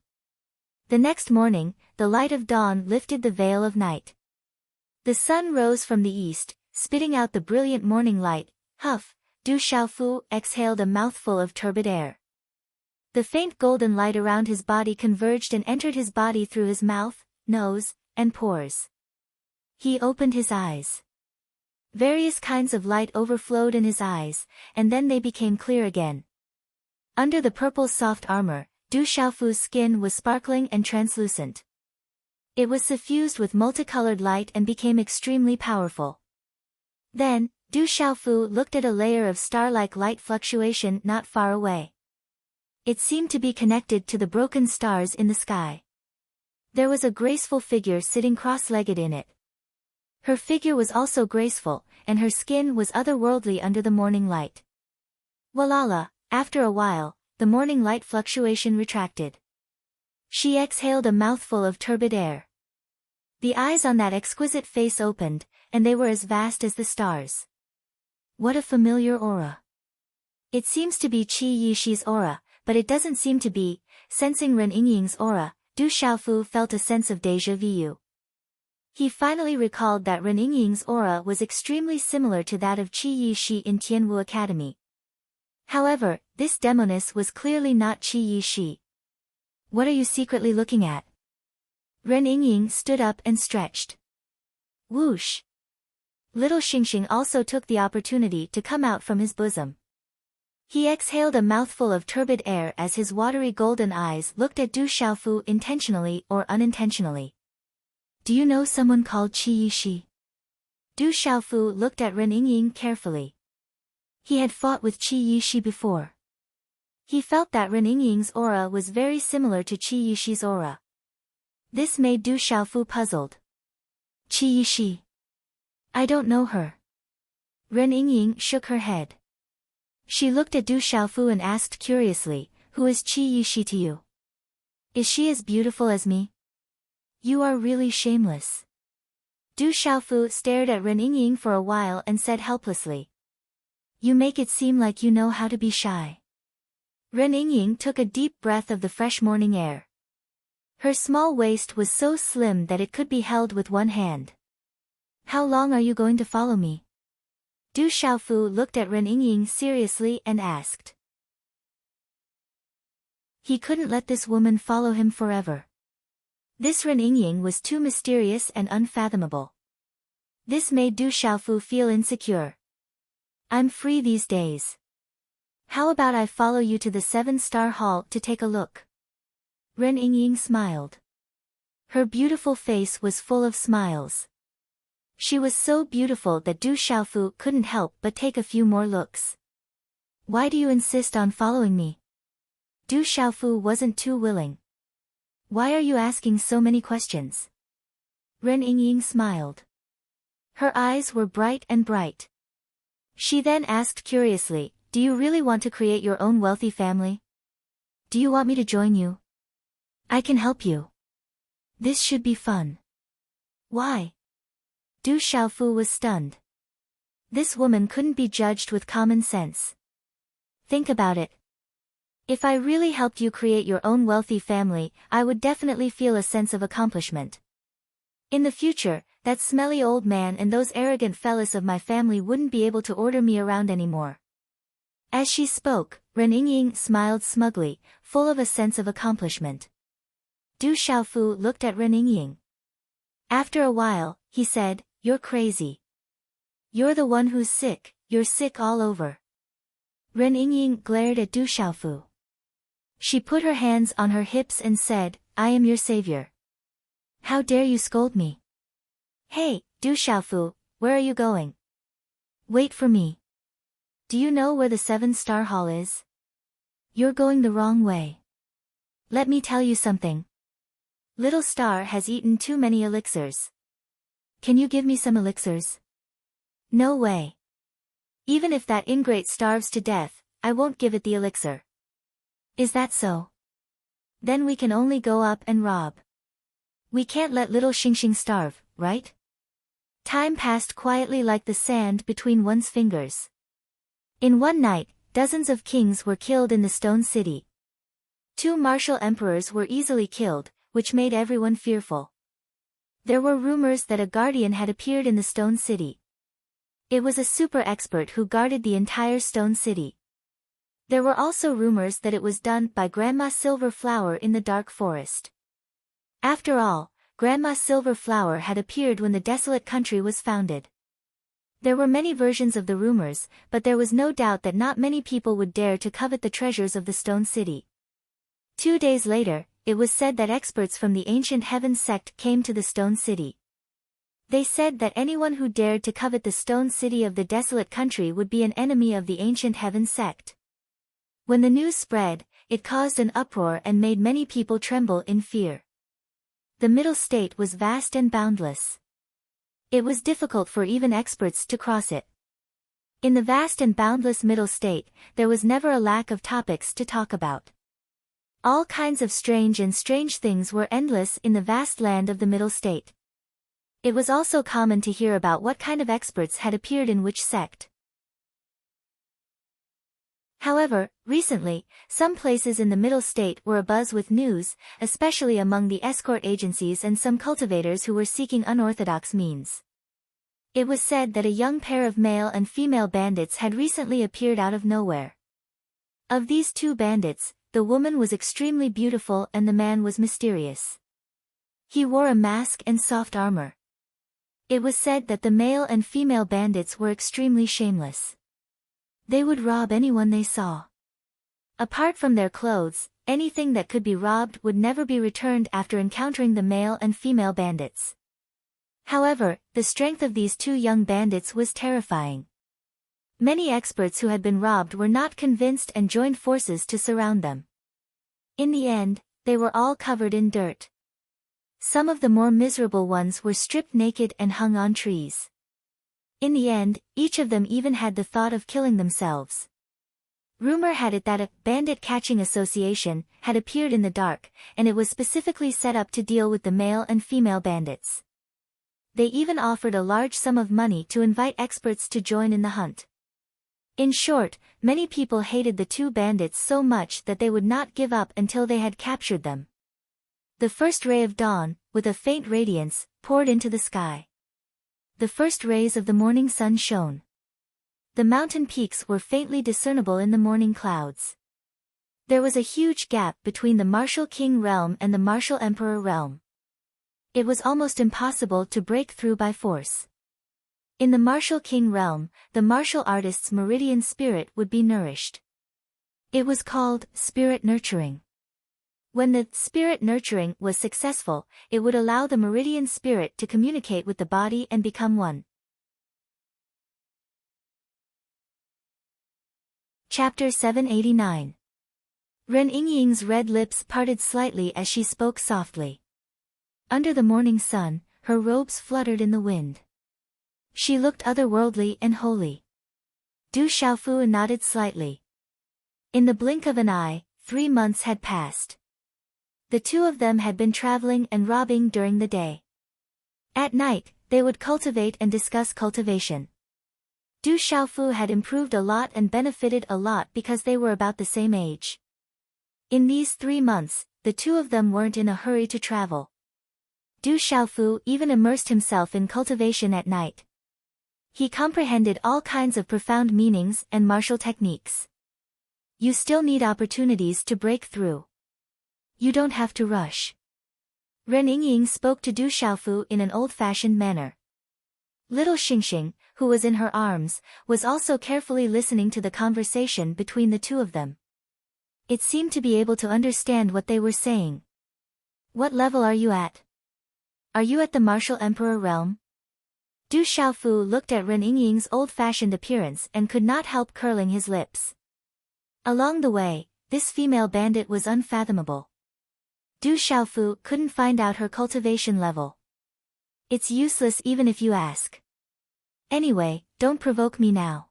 Speaker 1: The next morning, the light of dawn lifted the veil of night. The sun rose from the east, spitting out the brilliant morning light. Huff, Du Xiaofu exhaled a mouthful of turbid air. The faint golden light around his body converged and entered his body through his mouth, nose, and pores. He opened his eyes. Various kinds of light overflowed in his eyes, and then they became clear again. Under the purple soft armor, Du Xiaofu's skin was sparkling and translucent. It was suffused with multicolored light and became extremely powerful. Then, Du Xiaofu looked at a layer of star-like light fluctuation not far away. It seemed to be connected to the broken stars in the sky. There was a graceful figure sitting cross-legged in it. Her figure was also graceful, and her skin was otherworldly under the morning light. Walala, after a while, the morning light fluctuation retracted. She exhaled a mouthful of turbid air. The eyes on that exquisite face opened, and they were as vast as the stars. What a familiar aura. It seems to be Qi Yishi's aura, but it doesn't seem to be. Sensing Ren Yingying's aura, Du Xiaofu felt a sense of déjà vu. He finally recalled that Ren Yingying's aura was extremely similar to that of Qi Yishi in Tianwu Academy. However, this demoness was clearly not Qi Yishi. What are you secretly looking at? Ren Yingying stood up and stretched. Whoosh! Little Xingxing also took the opportunity to come out from his bosom. He exhaled a mouthful of turbid air as his watery golden eyes looked at Du Xiaofu intentionally or unintentionally. Do you know someone called Qi Yishi? Du Xiaofu looked at Ren Yingying carefully. He had fought with Qi Yishi before. He felt that Ren Yingying's aura was very similar to Qi Yishi's aura. This made Du Xiaofu puzzled. Qi Yishi. I don't know her. Ren Yingying shook her head. She looked at Du Xiaofu and asked curiously, who is Qi Yishi to you? Is she as beautiful as me? You are really shameless. Du Xiaofu stared at Ren Yingying for a while and said helplessly. You make it seem like you know how to be shy. Ren Yingying took a deep breath of the fresh morning air. Her small waist was so slim that it could be held with one hand. How long are you going to follow me? Du Xiaofu looked at Ren Yingying seriously and asked. He couldn't let this woman follow him forever. This Ren Yingying was too mysterious and unfathomable. This made Du Xiaofu feel insecure. I'm free these days. How about I follow you to the 7-star hall to take a look? Ren Yingying smiled. Her beautiful face was full of smiles. She was so beautiful that Du Xiaofu couldn't help but take a few more looks. Why do you insist on following me? Du Xiaofu wasn't too willing. Why are you asking so many questions? Ren Yingying smiled. Her eyes were bright and bright. She then asked curiously, do you really want to create your own wealthy family? Do you want me to join you? I can help you. This should be fun. Why? Du Xiaofu was stunned. This woman couldn't be judged with common sense. Think about it. If I really helped you create your own wealthy family, I would definitely feel a sense of accomplishment. In the future, that smelly old man and those arrogant fellas of my family wouldn't be able to order me around anymore. As she spoke, Ren Yingying smiled smugly, full of a sense of accomplishment. Du Xiaofu looked at Ren Yingying. After a while, he said, You're crazy. You're the one who's sick, you're sick all over. Ren Yingying glared at Du Xiaofu. She put her hands on her hips and said, I am your savior. How dare you scold me? Hey, Du Xiaofu, where are you going? Wait for me. Do you know where the 7-star hall is? You're going the wrong way. Let me tell you something. Little Star has eaten too many elixirs. Can you give me some elixirs? No way. Even if that ingrate starves to death, I won't give it the elixir. Is that so? Then we can only go up and rob. We can't let little Xingxing starve, right? Time passed quietly like the sand between one's fingers. In one night, dozens of kings were killed in the Stone City. 2 martial emperors were easily killed, which made everyone fearful. There were rumors that a guardian had appeared in the Stone City. It was a super expert who guarded the entire Stone City. There were also rumors that it was done by Grandma Silver Flower in the Dark Forest. After all, Grandma Silver Flower had appeared when the desolate country was founded. There were many versions of the rumors, but there was no doubt that not many people would dare to covet the treasures of the Stone City. 2 days later, it was said that experts from the Ancient Heaven sect came to the Stone City. They said that anyone who dared to covet the Stone City of the desolate country would be an enemy of the Ancient Heaven sect. When the news spread, it caused an uproar and made many people tremble in fear. The Middle State was vast and boundless. It was difficult for even experts to cross it. In the vast and boundless Middle State, there was never a lack of topics to talk about. All kinds of strange things were endless in the vast land of the Middle State. It was also common to hear about what kind of experts had appeared in which sect. However, recently, some places in the Middle State were abuzz with news, especially among the escort agencies and some cultivators who were seeking unorthodox means. It was said that a young pair of male and female bandits had recently appeared out of nowhere. Of these 2 bandits, the woman was extremely beautiful and the man was mysterious. He wore a mask and soft armor. It was said that the male and female bandits were extremely shameless. They would rob anyone they saw. Apart from their clothes, anything that could be robbed would never be returned after encountering the male and female bandits. However, the strength of these two young bandits was terrifying. Many experts who had been robbed were not convinced and joined forces to surround them. In the end, they were all covered in dirt. Some of the more miserable ones were stripped naked and hung on trees. In the end, each of them even had the thought of killing themselves. Rumor had it that a bandit catching association had appeared in the dark, and it was specifically set up to deal with the male and female bandits. They even offered a large sum of money to invite experts to join in the hunt. In short, many people hated the two bandits so much that they would not give up until they had captured them. The first ray of dawn, with a faint radiance, poured into the sky. The first rays of the morning sun shone. The mountain peaks were faintly discernible in the morning clouds. There was a huge gap between the martial king realm and the martial emperor realm. It was almost impossible to break through by force. In the martial king realm, the martial artist's meridian spirit would be nourished. It was called spirit nurturing. When the spirit nurturing was successful, it would allow the meridian spirit to communicate with the body and become one. Chapter 789. Ren Yingying's red lips parted slightly as she spoke softly. Under the morning sun, her robes fluttered in the wind. She looked otherworldly and holy. Du Xiaofu nodded slightly. In the blink of an eye, 3 months had passed. The two of them had been traveling and robbing during the day. At night, they would cultivate and discuss cultivation. Du Xiaofu had improved a lot and benefited a lot because they were about the same age. In these 3 months, the two of them weren't in a hurry to travel. Du Xiaofu even immersed himself in cultivation at night. He comprehended all kinds of profound meanings and martial techniques. You still need opportunities to break through. You don't have to rush. Ren Yingying spoke to Du Xiaofu in an old-fashioned manner. Little Xingxing, who was in her arms, was also carefully listening to the conversation between the two of them. It seemed to be able to understand what they were saying. What level are you at? Are you at the martial emperor realm? Du Xiaofu looked at Ren Yingying's old-fashioned appearance and could not help curling his lips. Along the way, this female bandit was unfathomable. Du Xiaofu couldn't find out her cultivation level. It's useless even if you ask. Anyway, don't provoke me now.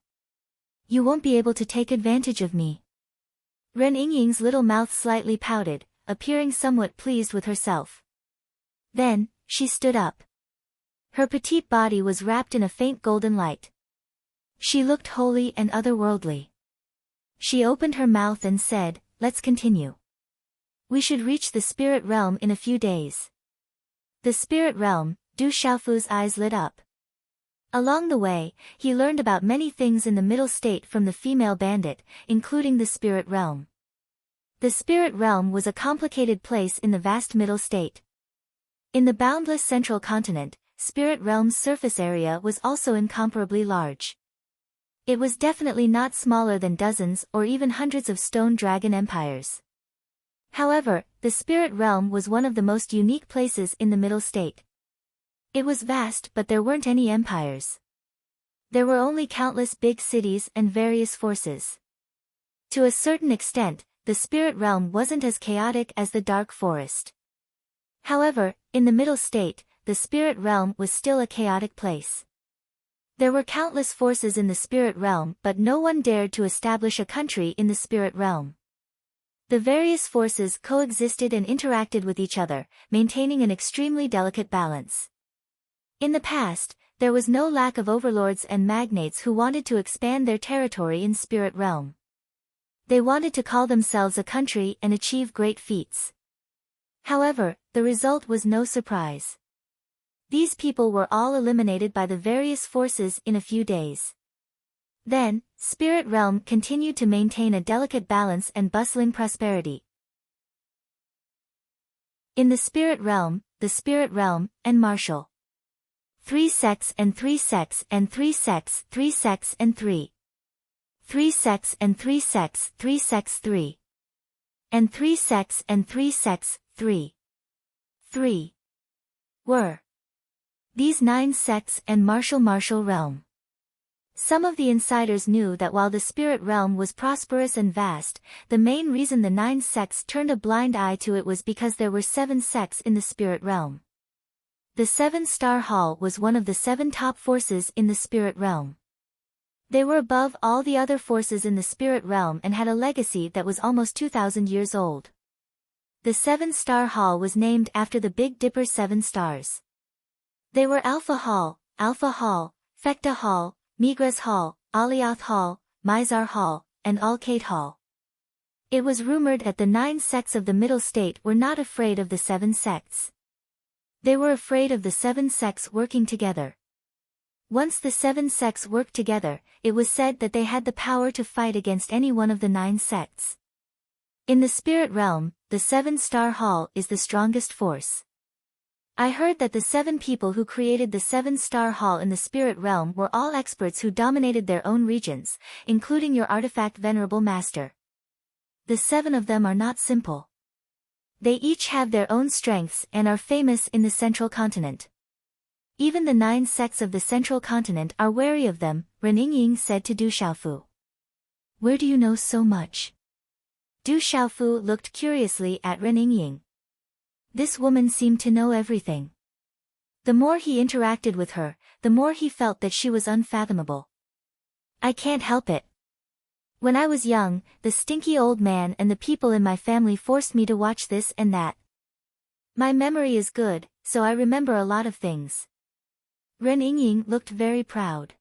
Speaker 1: You won't be able to take advantage of me. Ren Yingying's little mouth slightly pouted, appearing somewhat pleased with herself. Then, she stood up. Her petite body was wrapped in a faint golden light. She looked holy and otherworldly. She opened her mouth and said, "Let's continue. We should reach the spirit realm in a few days." The spirit realm, Du Xiaofu's eyes lit up. Along the way, he learned about many things in the middle state from the female bandit, including the spirit realm. The spirit realm was a complicated place in the vast middle state. In the boundless central continent, spirit realm's surface area was also incomparably large. It was definitely not smaller than dozens or even hundreds of stone dragon empires. However, the spirit realm was one of the most unique places in the middle state. It was vast, but there weren't any empires. There were only countless big cities and various forces. To a certain extent, the spirit realm wasn't as chaotic as the dark forest. However, in the middle state, the spirit realm was still a chaotic place. There were countless forces in the spirit realm, but no one dared to establish a country in the spirit realm. The various forces coexisted and interacted with each other, maintaining an extremely delicate balance. In the past, there was no lack of overlords and magnates who wanted to expand their territory in spirit realm. They wanted to call themselves a country and achieve great feats. However, the result was no surprise. These people were all eliminated by the various forces in a few days. Then, spirit realm continued to maintain a delicate balance and bustling prosperity. In the spirit realm, and martial 3 secs and 3 secs and 3 secs, 3 secs and 3. 3 secs and 3 secs, 3 secs 3. And 3 secs and 3 secs, 3. 3. Were these 9 secs and martial realm. Some of the insiders knew that while the spirit realm was prosperous and vast, the main reason the 9 secs turned a blind eye to it was because there were 7 secs in the spirit realm. The 7-star hall was one of the 7 top forces in the spirit realm. They were above all the other forces in the spirit realm and had a legacy that was almost 2,000 years old. The 7-star hall was named after the Big Dipper 7 stars. They were Alpha Hall, Fekta Hall, Migres Hall, Alioth Hall, Mizar Hall, and Alkate Hall. It was rumored that the 9 sects of the Middle State were not afraid of the 7 sects. They were afraid of the 7 sects working together. Once the 7 sects worked together, it was said that they had the power to fight against any one of the 9 sects. In the spirit realm, the 7-star hall is the strongest force. I heard that the 7 people who created the 7-star hall in the spirit realm were all experts who dominated their own regions, including your artifact venerable master. The 7 of them are not simple. They each have their own strengths and are famous in the central continent. Even the 9 sects of the central continent are wary of them, Ren Yingying said to Du Xiaofu. Where do you know so much? Du Xiaofu looked curiously at Ren Yingying. This woman seemed to know everything. The more he interacted with her, the more he felt that she was unfathomable. I can't help it. When I was young, the stinky old man and the people in my family forced me to watch this and that. My memory is good, so I remember a lot of things. Ren Yingying looked very proud.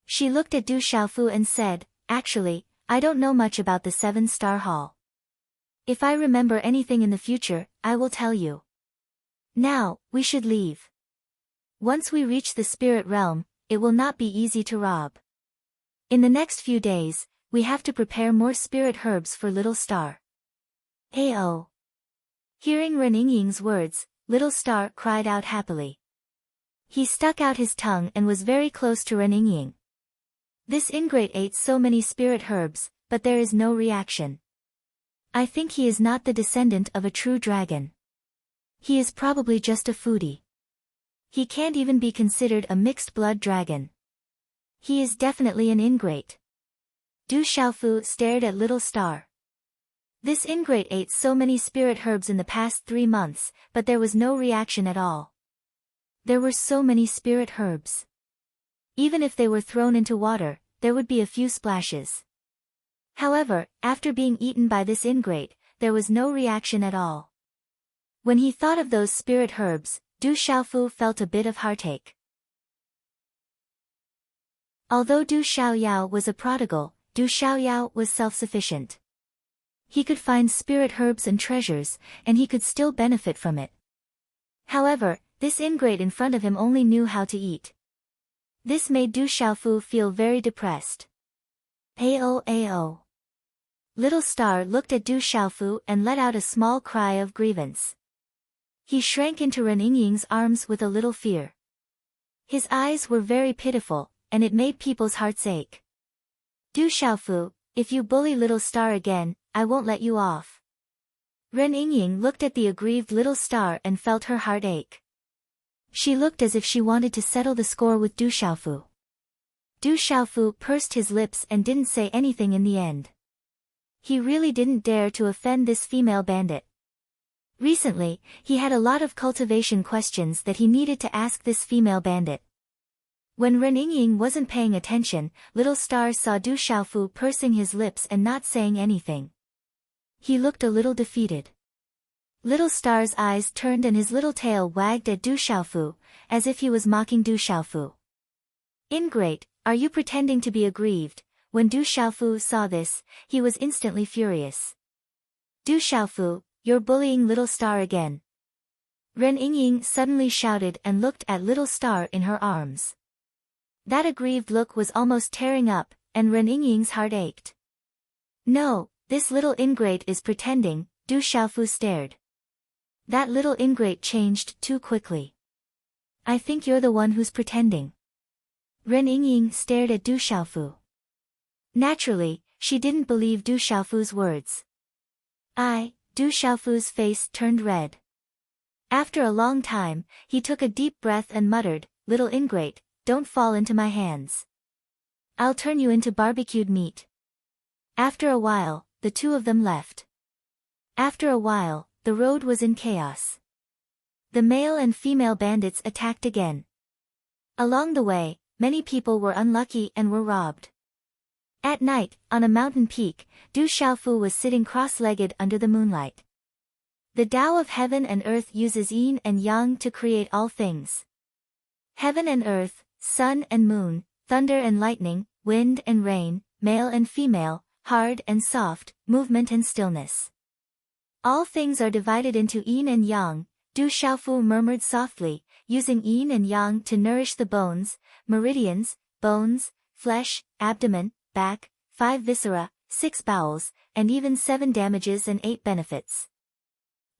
Speaker 1: She looked at Du Xiaofu and said, actually, I don't know much about the 7-star hall. If I remember anything in the future, I will tell you. Now, we should leave. Once we reach the spirit realm, it will not be easy to rob. In the next few days, we have to prepare more spirit herbs for Little Star. Ayo. Hearing Ren Yingying's words, Little Star cried out happily. He stuck out his tongue and was very close to Ren Yingying. This ingrate ate so many spirit herbs, but there is no reaction. I think he is not the descendant of a true dragon. He is probably just a foodie. He can't even be considered a mixed-blood dragon. He is definitely an ingrate. Du Xiaofu stared at Little Star. This ingrate ate so many spirit herbs in the past 3 months, but there was no reaction at all. There were so many spirit herbs. Even if they were thrown into water, there would be a few splashes. However, after being eaten by this ingrate, there was no reaction at all. When he thought of those spirit herbs, Du Xiaofu felt a bit of heartache. Although Du Xiaoyao was a prodigal, Du Xiaoyao was self-sufficient. He could find spirit herbs and treasures, and he could still benefit from it. However, this ingrate in front of him only knew how to eat. This made Du Xiaofu feel very depressed. Ao. Little Star looked at Du Xiaofu and let out a small cry of grievance. He shrank into Ren Yingying's arms with a little fear. His eyes were very pitiful, and it made people's hearts ache. Du Xiaofu, if you bully Little Star again, I won't let you off. Ren Yingying looked at the aggrieved Little Star and felt her heart ache. She looked as if she wanted to settle the score with Du Xiaofu. Du Xiaofu pursed his lips and didn't say anything in the end. He really didn't dare to offend this female bandit. Recently, he had a lot of cultivation questions that he needed to ask this female bandit. When Ren Yingying wasn't paying attention, Little Star saw Du Xiaofu pursing his lips and not saying anything. He looked a little defeated. Little Star's eyes turned and his little tail wagged at Du Xiaofu, as if he was mocking Du Xiaofu. Ingrate, are you pretending to be aggrieved? When Du Xiaofu saw this, he was instantly furious. Du Xiaofu, you're bullying Little Star again. Ren Yingying suddenly shouted and looked at Little Star in her arms. That aggrieved look was almost tearing up, and Ren Yingying's heart ached. No, this little ingrate is pretending, Du Xiaofu stared. That little ingrate changed too quickly. I think you're the one who's pretending. Ren Yingying stared at Du Xiaofu. Naturally, she didn't believe Du Xiaofu's words. Du Xiaofu's face turned red. After a long time, he took a deep breath and muttered, "Little ingrate, don't fall into my hands. I'll turn you into barbecued meat." After a while, the two of them left. After a while, the road was in chaos. The male and female bandits attacked again. Along the way, many people were unlucky and were robbed. At night, on a mountain peak, Du Xiaofu was sitting cross-legged under the moonlight. The Tao of heaven and earth uses yin and yang to create all things. Heaven and earth, sun and moon, thunder and lightning, wind and rain, male and female, hard and soft, movement and stillness. All things are divided into yin and yang, Du Xiaofu murmured softly, using yin and yang to nourish the bones, meridians, bones, flesh, abdomen, back, 5 viscera, 6 bowels, and even 7 damages and 8 benefits.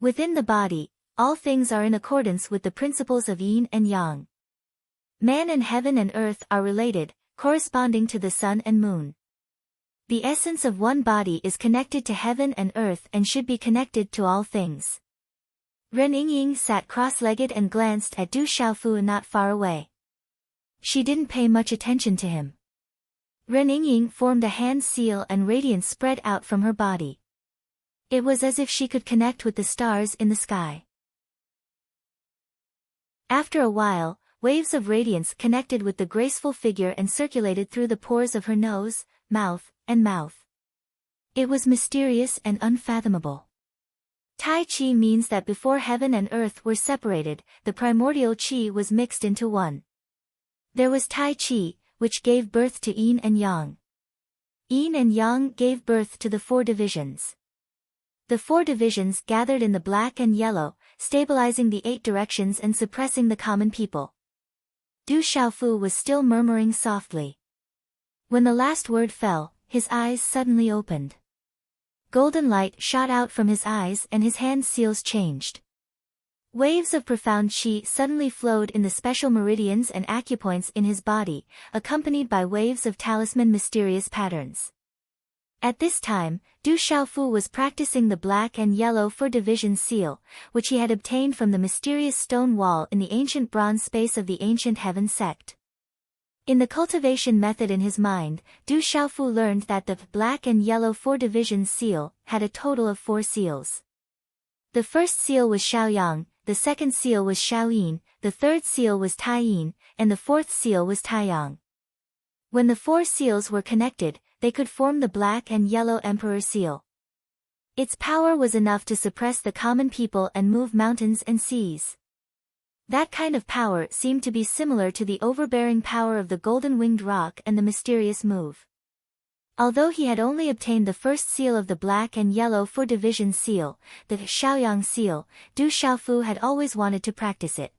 Speaker 1: Within the body, all things are in accordance with the principles of yin and yang. Man and heaven and earth are related, corresponding to the sun and moon. The essence of one body is connected to heaven and earth and should be connected to all things. Ren Yingying sat cross-legged and glanced at Du Xiaofu not far away. She didn't pay much attention to him. Ren Yingying formed a hand seal and radiance spread out from her body. It was as if she could connect with the stars in the sky. After a while, waves of radiance connected with the graceful figure and circulated through the pores of her nose, mouth, and mouth. It was mysterious and unfathomable. Tai Chi means that before heaven and earth were separated, the primordial Qi was mixed into one. There was Tai Chi, which gave birth to Yin and Yang. Yin and Yang gave birth to the 4 divisions. The 4 divisions gathered in the black and yellow, stabilizing the 8 directions and suppressing the common people. Du Xiaofu was still murmuring softly. When the last word fell, his eyes suddenly opened. Golden light shot out from his eyes and his hand seals changed. Waves of profound qi suddenly flowed in the special meridians and acupoints in his body, accompanied by waves of talisman mysterious patterns. At this time, Du Xiaofu was practicing the black and yellow 4 division seal, which he had obtained from the mysterious stone wall in the ancient bronze space of the ancient heaven sect. In the cultivation method in his mind, Du Xiaofu learned that the black and yellow 4 division seal had a total of 4 seals. The first seal was Xiaoyang, the second seal was Xiaoyin, the third seal was Taiyin, and the fourth seal was Taiyang. When the 4 seals were connected, they could form the black and yellow emperor seal. Its power was enough to suppress the common people and move mountains and seas. That kind of power seemed to be similar to the overbearing power of the golden-winged rock and the mysterious move. Although he had only obtained the first seal of the black and yellow 4 division seal, the Xiaoyang seal, Du Xiaofu had always wanted to practice it.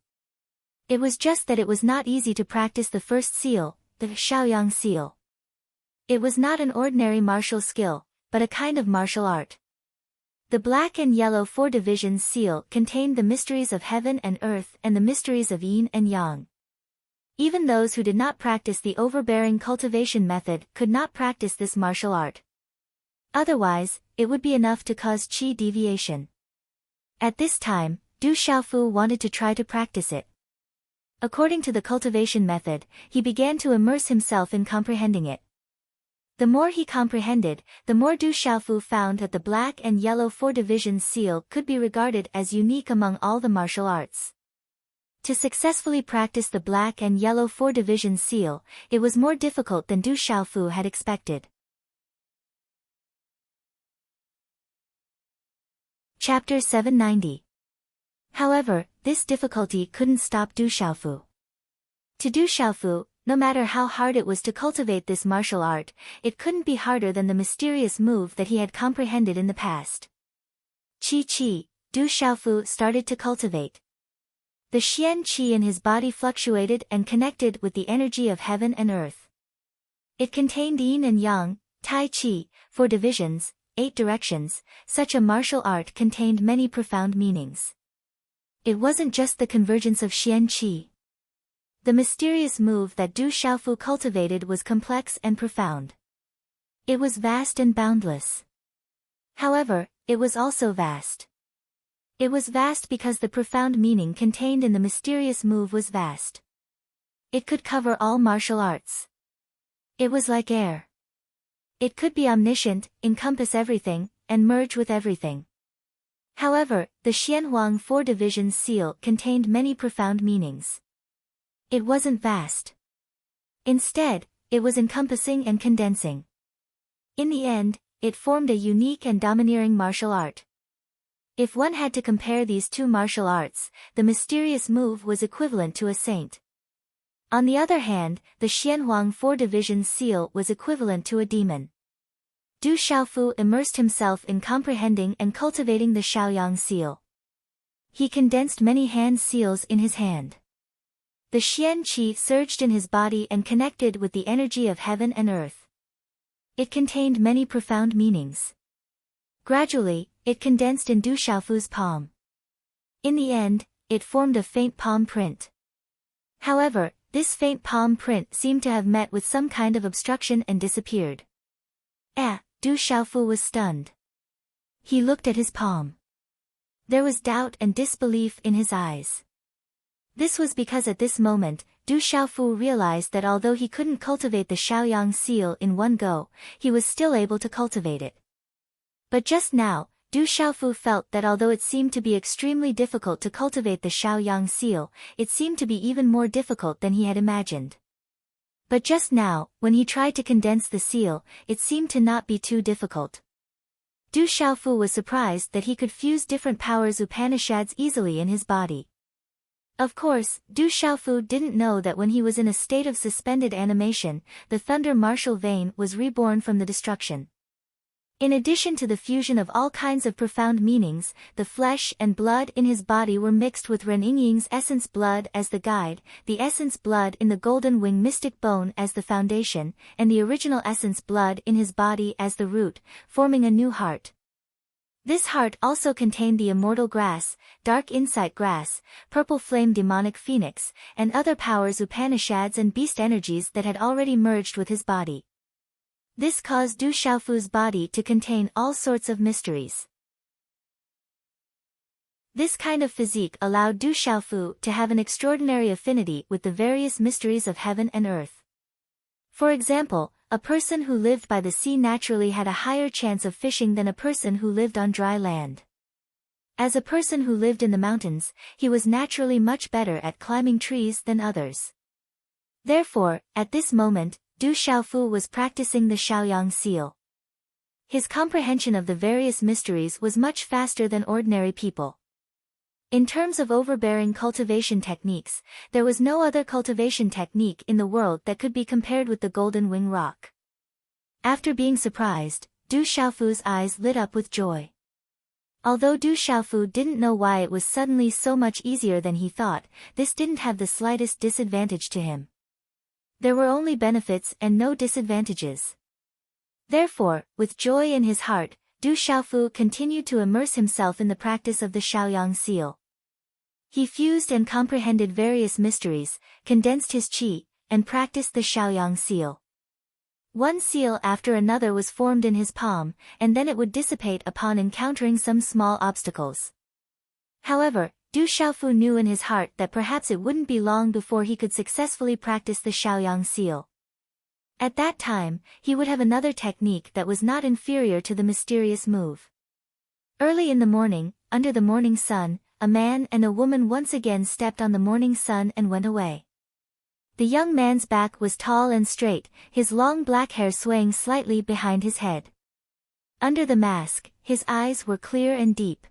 Speaker 1: It was just that it was not easy to practice the first seal, the Xiaoyang seal. It was not an ordinary martial skill, but a kind of martial art. The black and yellow 4 divisions seal contained the mysteries of heaven and earth and the mysteries of yin and yang. Even those who did not practice the overbearing cultivation method could not practice this martial art. Otherwise, it would be enough to cause qi deviation. At this time, Du Xiaofu wanted to try to practice it. According to the cultivation method, he began to immerse himself in comprehending it. The more he comprehended, the more Du Xiaofu found that the black and yellow 4 divisions seal could be regarded as unique among all the martial arts. To successfully practice the black and yellow 4 divisions seal, it was more difficult than Du Xiaofu had expected. Chapter 790. However, this difficulty couldn't stop Du Xiaofu. To Du Xiaofu, no matter how hard it was to cultivate this martial art, it couldn't be harder than the mysterious move that he had comprehended in the past. Qi, Du Xiaofu started to cultivate. The Xian Qi in his body fluctuated and connected with the energy of heaven and earth. It contained yin and yang, Tai Chi, 4 divisions, 8 directions. Such a martial art contained many profound meanings. It wasn't just the convergence of Xian Qi. The mysterious move that Du Xiaofu cultivated was complex and profound. It was vast and boundless. However, it was also vast. It was vast because the profound meaning contained in the mysterious move was vast. It could cover all martial arts. It was like air. It could be omniscient, encompass everything, and merge with everything. However, the Xianhuang Four Divisions seal contained many profound meanings. It wasn't vast. Instead, it was encompassing and condensing. In the end, it formed a unique and domineering martial art. If one had to compare these two martial arts, the mysterious move was equivalent to a saint. On the other hand, the Xianhuang Four Divisions seal was equivalent to a demon. Du Xiaofu immersed himself in comprehending and cultivating the Shaoyang seal. He condensed many hand seals in his hand. The Xian Qi surged in his body and connected with the energy of heaven and earth. It contained many profound meanings. Gradually, it condensed in Du Xiaofu's palm. In the end, it formed a faint palm print. However, this faint palm print seemed to have met with some kind of obstruction and disappeared. Du Xiaofu was stunned. He looked at his palm. There was doubt and disbelief in his eyes. This was because at this moment, Du Xiaofu realized that although he couldn't cultivate the Shaoyang seal in one go, he was still able to cultivate it. But just now, Du Xiaofu felt that although it seemed to be extremely difficult to cultivate the Shaoyang seal, it seemed to be even more difficult than he had imagined. But just now, when he tried to condense the seal, it seemed to not be too difficult. Du Xiaofu was surprised that he could fuse different powers Upanishads easily in his body. Of course, Du Xiaofu didn't know that when he was in a state of suspended animation, the thunder martial vein was reborn from the destruction. In addition to the fusion of all kinds of profound meanings, the flesh and blood in his body were mixed with Ren Yingying's essence blood as the guide, the essence blood in the golden wing mystic bone as the foundation, and the original essence blood in his body as the root, forming a new heart. This heart also contained the immortal grass, dark insight grass, purple flame demonic phoenix, and other powers Upanishads and beast energies that had already merged with his body. This caused Du Xiaofu's body to contain all sorts of mysteries. This kind of physique allowed Du Xiaofu to have an extraordinary affinity with the various mysteries of heaven and earth. For example, a person who lived by the sea naturally had a higher chance of fishing than a person who lived on dry land. As a person who lived in the mountains, he was naturally much better at climbing trees than others. Therefore, at this moment, Du Xiaofu was practicing the Shaoyang seal. His comprehension of the various mysteries was much faster than ordinary people. In terms of overbearing cultivation techniques, there was no other cultivation technique in the world that could be compared with the Golden Wing Rock. After being surprised, Du Xiaofu's eyes lit up with joy. Although Du Xiaofu didn't know why it was suddenly so much easier than he thought, this didn't have the slightest disadvantage to him. There were only benefits and no disadvantages. Therefore, with joy in his heart, Du Xiaofu continued to immerse himself in the practice of the Shaoyang seal. He fused and comprehended various mysteries, condensed his qi, and practiced the Shaoyang seal. One seal after another was formed in his palm, and then it would dissipate upon encountering some small obstacles. However, Du Xiaofu knew in his heart that perhaps it wouldn't be long before he could successfully practice the Shaoyang seal. At that time, he would have another technique that was not inferior to the mysterious move. Early in the morning, under the morning sun, a man and a woman once again stepped on the morning sun and went away. The young man's back was tall and straight, his long black hair swaying slightly behind his head. Under the mask, his eyes were clear and deep.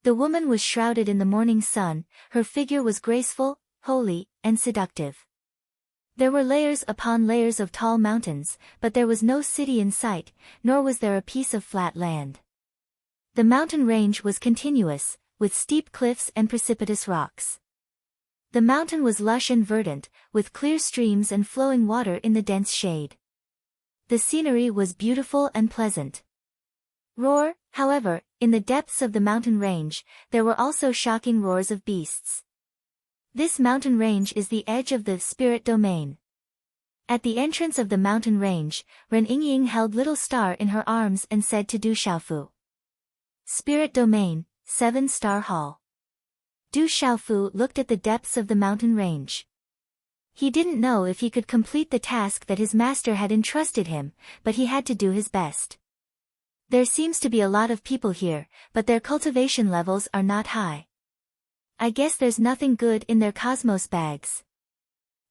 Speaker 1: The woman was shrouded in the morning sun, her figure was graceful, holy, and seductive. There were layers upon layers of tall mountains, but there was no city in sight, nor was there a piece of flat land. The mountain range was continuous, with steep cliffs and precipitous rocks. The mountain was lush and verdant, with clear streams and flowing water in the dense shade. The scenery was beautiful and pleasant. However, in the depths of the mountain range, there were also shocking roars of beasts. This mountain range is the edge of the spirit domain. At the entrance of the mountain range, Ren Yingying held little star in her arms and said to Du Xiaofu. Spirit domain, 7-star hall. Du Xiaofu looked at the depths of the mountain range. He didn't know if he could complete the task that his master had entrusted him, but he had to do his best. There seems to be a lot of people here, but their cultivation levels are not high. I guess there's nothing good in their cosmos bags.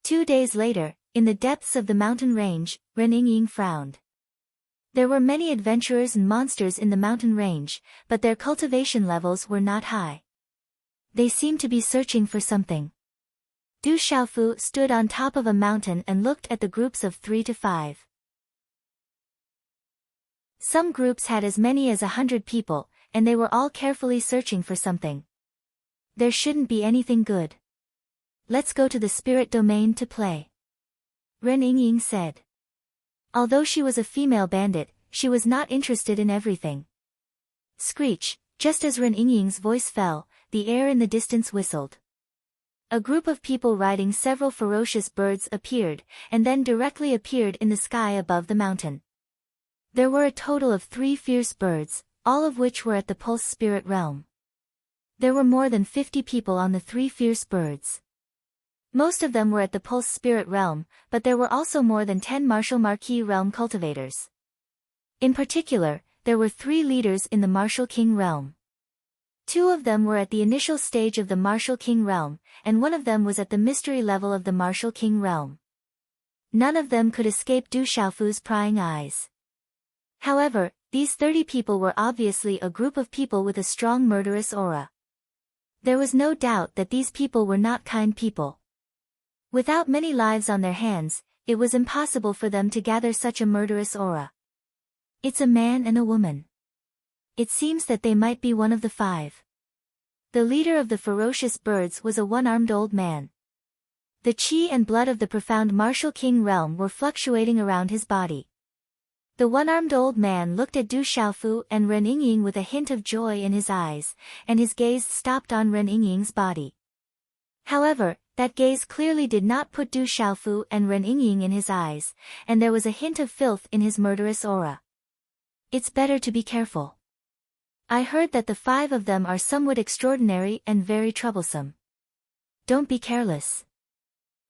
Speaker 1: 2 days later, in the depths of the mountain range, Ren Yingying frowned. There were many adventurers and monsters in the mountain range, but their cultivation levels were not high. They seemed to be searching for something. Du Xiaofu stood on top of a mountain and looked at the groups of 3 to 5. Some groups had as many as 100 people, and they were all carefully searching for something. There shouldn't be anything good. Let's go to the spirit domain to play. Ren Yingying said. Although she was a female bandit, she was not interested in everything. Screech, just as Ren Yingying's voice fell, the air in the distance whistled. A group of people riding several ferocious birds appeared, and then directly appeared in the sky above the mountain. There were a total of 3 fierce birds, all of which were at the pulse spirit realm. There were more than 50 people on the 3 fierce birds. Most of them were at the pulse spirit realm, but there were also more than 10 martial marquis realm cultivators. In particular, there were 3 leaders in the martial king realm. 2 of them were at the initial stage of the martial king realm, and 1 of them was at the mystery level of the martial king realm. None of them could escape Du Xiaofu's prying eyes. However, these 30 people were obviously a group of people with a strong murderous aura. There was no doubt that these people were not kind people. Without many lives on their hands, it was impossible for them to gather such a murderous aura. It's a man and a woman. It seems that they might be one of the 5. The leader of the ferocious birds was a one-armed old man. The chi and blood of the profound martial king realm were fluctuating around his body. The one-armed old man looked at Du Xiaofu and Ren Yingying with a hint of joy in his eyes, and his gaze stopped on Ren Yingying's body. However, that gaze clearly did not put Du Xiaofu and Ren Yingying in his eyes, and there was a hint of filth in his murderous aura. It's better to be careful. I heard that the 5 of them are somewhat extraordinary and very troublesome. Don't be careless.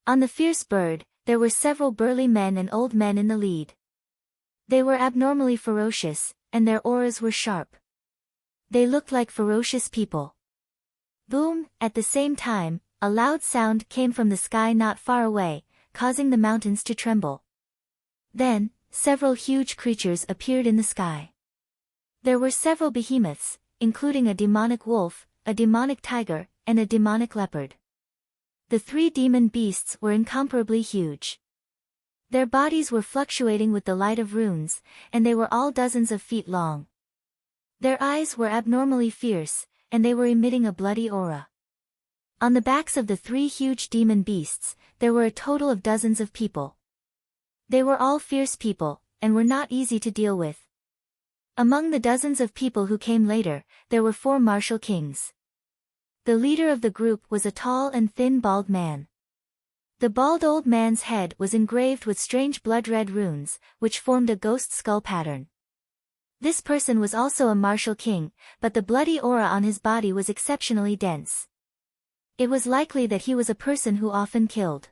Speaker 1: On the fierce bird, there were several burly men and old men in the lead. They were abnormally ferocious, and their auras were sharp. They looked like ferocious people. Boom! At the same time, a loud sound came from the sky not far away, causing the mountains to tremble. Then, several huge creatures appeared in the sky. There were several behemoths, including a demonic wolf, a demonic tiger, and a demonic leopard. The 3 demon beasts were incomparably huge. Their bodies were fluctuating with the light of runes, and they were all dozens of feet long. Their eyes were abnormally fierce, and they were emitting a bloody aura. On the backs of the 3 huge demon beasts, there were a total of dozens of people. They were all fierce people, and were not easy to deal with. Among the dozens of people who came later, there were 4 martial kings. The leader of the group was a tall and thin bald man. The bald old man's head was engraved with strange blood-red runes, which formed a ghost skull pattern. This person was also a martial king, but the bloody aura on his body was exceptionally dense. It was likely that he was a person who often killed.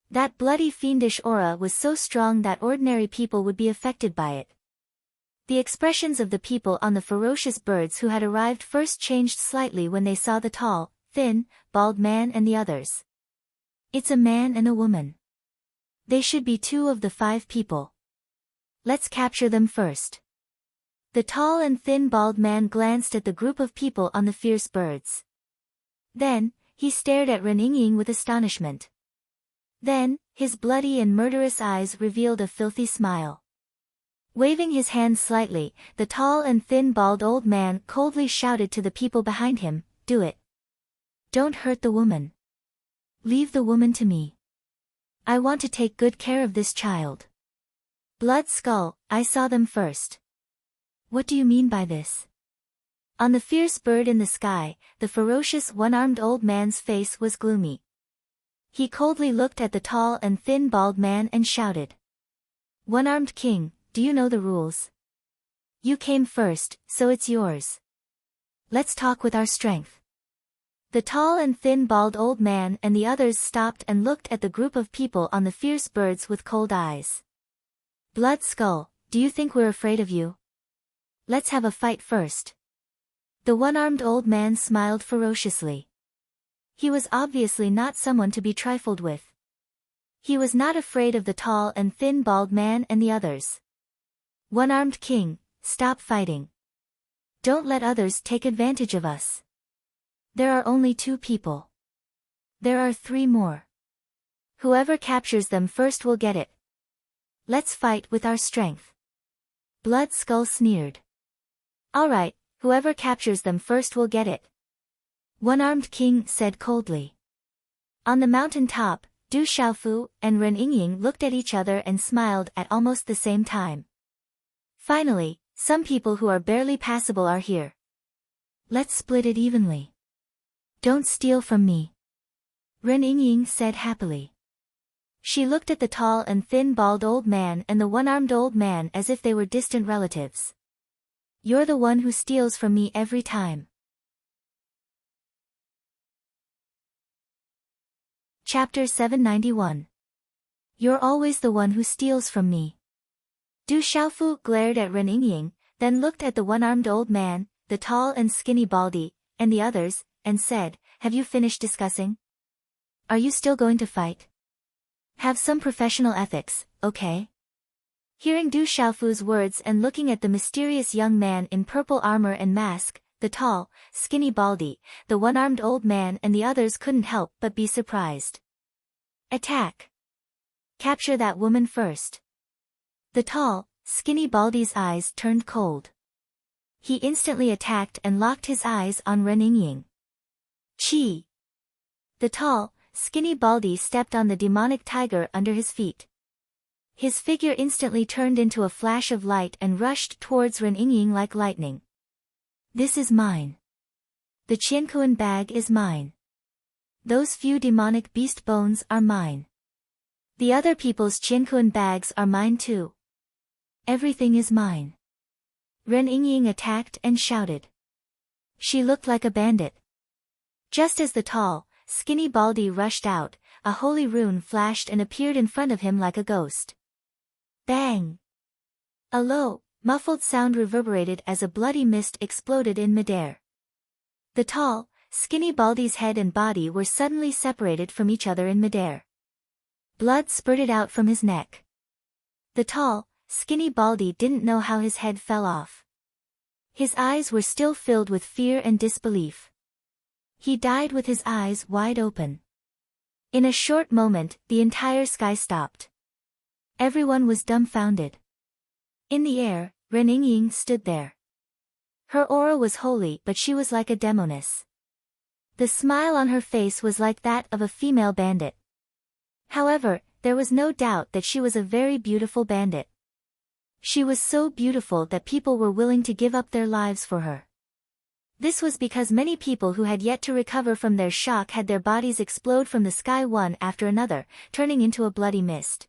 Speaker 1: That bloody fiendish aura was so strong that ordinary people would be affected by it. The expressions of the people on the ferocious birds who had arrived first changed slightly when they saw the tall, thin, bald man and the others. It's a man and a woman. They should be 2 of the 5 people. Let's capture them first. The tall and thin bald man glanced at the group of people on the fierce birds. Then, he stared at Ren Yingying with astonishment. Then, his bloody and murderous eyes revealed a filthy smile. Waving his hand slightly, the tall and thin bald old man coldly shouted to the people behind him, "Do it. Don't hurt the woman. Leave the woman to me. I want to take good care of this child." Blood Skull, I saw them first. What do you mean by this? On the fierce bird in the sky, the ferocious one-armed old man's face was gloomy. He coldly looked at the tall and thin bald man and shouted. "One-armed king, do you know the rules? You came first, so it's yours. Let's talk with our strength." The tall and thin bald old man and the others stopped and looked at the group of people on the fierce birds with cold eyes. "Blood Skull, do you think we're afraid of you? Let's have a fight first." The one-armed old man smiled ferociously. He was obviously not someone to be trifled with. He was not afraid of the tall and thin bald man and the others. "One-armed king, stop fighting. Don't let others take advantage of us. There are only 2 people. There are 3 more. Whoever captures them first will get it. Let's fight with our strength." Blood Skull sneered. "All right, whoever captures them first will get it," One-Armed King said coldly. On the mountain top, Du Xiaofu and Ren Yingying looked at each other and smiled at almost the same time. "Finally, some people who are barely passable are here. Let's split it evenly. Don't steal from me," Ren Yingying said happily. She looked at the tall and thin bald old man and the one-armed old man as if they were distant relatives. "You're the one who steals from me every time." Chapter 791. You're always the one who steals from me. Du Xiaofu glared at Ren Yingying, then looked at the one-armed old man, the tall and skinny baldy, and the others, and said, "Have you finished discussing? Are you still going to fight? Have some professional ethics, okay?" Hearing Du Xiaofu's words and looking at the mysterious young man in purple armor and mask, the tall, skinny baldy, the one-armed old man and the others couldn't help but be surprised. "Attack! Capture that woman first." The tall, skinny baldy's eyes turned cold. He instantly attacked and locked his eyes on Ren Yingying. Chi! The tall, skinny baldy stepped on the demonic tiger under his feet. His figure instantly turned into a flash of light and rushed towards Ren Yingying like lightning. "This is mine. The Qiankuan bag is mine. Those few demonic beast bones are mine. The other people's Qiankuan bags are mine too. Everything is mine." Ren Yingying attacked and shouted. She looked like a bandit. Just as the tall, skinny baldy rushed out, a holy rune flashed and appeared in front of him like a ghost. Bang! A low, muffled sound reverberated as a bloody mist exploded in midair. The tall, skinny baldy's head and body were suddenly separated from each other in midair. Blood spurted out from his neck. The tall, skinny baldy didn't know how his head fell off. His eyes were still filled with fear and disbelief. He died with his eyes wide open. In a short moment, the entire sky stopped. Everyone was dumbfounded. In the air, Ren Yingying stood there. Her aura was holy, but she was like a demoness. The smile on her face was like that of a female bandit. However, there was no doubt that she was a very beautiful bandit. She was so beautiful that people were willing to give up their lives for her. This was because many people who had yet to recover from their shock had their bodies explode from the sky one after another, turning into a bloody mist.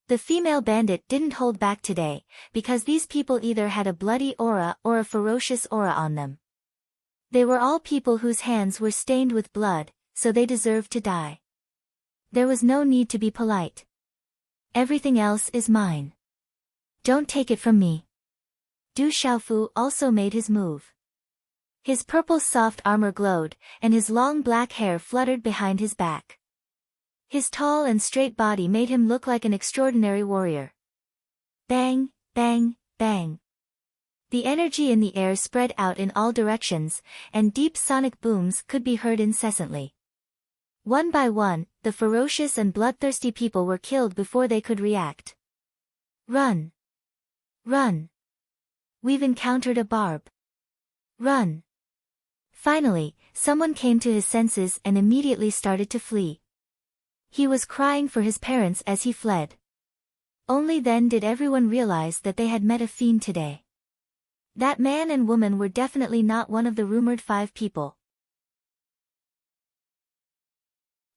Speaker 1: The female bandit didn't hold back today, because these people either had a bloody aura or a ferocious aura on them. They were all people whose hands were stained with blood, so they deserved to die. There was no need to be polite. "Everything else is mine. Don't take it from me." Du Xiaofu also made his move. His purple soft armor glowed, and his long black hair fluttered behind his back. His tall and straight body made him look like an extraordinary warrior. Bang, bang, bang. The energy in the air spread out in all directions, and deep sonic booms could be heard incessantly. One by one, the ferocious and bloodthirsty people were killed before they could react. "Run! Run! We've encountered a barb. Run!" Finally, someone came to his senses and immediately started to flee. He was crying for his parents as he fled. Only then did everyone realize that they had met a fiend today. That man and woman were definitely not one of the rumored 5 people.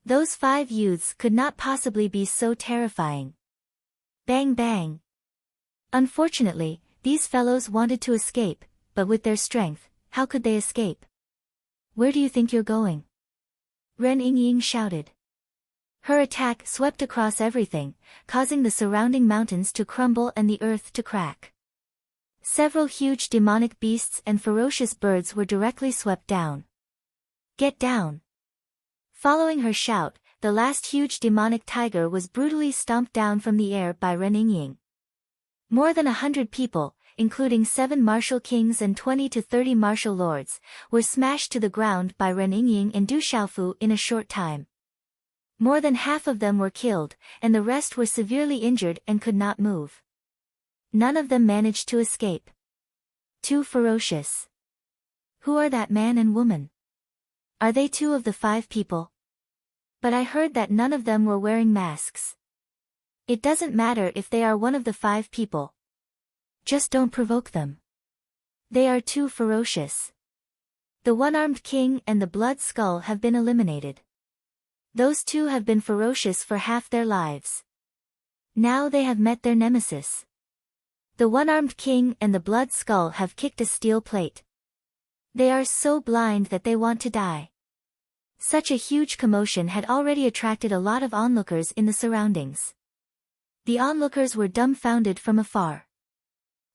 Speaker 1: Those 5 youths could not possibly be so terrifying. Bang bang. Unfortunately, these fellows wanted to escape, but with their strength, how could they escape? Where do you think you're going? Ren Yingying shouted. Her attack swept across everything, causing the surrounding mountains to crumble and the earth to crack. Several huge demonic beasts and ferocious birds were directly swept down. Get down! Following her shout, the last huge demonic tiger was brutally stomped down from the air by Ren Yingying. More than 100 people, including 7 martial kings and 20 to 30 martial lords, were smashed to the ground by Ren Yingying and Du Xiaofu in a short time. More than half of them were killed, and the rest were severely injured and could not move. None of them managed to escape. Too ferocious. Who are that man and woman? Are they 2 of the 5 people? But I heard that none of them were wearing masks. It doesn't matter if they are one of the 5 people. Just don't provoke them. They are too ferocious. The one-armed king and the blood skull have been eliminated. Those 2 have been ferocious for half their lives. Now they have met their nemesis. The one-armed king and the blood skull have kicked a steel plate. They are so blind that they want to die. Such a huge commotion had already attracted a lot of onlookers in the surroundings. The onlookers were dumbfounded from afar.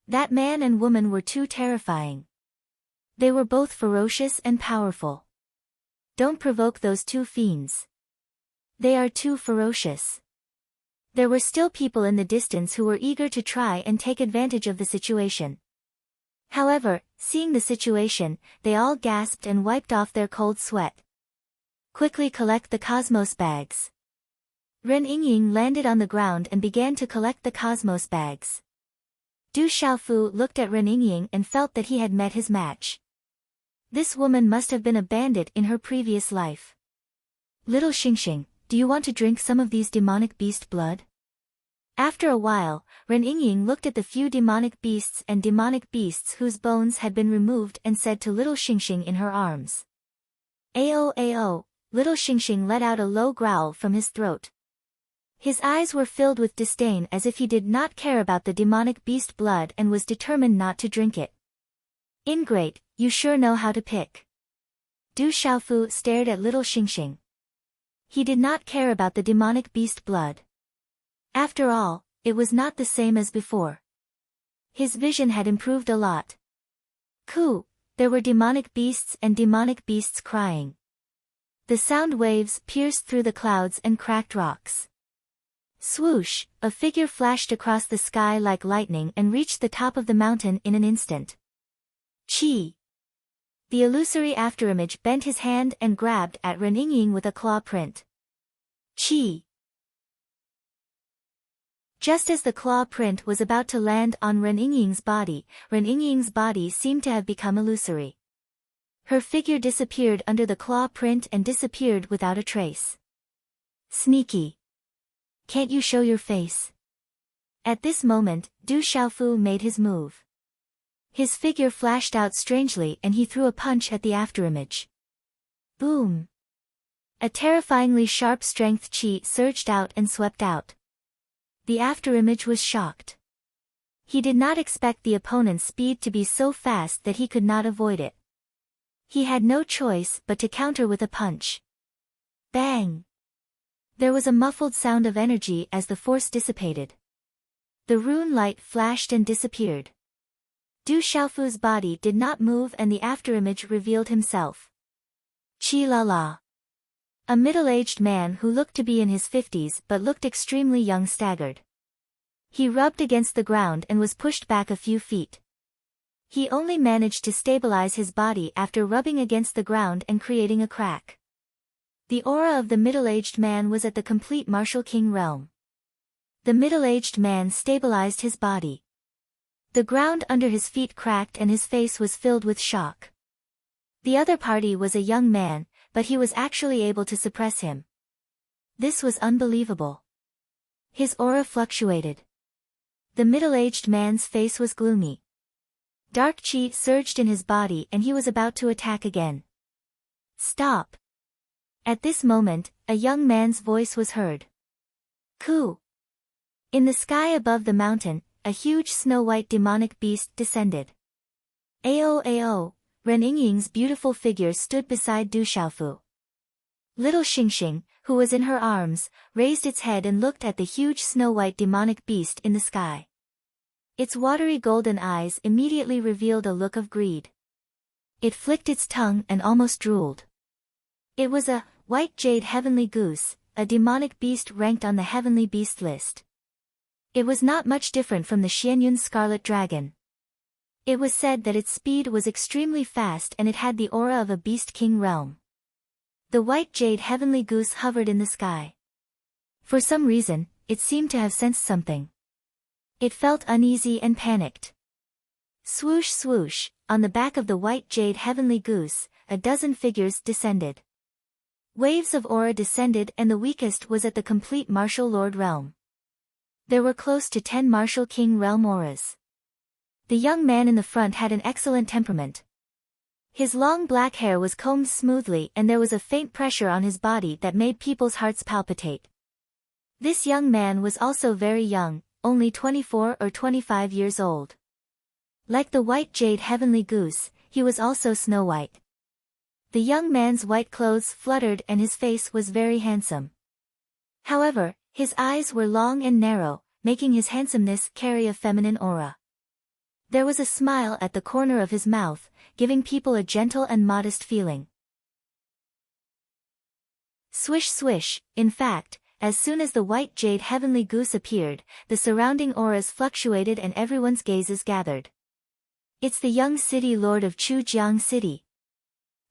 Speaker 1: That man and woman were too terrifying. They were both ferocious and powerful. Don't provoke those 2 fiends. They are too ferocious. There were still people in the distance who were eager to try and take advantage of the situation. However, seeing the situation, they all gasped and wiped off their cold sweat. Quickly collect the cosmos bags. Ren Yingying landed on the ground and began to collect the cosmos bags. Du Xiaofu looked at Ren Yingying and felt that he had met his match. This woman must have been a bandit in her previous life. Little Xingxing, do you want to drink some of these demonic beast blood? After a while, Ren Yingying looked at the few demonic beasts whose bones had been removed and said to little Xingxing in her arms. Ao ao, little Xingxing let out a low growl from his throat. His eyes were filled with disdain as if he did not care about the demonic beast blood and was determined not to drink it. Ingrate, you sure know how to pick. Du Xiaofu stared at little Xingxing. He did not care about the demonic beast blood. After all, it was not the same as before. His vision had improved a lot. Coo, there were demonic beasts crying. The sound waves pierced through the clouds and cracked rocks. Swoosh, a figure flashed across the sky like lightning and reached the top of the mountain in an instant. Chi. The illusory afterimage bent his hand and grabbed at Ren Yingying with a claw print. Chi. Just as the claw print was about to land on Ren Yingying's body seemed to have become illusory. Her figure disappeared under the claw print and disappeared without a trace. Sneaky. Can't you show your face? At this moment, Du Xiaofu made his move. His figure flashed out strangely and he threw a punch at the afterimage. Boom! A terrifyingly sharp strength chi surged out and swept out. The afterimage was shocked. He did not expect the opponent's speed to be so fast that he could not avoid it. He had no choice but to counter with a punch. Bang! There was a muffled sound of energy as the force dissipated. The rune light flashed and disappeared. Du Xiaofu's body did not move and the afterimage revealed himself. Chi la la. A middle-aged man who looked to be in his 50s but looked extremely young staggered. He rubbed against the ground and was pushed back a few feet. He only managed to stabilize his body after rubbing against the ground and creating a crack. The aura of the middle-aged man was at the complete martial king realm. The middle-aged man stabilized his body. The ground under his feet cracked and his face was filled with shock. The other party was a young man, but he was actually able to suppress him. This was unbelievable. His aura fluctuated. The middle-aged man's face was gloomy. Dark chi surged in his body and he was about to attack again. Stop! At this moment, a young man's voice was heard. Ku! In the sky above the mountain, a huge snow-white demonic beast descended. Ao, Ren Yingying's beautiful figure stood beside Du Xiaofu. Little Xingxing, who was in her arms, raised its head and looked at the huge snow-white demonic beast in the sky. Its watery golden eyes immediately revealed a look of greed. It flicked its tongue and almost drooled. It was a white jade heavenly goose, a demonic beast ranked on the heavenly beast list. It was not much different from the Xianyun's scarlet dragon. It was said that its speed was extremely fast and it had the aura of a beast king realm. The white jade heavenly goose hovered in the sky. For some reason, it seemed to have sensed something. It felt uneasy and panicked. Swoosh swoosh, on the back of the white jade heavenly goose, a dozen figures descended. Waves of aura descended and the weakest was at the complete martial lord realm. There were close to 10 martial king realm auras. The young man in the front had an excellent temperament. His long black hair was combed smoothly and there was a faint pressure on his body that made people's hearts palpitate. This young man was also very young, only 24 or 25 years old. Like the white jade heavenly goose, he was also snow-white. The young man's white clothes fluttered and his face was very handsome. However, his eyes were long and narrow, making his handsomeness carry a feminine aura. There was a smile at the corner of his mouth, giving people a gentle and modest feeling. Swish swish, in fact, as soon as the white jade heavenly goose appeared, the surrounding auras fluctuated and everyone's gazes gathered. It's the young city lord of Chujiang City.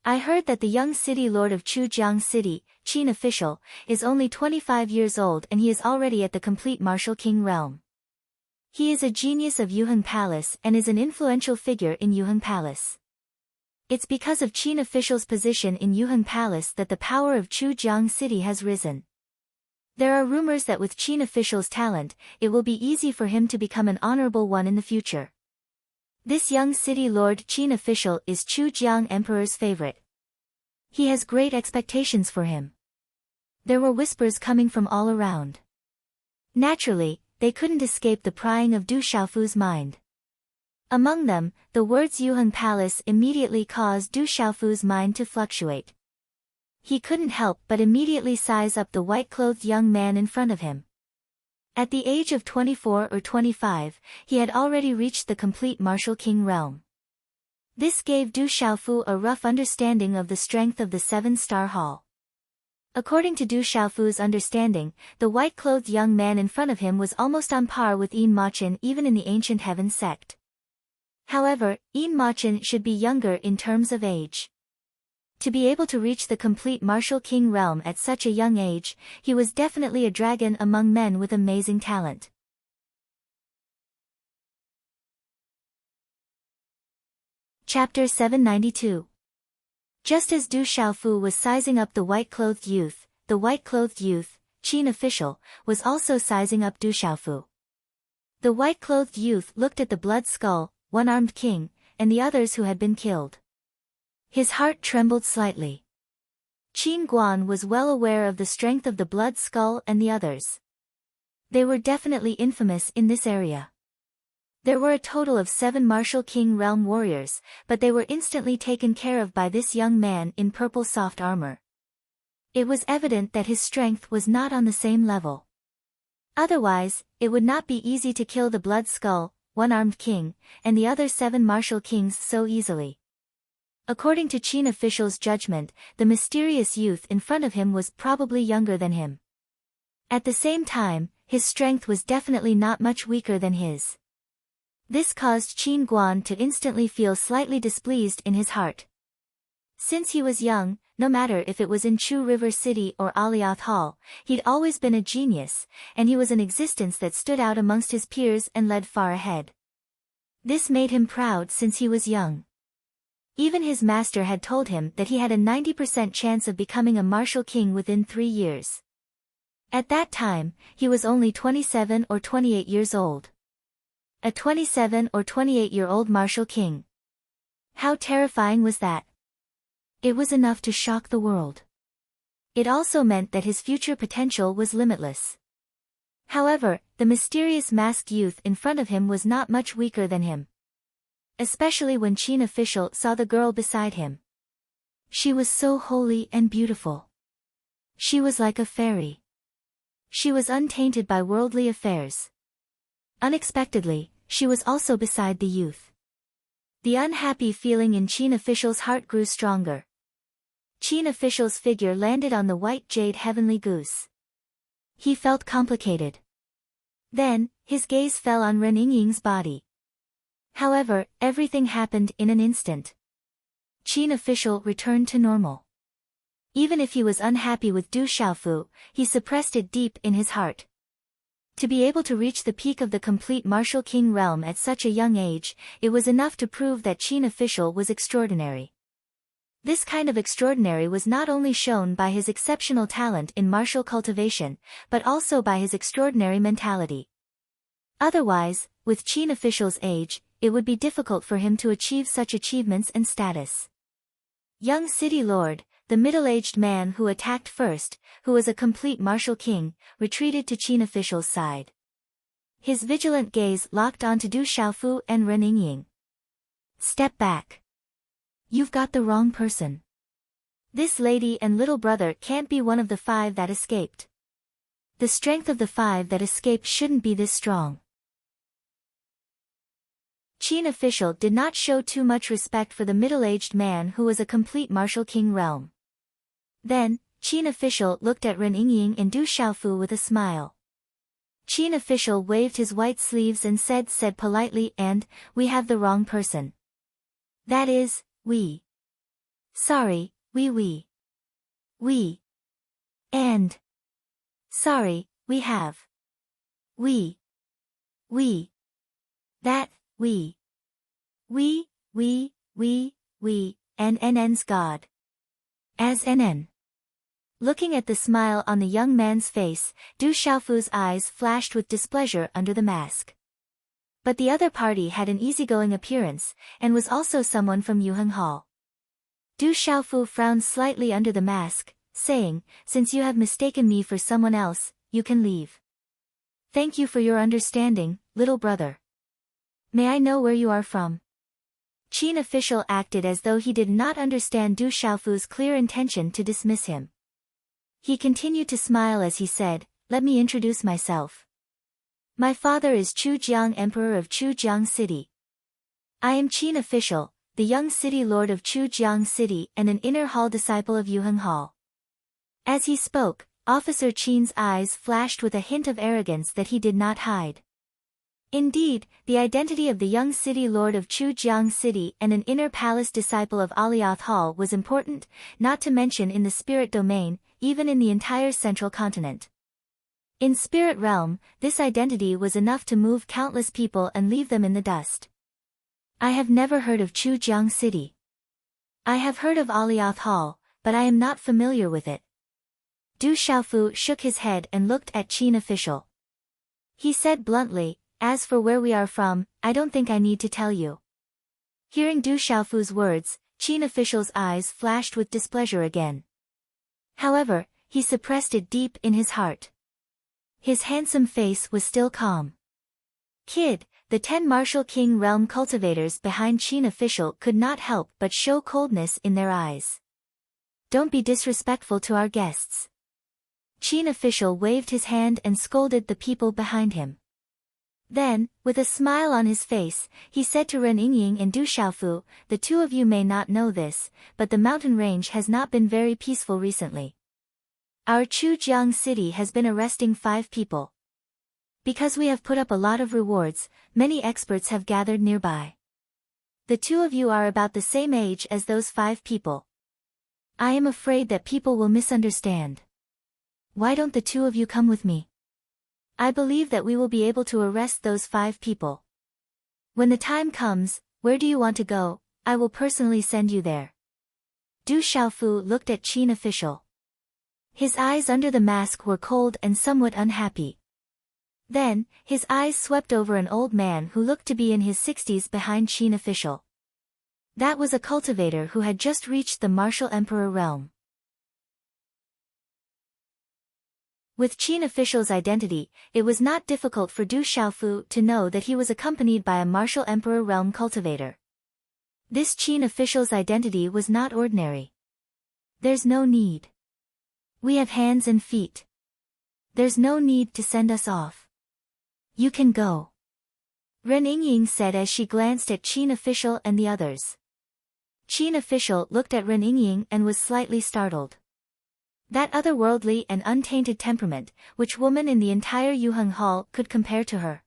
Speaker 1: I heard that the young city lord of Chujiang City, Qin official, is only 25 years old and he is already at the complete martial king realm. He is a genius of Yuheng Palace and is an influential figure in Yuheng Palace. It's because of Qin official's position in Yuheng Palace that the power of Chujiang City has risen. There are rumors that with Qin official's talent, it will be easy for him to become an honorable one in the future. This young city lord Qin official is Chujiang Emperor's favorite. He has great expectations for him. There were whispers coming from all around. Naturally, they couldn't escape the prying of Du Xiaofu's mind. Among them, the words Yuheng Palace immediately caused Du Xiaofu's mind to fluctuate. He couldn't help but immediately size up the white-clothed young man in front of him. At the age of 24 or 25, he had already reached the complete martial king realm. This gave Du Xiaofu a rough understanding of the strength of the 7-star hall. According to Du Xiaofu's understanding, the white-clothed young man in front of him was almost on par with Yin Machin even in the ancient heaven sect. However, Yin Machin should be younger in terms of age. To be able to reach the complete martial king realm at such a young age, he was definitely a dragon among men with amazing talent. Chapter 792. Just as Du Xiaofu was sizing up the white-clothed youth, Qin official, was also sizing up Du Xiaofu. The white-clothed youth looked at the blood skull, one-armed king, and the others who had been killed. His heart trembled slightly. Qin Guan was well aware of the strength of the blood skull and the others. They were definitely infamous in this area. There were a total of 7 martial king realm warriors, but they were instantly taken care of by this young man in purple soft armor. It was evident that his strength was not on the same level. Otherwise, it would not be easy to kill the blood skull, one-armed king, and the other 7 martial kings so easily. According to Qin official's judgment, the mysterious youth in front of him was probably younger than him. At the same time, his strength was definitely not much weaker than his. This caused Qin Guan to instantly feel slightly displeased in his heart. Since he was young, no matter if it was in Chu River City or Alioth Hall, he'd always been a genius, and he was an existence that stood out amongst his peers and led far ahead. This made him proud since he was young. Even his master had told him that he had a 90% chance of becoming a martial king within 3 years. At that time, he was only 27 or 28 years old. A 27 or 28-year-old martial king. How terrifying was that? It was enough to shock the world. It also meant that his future potential was limitless. However, the mysterious masked youth in front of him was not much weaker than him. Especially when Qin official saw the girl beside him. She was so holy and beautiful. She was like a fairy. She was untainted by worldly affairs. Unexpectedly, she was also beside the youth. The unhappy feeling in Qin official's heart grew stronger. Qin official's figure landed on the white jade heavenly goose. He felt complicated. Then, his gaze fell on Ren Yingying's body. However, everything happened in an instant. Qin official returned to normal. Even if he was unhappy with Du Xiaofu, he suppressed it deep in his heart. To be able to reach the peak of the complete martial king realm at such a young age, it was enough to prove that Qin official was extraordinary. This kind of extraordinary was not only shown by his exceptional talent in martial cultivation, but also by his extraordinary mentality. Otherwise, with Qin official's age, it would be difficult for him to achieve such achievements and status. Young city lord, the middle-aged man who attacked first, who was a complete martial king, retreated to Qin official's side. His vigilant gaze locked onto Du Xiaofu and Ren Yingying. Step back. You've got the wrong person. This lady and little brother can't be one of the 5 that escaped. The strength of the 5 that escaped shouldn't be this strong. Qin official did not show too much respect for the middle-aged man who was a complete martial king realm. Then, Qin official looked at Ren Yingying and Du Xiaofu with a smile. Qin official waved his white sleeves and said politely, and, we have the wrong person. That is, we. Sorry, we. And. Sorry, we have. We. That, we, and NN's God. As NN. Looking at the smile on the young man's face, Du Xiaofu's eyes flashed with displeasure under the mask. But the other party had an easygoing appearance, and was also someone from Yuheng Hall. Du Xiaofu frowned slightly under the mask, saying, since you have mistaken me for someone else, you can leave. Thank you for your understanding, little brother. May I know where you are from? Qin official acted as though he did not understand Du Xiaofu's clear intention to dismiss him. He continued to smile as he said, let me introduce myself. My father is Chu Jiang, Emperor of Chu Jiang City. I am Qin official, the young city lord of Chu Jiang City and an inner hall disciple of Yuheng Hall. As he spoke, Officer Qin's eyes flashed with a hint of arrogance that he did not hide. Indeed, the identity of the young city lord of Chu Jiang City and an inner palace disciple of Alioth Hall was important, not to mention in the spirit domain, even in the entire central continent. In spirit realm, this identity was enough to move countless people and leave them in the dust. I have never heard of Chu Jiang City. I have heard of Alioth Hall, but I am not familiar with it. Du Xiaofu shook his head and looked at Qin official. He said bluntly, as for where we are from, I don't think I need to tell you. Hearing Du Xiaofu's words, Qin official's eyes flashed with displeasure again. However, he suppressed it deep in his heart. His handsome face was still calm. Kid, the 10 martial king realm cultivators behind Qin official could not help but show coldness in their eyes. Don't be disrespectful to our guests. Qin official waved his hand and scolded the people behind him. Then, with a smile on his face, he said to Ren Yingying and Du Xiaofu, the 2 of you may not know this, but the mountain range has not been very peaceful recently. Our Chu Jiang city has been arresting 5 people. Because we have put up a lot of rewards, many experts have gathered nearby. The 2 of you are about the same age as those 5 people. I am afraid that people will misunderstand. Why don't the 2 of you come with me? I believe that we will be able to arrest those 5 people. When the time comes, where do you want to go? I will personally send you there. Du Xiaofu looked at Qin official. His eyes under the mask were cold and somewhat unhappy. Then, his eyes swept over an old man who looked to be in his 60s behind Qin official. That was a cultivator who had just reached the martial emperor realm. With Qin official's identity, it was not difficult for Du Xiaofu to know that he was accompanied by a martial emperor realm cultivator. This Qin official's identity was not ordinary. There's no need. We have hands and feet. There's no need to send us off. You can go. Ren Yingying said as she glanced at Qin official and the others. Qin official looked at Ren Yingying and was slightly startled. That otherworldly and untainted temperament, which woman in the entire Yuheng Hall could compare to her?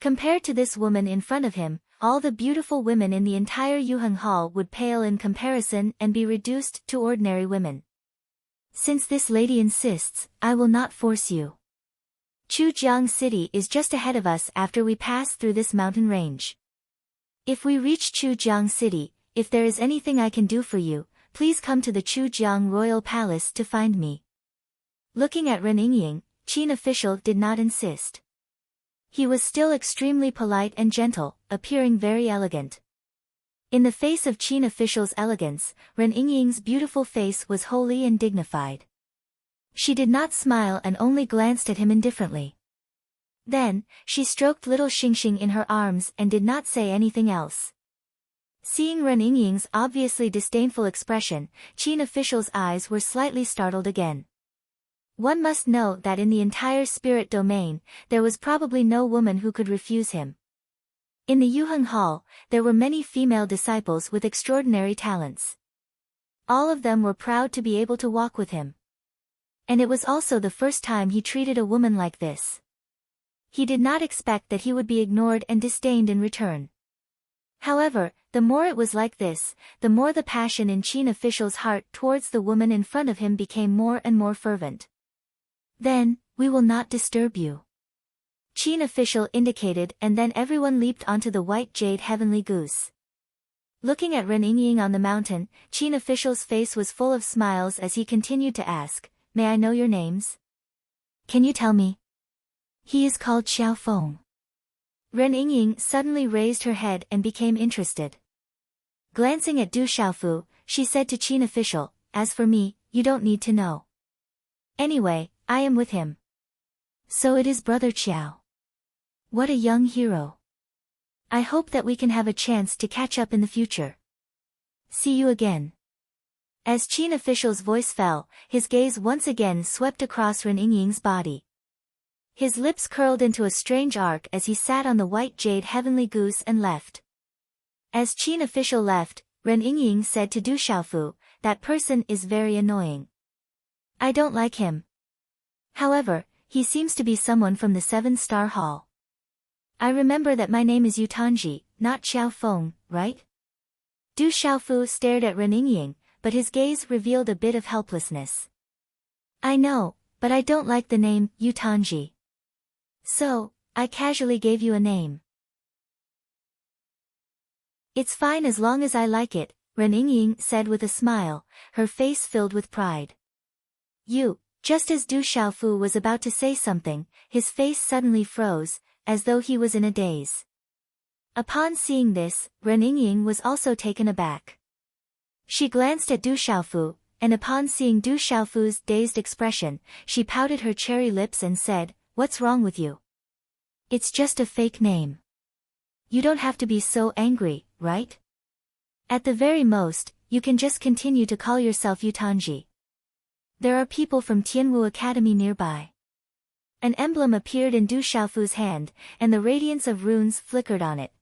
Speaker 1: Compared to this woman in front of him, all the beautiful women in the entire Yuheng Hall would pale in comparison and be reduced to ordinary women. Since this lady insists, I will not force you. Chujiang City is just ahead of us after we pass through this mountain range. If we reach Chujiang City, if there is anything I can do for you, please come to the Chujiang Royal Palace to find me. Looking at Ren Yingying, Qin official did not insist. He was still extremely polite and gentle, appearing very elegant. In the face of Qin official's elegance, Ren Yingying's beautiful face was holy and dignified. She did not smile and only glanced at him indifferently. Then, she stroked little Xingxing in her arms and did not say anything else. Seeing Ren Yingying's obviously disdainful expression, Qin official's eyes were slightly startled again. One must know that in the entire spirit domain, there was probably no woman who could refuse him. In the Yuheng Hall, there were many female disciples with extraordinary talents. All of them were proud to be able to walk with him. And it was also the first time he treated a woman like this. He did not expect that he would be ignored and disdained in return. However, the more it was like this, the more the passion in Qin official's heart towards the woman in front of him became more and more fervent. Then, we will not disturb you. Qin official indicated, and then everyone leaped onto the white jade heavenly goose. Looking at Ren Yingying on the mountain, Qin official's face was full of smiles as he continued to ask, may I know your names? Can you tell me? He is called Xiao Feng. Ren Yingying suddenly raised her head and became interested. Glancing at Du Xiaofu, she said to Qin official, as for me, you don't need to know. Anyway, I am with him. So it is brother Qiao. What a young hero. I hope that we can have a chance to catch up in the future. See you again. As Qin official's voice fell, his gaze once again swept across Ren Yingying's body. His lips curled into a strange arc as he sat on the white jade heavenly goose and left. As Qin official left, Ren Yingying said to Du Xiaofu, that person is very annoying. I don't like him. However, he seems to be someone from the 7-star hall. I remember that my name is Yutanji, not Xiao Feng, right? Du Xiaofu stared at Ren Yingying, but his gaze revealed a bit of helplessness. I know, but I don't like the name, Yutanji. So, I casually gave you a name. It's fine as long as I like it, Ren Yingying said with a smile, her face filled with pride. Just as Du Xiaofu was about to say something, his face suddenly froze, as though he was in a daze. Upon seeing this, Ren Yingying was also taken aback. She glanced at Du Xiaofu, and upon seeing Du Xiaofu's dazed expression, she pouted her cherry lips and said, what's wrong with you? It's just a fake name. You don't have to be so angry, right? At the very most, you can just continue to call yourself Yutanji. There are people from Tianwu Academy nearby. An emblem appeared in Du Xiaofu's hand, and the radiance of runes flickered on it.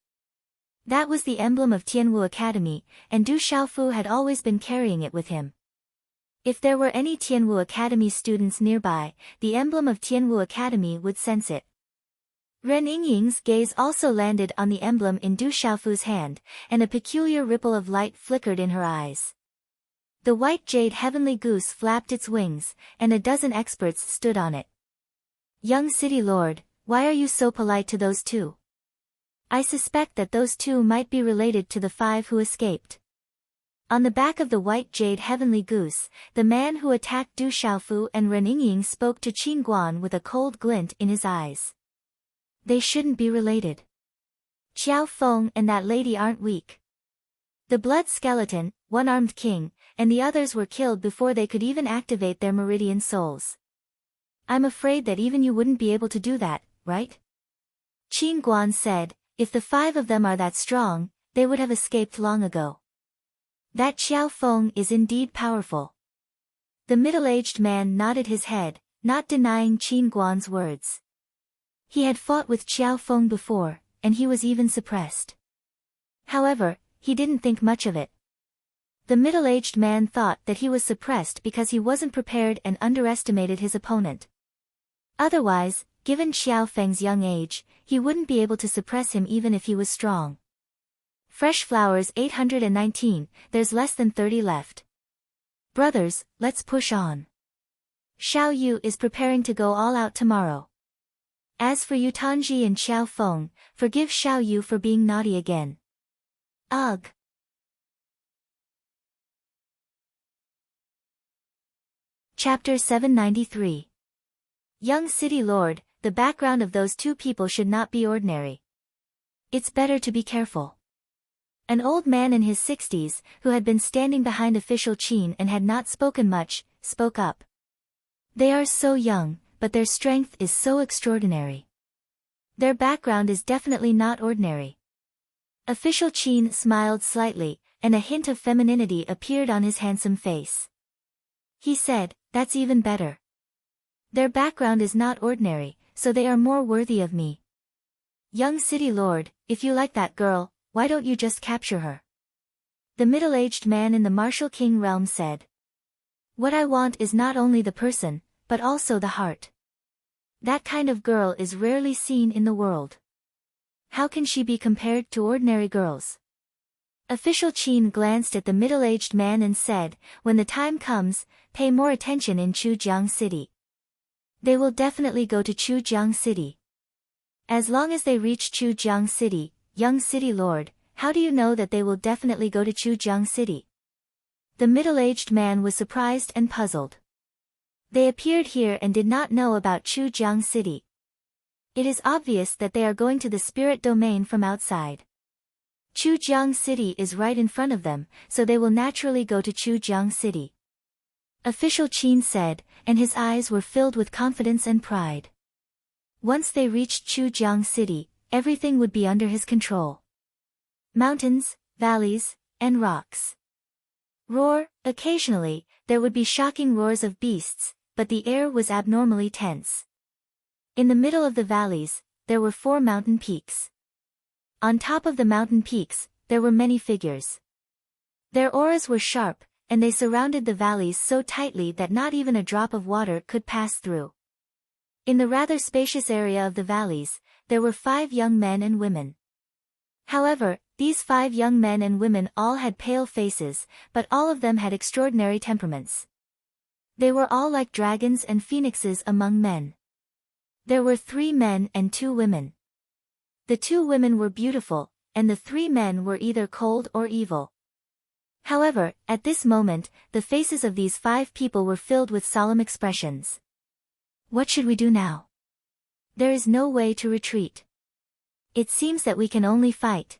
Speaker 1: That was the emblem of Tianwu Academy, and Du Xiaofu had always been carrying it with him. If there were any Tianwu Academy students nearby, the emblem of Tianwu Academy would sense it. Ren Yingying's gaze also landed on the emblem in Du Xiaofu's hand, and a peculiar ripple of light flickered in her eyes. The white jade heavenly goose flapped its wings, and a dozen experts stood on it. Young city lord, why are you so polite to those two? I suspect that those two might be related to the 5 who escaped. On the back of the white jade heavenly goose, the man who attacked Du Xiaofu and Ren Yingying spoke to Qin Guan with a cold glint in his eyes. They shouldn't be related. Xiao Feng and that lady aren't weak. The blood skeleton, one-armed king, and the others were killed before they could even activate their meridian souls. I'm afraid that even you wouldn't be able to do that, right? Qin Guan said, if the 5 of them are that strong, they would have escaped long ago. That Xiao Feng is indeed powerful. The middle-aged man nodded his head, not denying Qin Guan's words. He had fought with Xiao Feng before, and he was even suppressed. However, he didn't think much of it. The middle-aged man thought that he was suppressed because he wasn't prepared and underestimated his opponent. Otherwise, given Xiao Feng's young age, he wouldn't be able to suppress him even if he was strong. Fresh flowers 819, there's less than 30 left. Brothers, let's push on. Xiao Yu is preparing to go all out tomorrow. As for Yu Tanji and Xiao Feng, forgive Xiao Yu for being naughty again. Ugh. Chapter 793. Young City Lord, the background of those 2 people should not be ordinary. It's better to be careful. An old man in his 60s, who had been standing behind official Qin and had not spoken much, spoke up. They are so young, but their strength is so extraordinary. Their background is definitely not ordinary. Official Qin smiled slightly, and a hint of femininity appeared on his handsome face. He said, that's even better. Their background is not ordinary, so they are more worthy of me. Young City Lord, if you like that girl, why don't you just capture her? The middle-aged man in the Martial King realm said. What I want is not only the person, but also the heart. That kind of girl is rarely seen in the world. How can she be compared to ordinary girls? Official Qin glanced at the middle-aged man and said, when the time comes, pay more attention in Chujiang City. They will definitely go to Chujiang City. As long as they reach Chujiang City, young City Lord, how do you know that they will definitely go to Chujiang City? The middle-aged man was surprised and puzzled. They appeared here and did not know about Chujiang City. It is obvious that they are going to the spirit domain from outside. Chujiang City is right in front of them, so they will naturally go to Chujiang City. Official Qin said, and his eyes were filled with confidence and pride. Once they reached Chujiang City, everything would be under his control. Mountains, valleys, and rocks. Roar, occasionally, there would be shocking roars of beasts, but the air was abnormally tense. In the middle of the valleys, there were 4 mountain peaks. On top of the mountain peaks, there were many figures. Their auras were sharp, and they surrounded the valleys so tightly that not even a drop of water could pass through. In the rather spacious area of the valleys, there were 5 young men and women. However, these 5 young men and women all had pale faces, but all of them had extraordinary temperaments. They were all like dragons and phoenixes among men. There were 3 men and 2 women. The 2 women were beautiful, and the 3 men were either cold or evil. However, at this moment, the faces of these 5 people were filled with solemn expressions. What should we do now? There is no way to retreat. It seems that we can only fight.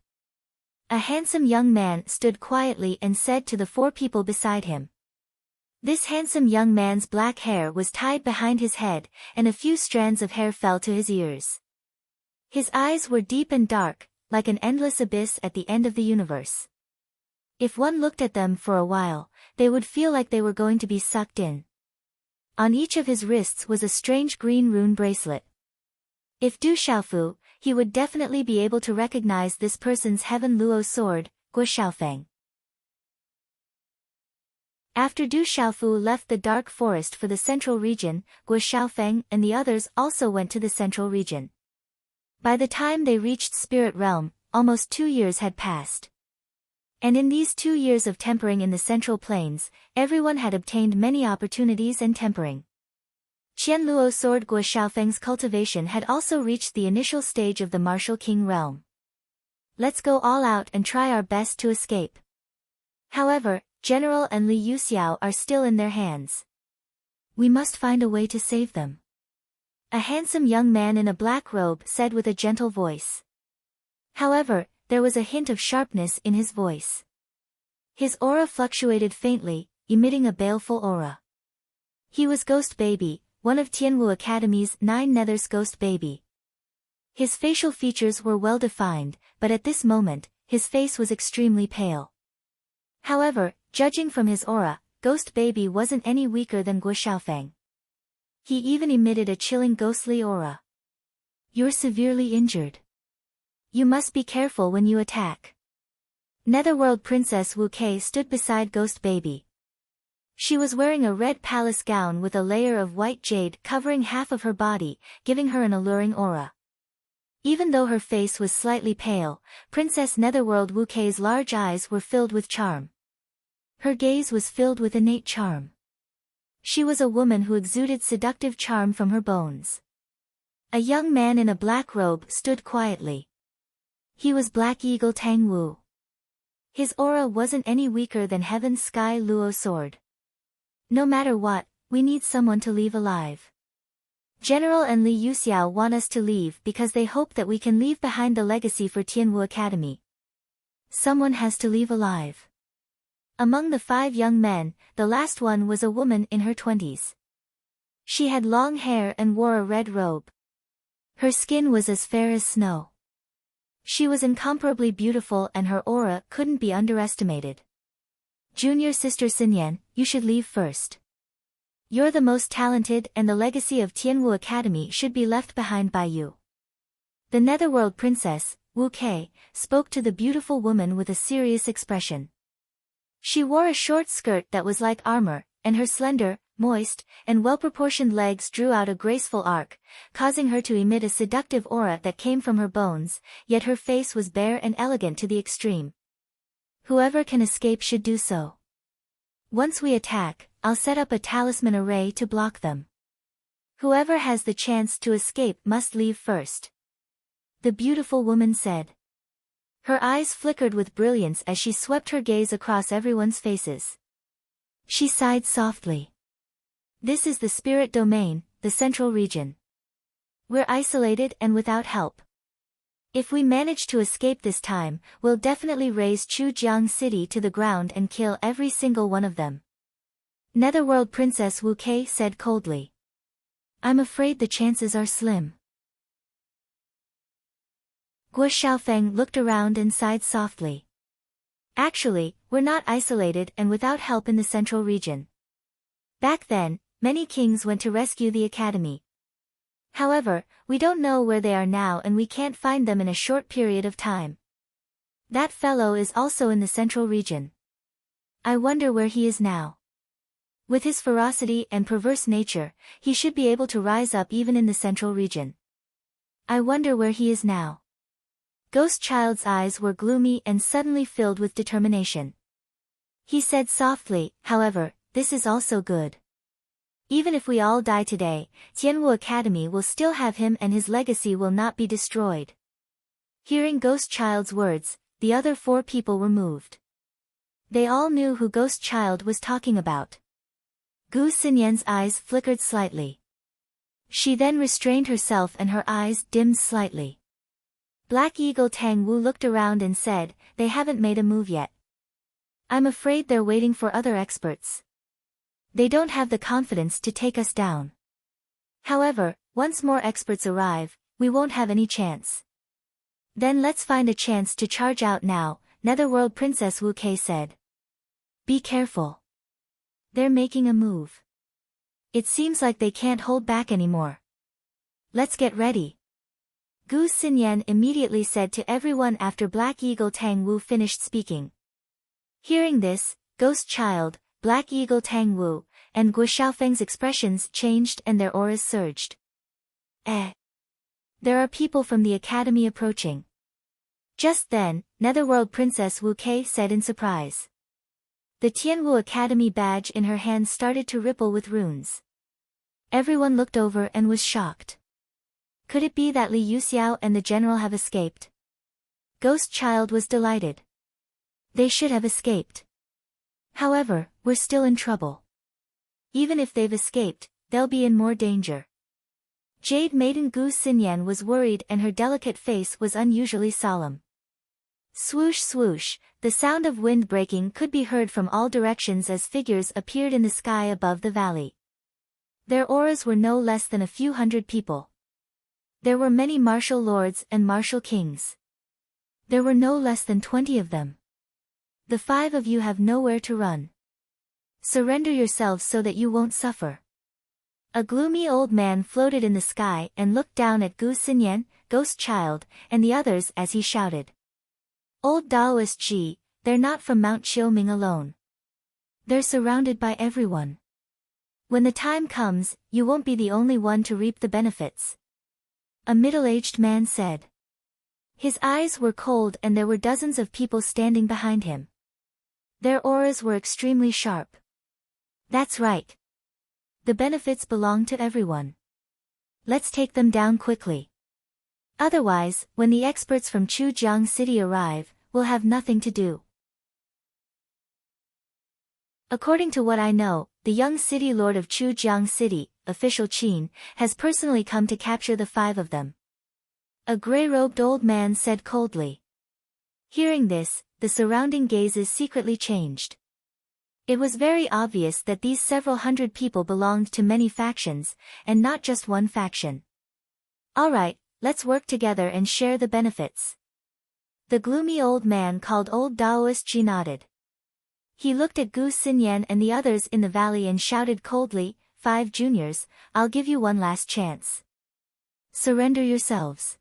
Speaker 1: A handsome young man stood quietly and said to the 4 people beside him. This handsome young man's black hair was tied behind his head, and a few strands of hair fell to his ears. His eyes were deep and dark, like an endless abyss at the end of the universe. If one looked at them for a while, they would feel like they were going to be sucked in. On each of his wrists was a strange green rune bracelet. If Du Xiaofu, he would definitely be able to recognize this person's Heaven Luo sword, Guo Xiaofeng. After Du Xiaofu left the dark forest for the central region, Guo Xiaofeng and the others also went to the central region. By the time they reached Spirit Realm, almost 2 years had passed. And in these 2 years of tempering in the Central Plains, everyone had obtained many opportunities and tempering. Qian Luo sword Guo Xiaofeng's cultivation had also reached the initial stage of the Martial King realm. Let's go all out and try our best to escape. However, General and Li Yuxiao are still in their hands. We must find a way to save them. A handsome young man in a black robe said with a gentle voice. However, there was a hint of sharpness in his voice. His aura fluctuated faintly, emitting a baleful aura. He was Ghost Baby, one of Tianwu Academy's 9 Nethers Ghost Baby. His facial features were well defined, but at this moment, his face was extremely pale. However, judging from his aura, Ghost Baby wasn't any weaker than Guo Xiaofeng. He even emitted a chilling ghostly aura. You're severely injured. You must be careful when you attack. Netherworld Princess Wu Kei stood beside Ghost Baby. She was wearing a red palace gown with a layer of white jade covering half of her body, giving her an alluring aura. Even though her face was slightly pale, Princess Netherworld Wu Kei's large eyes were filled with charm. Her gaze was filled with innate charm. She was a woman who exuded seductive charm from her bones. A young man in a black robe stood quietly. He was Black Eagle Tang Wu. His aura wasn't any weaker than Heaven's Sky Luo sword. No matter what, we need someone to leave alive. General and Li Yuxiao want us to leave because they hope that we can leave behind the legacy for Tianwu Academy. Someone has to leave alive. Among the 5 young men, the last one was a woman in her 20s. She had long hair and wore a red robe. Her skin was as fair as snow. She was incomparably beautiful and her aura couldn't be underestimated. Junior sister Xinyan, you should leave first. You're the most talented and the legacy of Tianwu Academy should be left behind by you. The Netherworld Princess, Wu Kei, spoke to the beautiful woman with a serious expression. She wore a short skirt that was like armor, and her slender, moist, and well-proportioned legs drew out a graceful arc, causing her to emit a seductive aura that came from her bones, yet her face was bare and elegant to the extreme. Whoever can escape should do so. Once we attack, I'll set up a talisman array to block them. Whoever has the chance to escape must leave first. The beautiful woman said. Her eyes flickered with brilliance as she swept her gaze across everyone's faces. She sighed softly. This is the spirit domain, the central region. We're isolated and without help. If we manage to escape this time, we'll definitely raze Chujiang City to the ground and kill every single one of them. Netherworld Princess Wu Kei said coldly. I'm afraid the chances are slim. Guo Xiaofeng looked around and sighed softly. Actually, we're not isolated and without help in the central region. Back then, many kings went to rescue the academy. However, we don't know where they are now and we can't find them in a short period of time. That fellow is also in the central region. I wonder where he is now. With his ferocity and perverse nature, he should be able to rise up even in the central region. I wonder where he is now. Ghost Child's eyes were gloomy and suddenly filled with determination. He said softly, however, this is also good. Even if we all die today, Tianwu Academy will still have him and his legacy will not be destroyed. Hearing Ghost Child's words, the other 4 people were moved. They all knew who Ghost Child was talking about. Gu Xinyan's eyes flickered slightly. She then restrained herself and her eyes dimmed slightly. Black Eagle Tang Wu looked around and said, they haven't made a move yet. I'm afraid they're waiting for other experts. They don't have the confidence to take us down. However, once more experts arrive, we won't have any chance. Then let's find a chance to charge out now, Netherworld Princess Wu Kei said. Be careful. They're making a move. It seems like they can't hold back anymore. Let's get ready. Gu Xinyan immediately said to everyone after Black Eagle Tang Wu finished speaking. Hearing this, Ghost Child, Black Eagle Tang Wu, and Guo Xiaofeng's expressions changed and their auras surged. There are people from the academy approaching. Just then, Netherworld Princess Wu Kei said in surprise. The Tianwu Academy badge in her hand started to ripple with runes. Everyone looked over and was shocked. Could it be that Li Yuxiao and the general have escaped? Ghost Child was delighted. They should have escaped. However, we're still in trouble. Even if they've escaped, they'll be in more danger. Jade Maiden Gu Xinyan was worried and her delicate face was unusually solemn. Swoosh swoosh, the sound of wind breaking could be heard from all directions as figures appeared in the sky above the valley. Their auras were no less than a few hundred people. There were many martial lords and martial kings. There were no less than 20 of them. The 5 of you have nowhere to run. Surrender yourselves so that you won't suffer. A gloomy old man floated in the sky and looked down at Gu Xinyan, Ghost Child, and the others as he shouted. Old Taoist Ji, they're not from Mount Xiaoming alone. They're surrounded by everyone. When the time comes, you won't be the only one to reap the benefits. A middle-aged man said. His eyes were cold and there were dozens of people standing behind him. Their auras were extremely sharp. That's right. The benefits belong to everyone. Let's take them down quickly. Otherwise, when the experts from Chujiang City arrive, we'll have nothing to do. According to what I know, the young city lord of Chujiang City, official Qin, has personally come to capture the 5 of them. A gray-robed old man said coldly. Hearing this, the surrounding gazes secretly changed. It was very obvious that these several hundred people belonged to many factions, and not just one faction. All right, let's work together and share the benefits. The gloomy old man called Old Taoist Ji nodded. He looked at Gu Xinyan and the others in the valley and shouted coldly, 5 juniors, I'll give you one last chance. Surrender yourselves.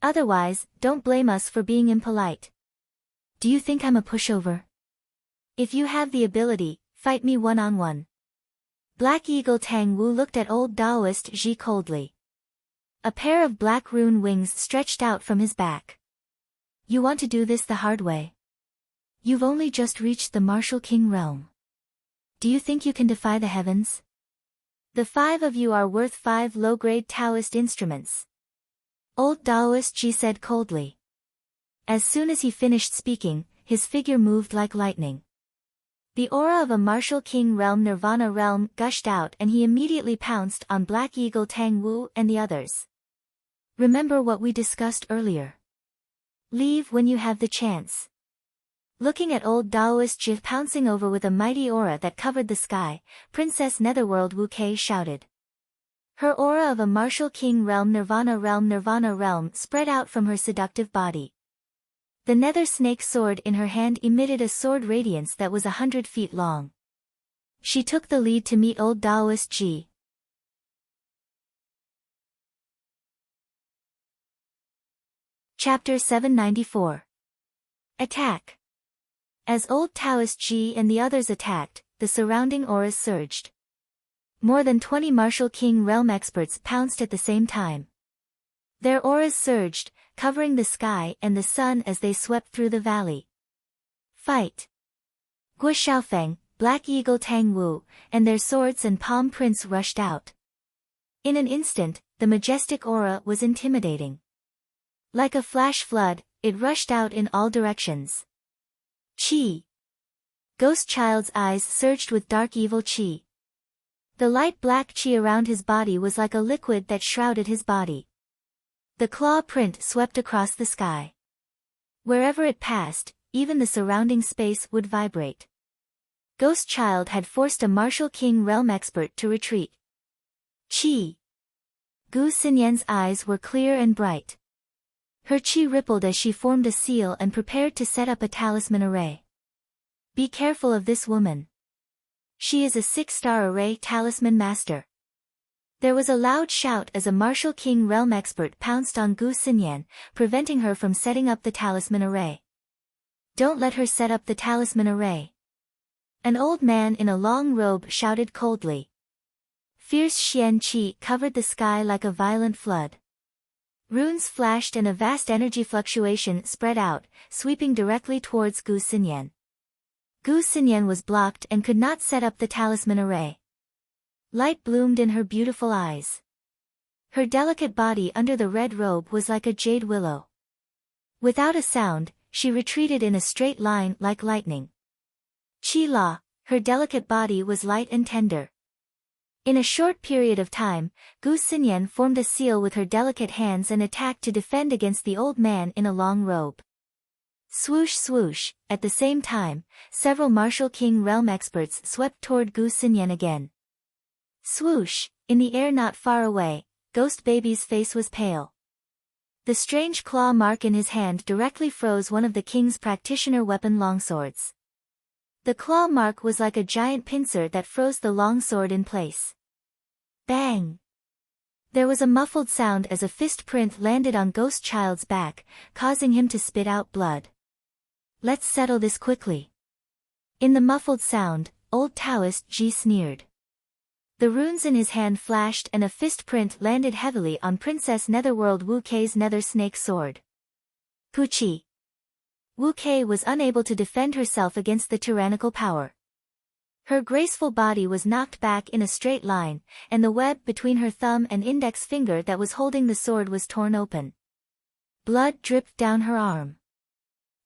Speaker 1: Otherwise, don't blame us for being impolite. Do you think I'm a pushover? If you have the ability, fight me one-on-one. Black Eagle Tang Wu looked at Old Taoist Ji coldly. A pair of black rune wings stretched out from his back. You want to do this the hard way? You've only just reached the martial king realm. Do you think you can defy the heavens? The 5 of you are worth 5 low-grade Taoist instruments. Old Taoist Ji said coldly. As soon as he finished speaking, his figure moved like lightning. The aura of a martial king realm Nirvana realm gushed out and he immediately pounced on Black Eagle Tang Wu and the others. Remember what we discussed earlier. Leave when you have the chance. Looking at Old Taoist Ji pouncing over with a mighty aura that covered the sky, Princess Netherworld Wu Kei shouted. Her aura of a martial king realm Nirvana realm spread out from her seductive body. The nether snake sword in her hand emitted a sword radiance that was 100 feet long. She took the lead to meet Old Taoist Ji. Chapter 794. Attack. As Old Taoist Ji and the others attacked, the surrounding auras surged. More than 20 martial king realm experts pounced at the same time. Their auras surged, covering the sky and the sun as they swept through the valley. Fight! Guo Xiaofeng, Black Eagle Tang Wu, and their swords and palm prints rushed out. In an instant, the majestic aura was intimidating. Like a flash flood, it rushed out in all directions. Qi! Ghost Child's eyes surged with dark evil qi. The light black qi around his body was like a liquid that shrouded his body. The claw print swept across the sky. Wherever it passed, even the surrounding space would vibrate. Ghost Child had forced a martial king realm expert to retreat. Qi! Gu Xinyan's eyes were clear and bright. Her qi rippled as she formed a seal and prepared to set up a talisman array. Be careful of this woman. She is a 6-star array talisman master. There was a loud shout as a martial king realm expert pounced on Gu Xinyan, preventing her from setting up the talisman array. Don't let her set up the talisman array. An old man in a long robe shouted coldly. Fierce Xian qi covered the sky like a violent flood. Runes flashed and a vast energy fluctuation spread out, sweeping directly towards Gu Xinyan. Gu Xinyan was blocked and could not set up the talisman array. Light bloomed in her beautiful eyes. Her delicate body under the red robe was like a jade willow. Without a sound, she retreated in a straight line like lightning. Qi La, her delicate body was light and tender. In a short period of time, Gu Xinyan formed a seal with her delicate hands and attacked to defend against the old man in a long robe. Swoosh swoosh, at the same time, several martial king realm experts swept toward Gu Xinyan again. Swoosh, in the air not far away, Ghost Baby's face was pale. The strange claw mark in his hand directly froze one of the king's practitioner weapon longswords. The claw mark was like a giant pincer that froze the longsword in place. Bang! There was a muffled sound as a fist print landed on Ghost Child's back, causing him to spit out blood. Let's settle this quickly. In the muffled sound, old Taoist Ji sneered. The runes in his hand flashed and a fist print landed heavily on Princess Netherworld Wu Kei's nether snake sword. Puchi! Wu Kei was unable to defend herself against the tyrannical power. Her graceful body was knocked back in a straight line, and the web between her thumb and index finger that was holding the sword was torn open. Blood dripped down her arm.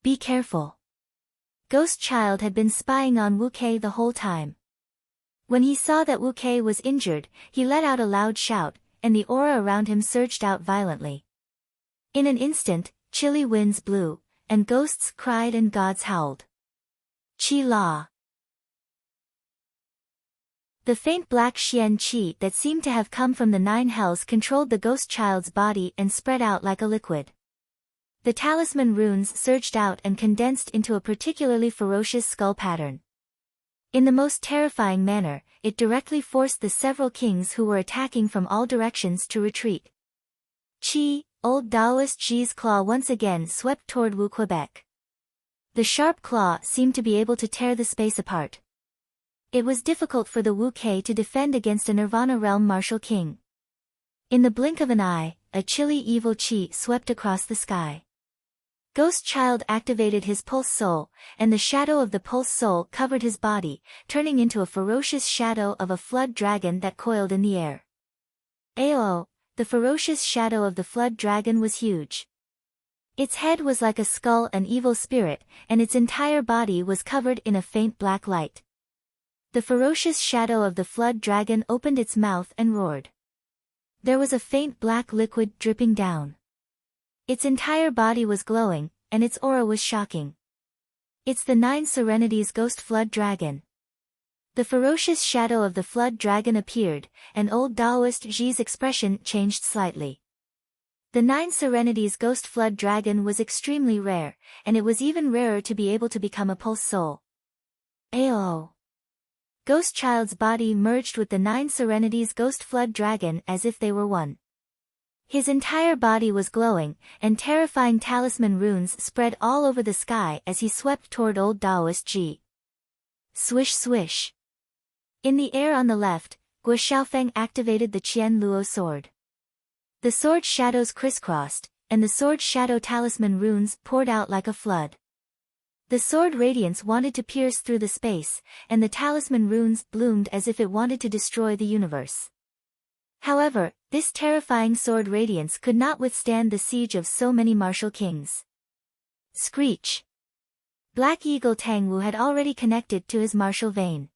Speaker 1: Be careful. Ghost Child had been spying on Wu Kei the whole time. When he saw that Wu Kei was injured, he let out a loud shout, and the aura around him surged out violently. In an instant, chilly winds blew, and ghosts cried and gods howled. Chi La. The faint black Xian Qi that seemed to have come from the nine hells controlled the Ghost Child's body and spread out like a liquid. The talisman runes surged out and condensed into a particularly ferocious skull pattern. In the most terrifying manner, it directly forced the several kings who were attacking from all directions to retreat. Qi, old Taoist Ji's claw once again swept toward Wu Quebec. The sharp claw seemed to be able to tear the space apart. It was difficult for the Wu Kei to defend against a Nirvana realm martial king. In the blink of an eye, a chilly evil Qi swept across the sky. Ghost Child activated his pulse soul, and the shadow of the pulse soul covered his body, turning into a ferocious shadow of a flood dragon that coiled in the air. Ayo! The ferocious shadow of the flood dragon was huge. Its head was like a skull, an evil spirit, and its entire body was covered in a faint black light. The ferocious shadow of the flood dragon opened its mouth and roared. There was a faint black liquid dripping down. Its entire body was glowing, and its aura was shocking. It's the Nine Serenities Ghost Flood Dragon. The ferocious shadow of the flood dragon appeared, and old Taoist Ji's expression changed slightly. The Nine Serenities Ghost Flood Dragon was extremely rare, and it was even rarer to be able to become a pulse soul. Ayo! Ghost Child's body merged with the Nine Serenities Ghost Flood Dragon as if they were one. His entire body was glowing, and terrifying talisman runes spread all over the sky as he swept toward old Taoist Ji. Swish swish. In the air on the left, Guo Xiaofeng activated the Qian Luo sword. The sword shadows crisscrossed, and the sword shadow talisman runes poured out like a flood. The sword radiance wanted to pierce through the space, and the talisman runes bloomed as if it wanted to destroy the universe. However, this terrifying sword radiance could not withstand the siege of so many martial kings. Screech! Black Eagle Tangwu had already connected to his martial vein.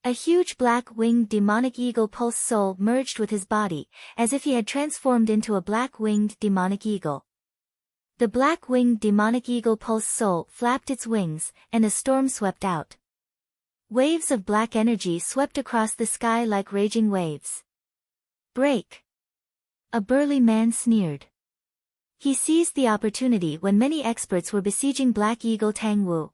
Speaker 1: A huge black-winged demonic eagle pulse soul merged with his body, as if he had transformed into a black-winged demonic eagle. The black-winged demonic eagle pulse soul flapped its wings, and a storm swept out. Waves of black energy swept across the sky like raging waves. Break! A burly man sneered. He seized the opportunity when many experts were besieging Black Eagle Tangwu.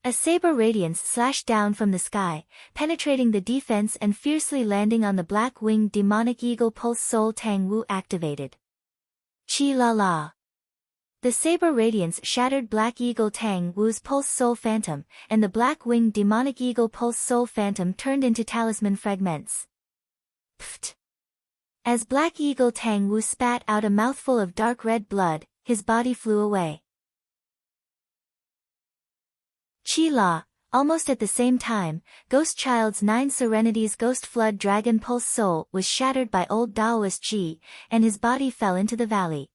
Speaker 1: A saber radiance slashed down from the sky, penetrating the defense and fiercely landing on the black-winged demonic eagle pulse soul Tangwu activated. Chi la la. The saber radiance shattered Black Eagle Tangwu's pulse soul phantom, and the black-winged demonic eagle pulse soul phantom turned into talisman fragments. Pfft. As Black Eagle Tangwu spat out a mouthful of dark red blood, his body flew away. Chi La, almost at the same time, Ghost Child's Nine Serenities Ghost Flood Dragon Pulse Soul was shattered by old Taoist Ji, and his body fell into the valley.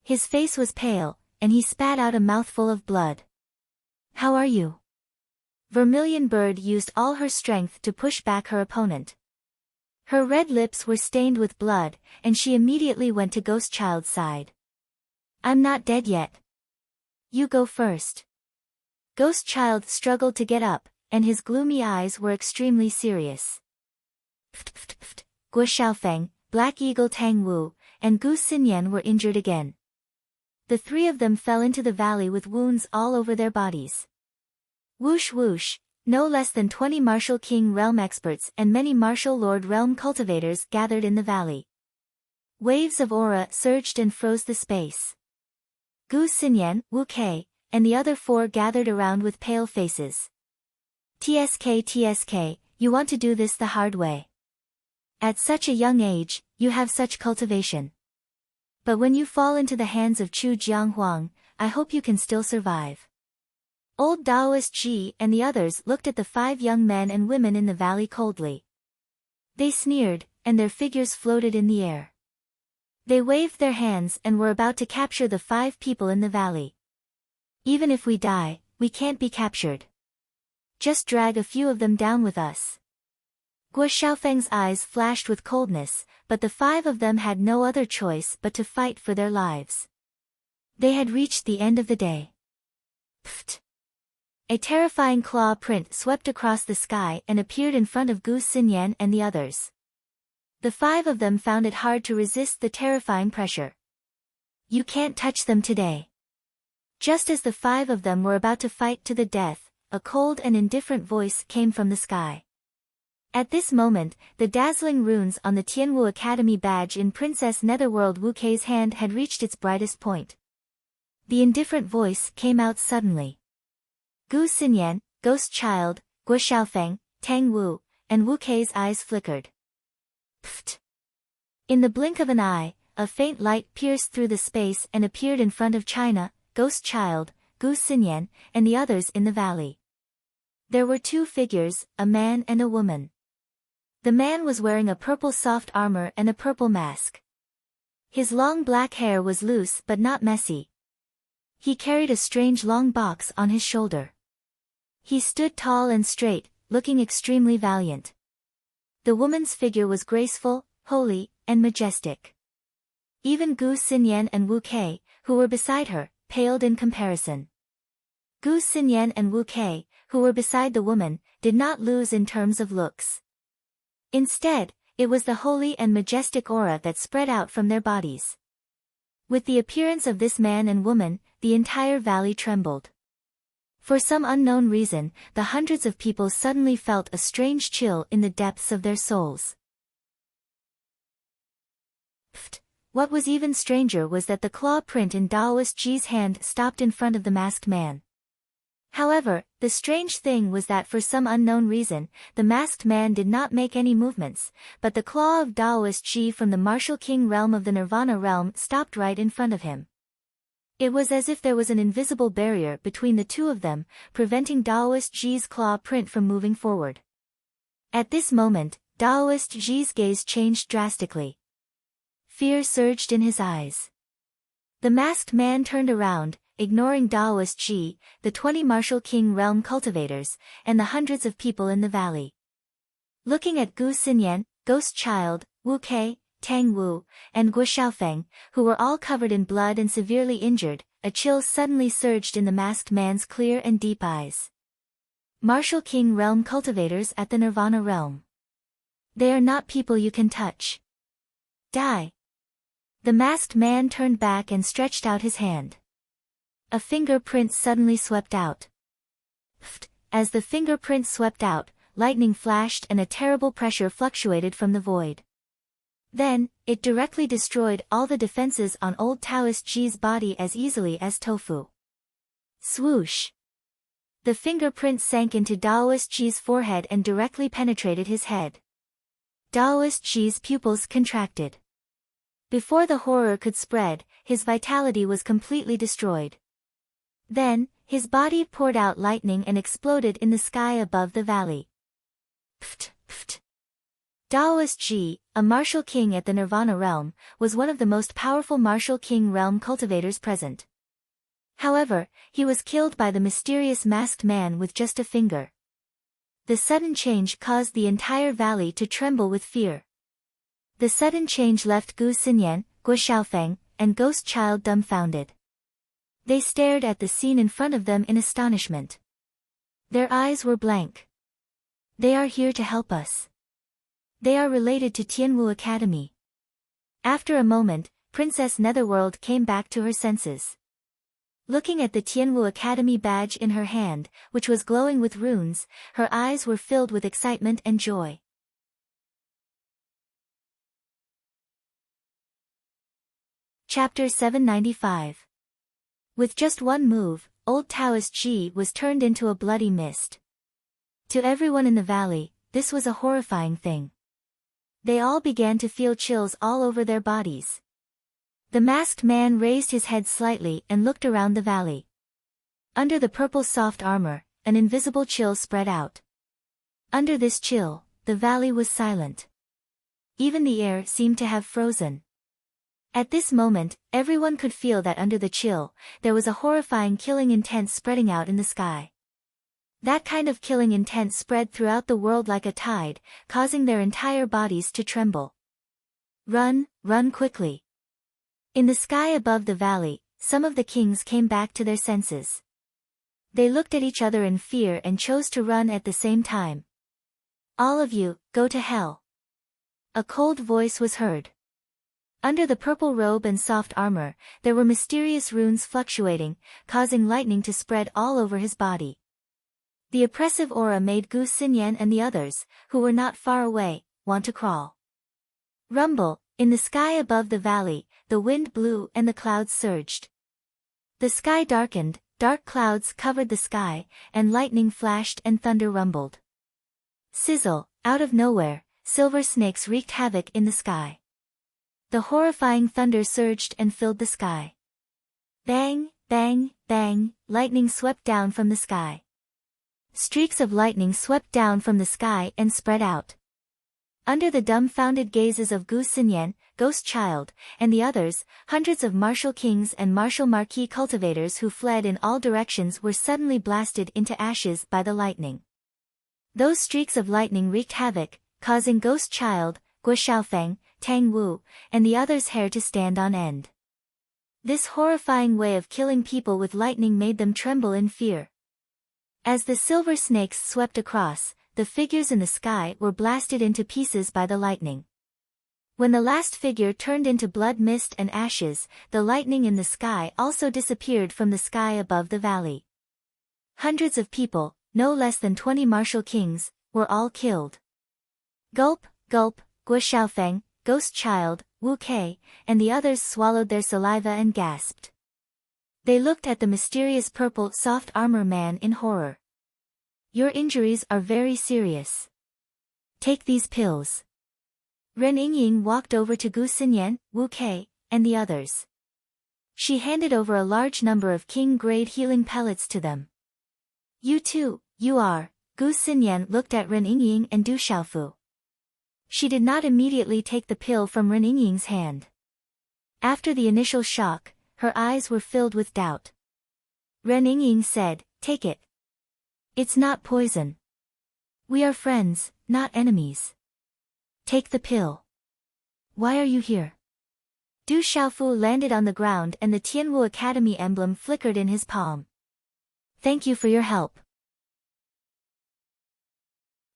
Speaker 1: His face was pale, and he spat out a mouthful of blood. How are you? Vermilion Bird used all her strength to push back her opponent. Her red lips were stained with blood, and she immediately went to Ghost Child's side. "I'm not dead yet. You go first." Ghost Child struggled to get up, and his gloomy eyes were extremely serious. Guo Xiaofeng, Black Eagle Tang Wu, and Gu Xinyan were injured again. The three of them fell into the valley with wounds all over their bodies. Whoosh whoosh, no less than 20 Martial King realm experts and many Martial Lord realm cultivators gathered in the valley. Waves of aura surged and froze the space. Gu Xinyan, Wu Kei, and the other four gathered around with pale faces. TSK, you want to do this the hard way. At such a young age, you have such cultivation. But when you fall into the hands of Chu Jianghuang, I hope you can still survive. Old Daoist Ji and the others looked at the 5 young men and women in the valley coldly. They sneered, and their figures floated in the air. They waved their hands and were about to capture the 5 people in the valley. "Even if we die, we can't be captured. Just drag a few of them down with us." Guo Xiaofeng's eyes flashed with coldness, but the 5 of them had no other choice but to fight for their lives. They had reached the end of the day. Pfft! A terrifying claw print swept across the sky and appeared in front of Gu Xinyan and the others. The 5 of them found it hard to resist the terrifying pressure. "You can't touch them today." Just as the 5 of them were about to fight to the death, a cold and indifferent voice came from the sky. At this moment, the dazzling runes on the Tianwu Academy badge in Princess Netherworld Wu Kei's hand had reached its brightest point. The indifferent voice came out suddenly. Gu Xinyan, Ghost Child, Guo Xiaofeng, Tang Wu, and Wu Kei's eyes flickered. Pfft! In the blink of an eye, a faint light pierced through the space and appeared in front of China, Ghost Child, Gu Xinyan, and the others in the valley. There were 2 figures, a man and a woman. The man was wearing a purple soft armor and a purple mask. His long black hair was loose but not messy. He carried a strange long box on his shoulder. He stood tall and straight, looking extremely valiant. The woman's figure was graceful, holy, and majestic. Even Gu Xinyan and Wu Kei, who were beside her, paled in comparison. Gu Xinyan and Wu Kei, who were beside the woman, did not lose in terms of looks. Instead, it was the holy and majestic aura that spread out from their bodies. With the appearance of this man and woman, the entire valley trembled. For some unknown reason, the hundreds of people suddenly felt a strange chill in the depths of their souls. Pfft! What was even stranger was that the claw print in Daoist Ji's hand stopped in front of the masked man. However, the strange thing was that for some unknown reason, the masked man did not make any movements, but the claw of Daoist Ji from the Martial King realm of the Nirvana realm stopped right in front of him. It was as if there was an invisible barrier between the two of them, preventing Daoist Ji's claw print from moving forward. At this moment, Daoist Ji's gaze changed drastically. Fear surged in his eyes. The masked man turned around, ignoring Daoist Ji, the 20 Martial King realm cultivators, and the hundreds of people in the valley. Looking at Gu Xinyan, Ghost Child, Wu Kei, Tang Wu, and Guo Xiaofeng, who were all covered in blood and severely injured, a chill suddenly surged in the masked man's clear and deep eyes. Martial King realm cultivators at the Nirvana realm. They are not people you can touch. Die. The masked man turned back and stretched out his hand. A fingerprint suddenly swept out. As the fingerprint swept out, lightning flashed and a terrible pressure fluctuated from the void. Then, it directly destroyed all the defenses on old Taoist Ji's body as easily as tofu. Swoosh! The fingerprint sank into Daoist Ji's forehead and directly penetrated his head. Daoist Ji's pupils contracted. Before the horror could spread, his vitality was completely destroyed. Then, his body poured out lightning and exploded in the sky above the valley. Pft, pft. Daoist Ji, a martial king at the Nirvana realm, was one of the most powerful martial king realm cultivators present. However, he was killed by the mysterious masked man with just a finger. The sudden change caused the entire valley to tremble with fear. The sudden change left Gu Xinyan, Guo Xiaofeng, and Ghost Child dumbfounded. They stared at the scene in front of them in astonishment. Their eyes were blank. They are here to help us. They are related to Tianwu Academy. After a moment, Princess Netherworld came back to her senses. Looking at the Tianwu Academy badge in her hand, which was glowing with runes, her eyes were filled with excitement and joy. Chapter 795. With just one move, old Taoist Ji was turned into a bloody mist. To everyone in the valley, this was a horrifying thing. They all began to feel chills all over their bodies. The masked man raised his head slightly and looked around the valley. Under the purple soft armor, an invisible chill spread out. Under this chill, the valley was silent. Even the air seemed to have frozen. At this moment, everyone could feel that under the chill, there was a horrifying killing intent spreading out in the sky. That kind of killing intent spread throughout the world like a tide, causing their entire bodies to tremble. Run, run quickly. In the sky above the valley, some of the kings came back to their senses. They looked at each other in fear and chose to run at the same time. All of you, go to hell. A cold voice was heard. Under the purple robe and soft armor, there were mysterious runes fluctuating, causing lightning to spread all over his body. The oppressive aura made Gu Xinyan and the others, who were not far away, want to crawl. Rumble, in the sky above the valley, the wind blew and the clouds surged. The sky darkened, dark clouds covered the sky, and lightning flashed and thunder rumbled. Sizzle, out of nowhere, silver snakes wreaked havoc in the sky. The horrifying thunder surged and filled the sky. Bang, bang, bang, lightning swept down from the sky. Streaks of lightning swept down from the sky and spread out. Under the dumbfounded gazes of Gu Xinyan, Ghost Child, and the others, hundreds of martial kings and martial marquis cultivators who fled in all directions were suddenly blasted into ashes by the lightning. Those streaks of lightning wreaked havoc, causing Ghost Child, Guo Xiaofeng, Tang Wu, and the others' hair to stand on end. This horrifying way of killing people with lightning made them tremble in fear. As the silver snakes swept across, the figures in the sky were blasted into pieces by the lightning. When the last figure turned into blood mist and ashes, the lightning in the sky also disappeared from the sky above the valley. Hundreds of people, no less than 20 martial kings, were all killed. Gulp, gulp, Guo Xiaofeng, Ghost Child, Wu Kei, and the others swallowed their saliva and gasped. They looked at the mysterious purple soft armor man in horror. Your injuries are very serious. Take these pills. Ren Yingying walked over to Gu Xinyan, Wu Kei, and the others. She handed over a large number of king-grade healing pellets to them. You too, you are. Gu Xinyan looked at Ren Yingying and Du Xiaofu. She did not immediately take the pill from Ren Yingying's hand. After the initial shock, her eyes were filled with doubt. Ren Yingying said, take it. It's not poison. We are friends, not enemies. Take the pill. Why are you here? Du Xiaofu landed on the ground and the Tianwu Academy emblem flickered in his palm. Thank you for your help.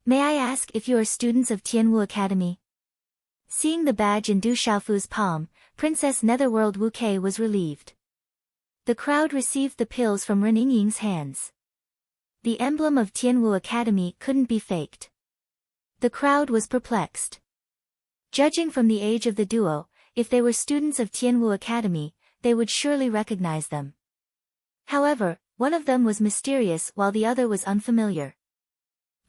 Speaker 1: May I ask if you are students of Tianwu Academy? Seeing the badge in Du Xiaofu's palm, Princess Netherworld Wu Kei was relieved. The crowd received the pills from Ren Yingying's hands. The emblem of Tianwu Academy couldn't be faked. The crowd was perplexed. Judging from the age of the duo, if they were students of Tianwu Academy, they would surely recognize them. However, one of them was mysterious while the other was unfamiliar.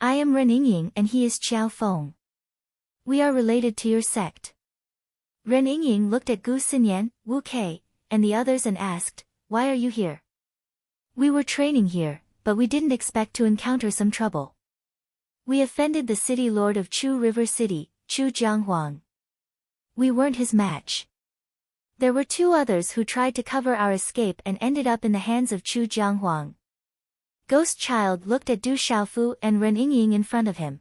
Speaker 1: I am Ren Yingying and he is Qiao Feng. We are related to your sect. Ren Yingying looked at Gu Xinyan, Wu Kei, and the others and asked, why are you here? We were training here, but we didn't expect to encounter some trouble. We offended the city lord of Chu River City, Chu Jianghuang. We weren't his match. There were two others who tried to cover our escape and ended up in the hands of Chu Jianghuang. Ghost Child looked at Du Xiaofu and Ren Yingying in front of him.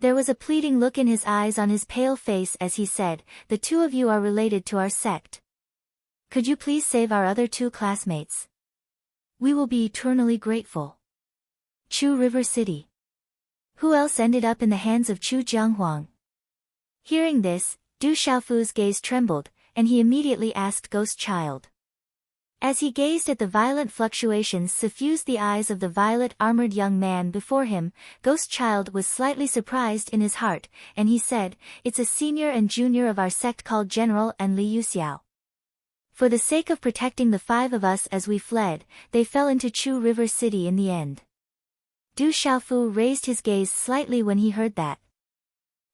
Speaker 1: There was a pleading look in his eyes on his pale face as he said, "The two of you are related to our sect. Could you please save our other two classmates? We will be eternally grateful." Chu River City. Who else ended up in the hands of Chu Jianghuang? Hearing this, Du Xiaofu's gaze trembled, and he immediately asked Ghost Child. As he gazed at the violent fluctuations suffused the eyes of the violet-armored young man before him, Ghost Child was slightly surprised in his heart, and he said, "It's a senior and junior of our sect called General and Li Yuxiao. For the sake of protecting the five of us as we fled, they fell into Chu River City in the end." Du Xiaofu raised his gaze slightly when he heard that.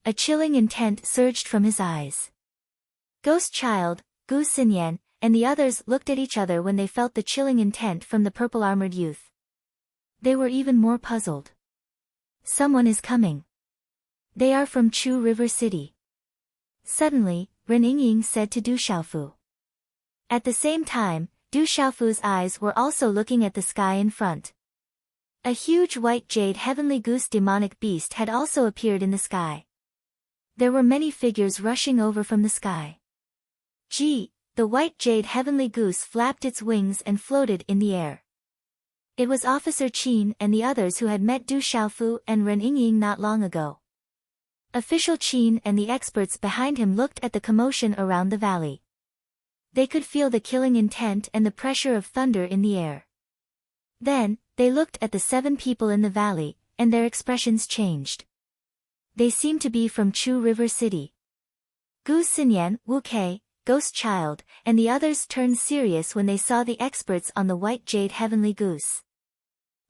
Speaker 1: A chilling intent surged from his eyes. Ghost Child, Gu Xinyan, and the others looked at each other when they felt the chilling intent from the purple-armored youth. They were even more puzzled. Someone is coming. They are from Chu River City. Suddenly, Ren Yingying said to Du Xiaofu. At the same time, Du Xiaofu's eyes were also looking at the sky in front. A huge white jade heavenly goose demonic beast had also appeared in the sky. There were many figures rushing over from the sky. Gee! The white jade heavenly goose flapped its wings and floated in the air. It was Officer Qin and the others who had met Du Xiaofu and Ren Yingying not long ago. Official Qin and the experts behind him looked at the commotion around the valley. They could feel the killing intent and the pressure of thunder in the air. Then, they looked at the 7 people in the valley, and their expressions changed. They seemed to be from Chu River City. Gu Xinyan, Wu Kei, Ghost Child, and the others turned serious when they saw the experts on the white jade heavenly goose.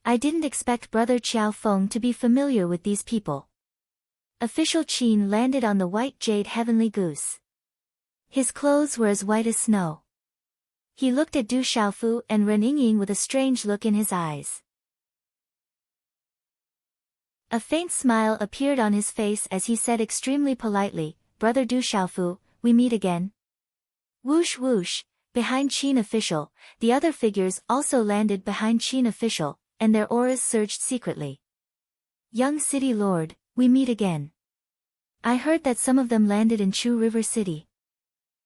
Speaker 1: I didn't expect Brother Qiao Feng to be familiar with these people. Official Qin landed on the white jade heavenly goose. His clothes were as white as snow. He looked at Du Xiaofu and Ren Yingying with a strange look in his eyes. A faint smile appeared on his face as he said extremely politely, "Brother Du Xiaofu, we meet again." Whoosh whoosh, behind Qin Official, the other figures also landed behind Qin Official, and their auras surged secretly. "Young City Lord, we meet again. I heard that some of them landed in Chu River City."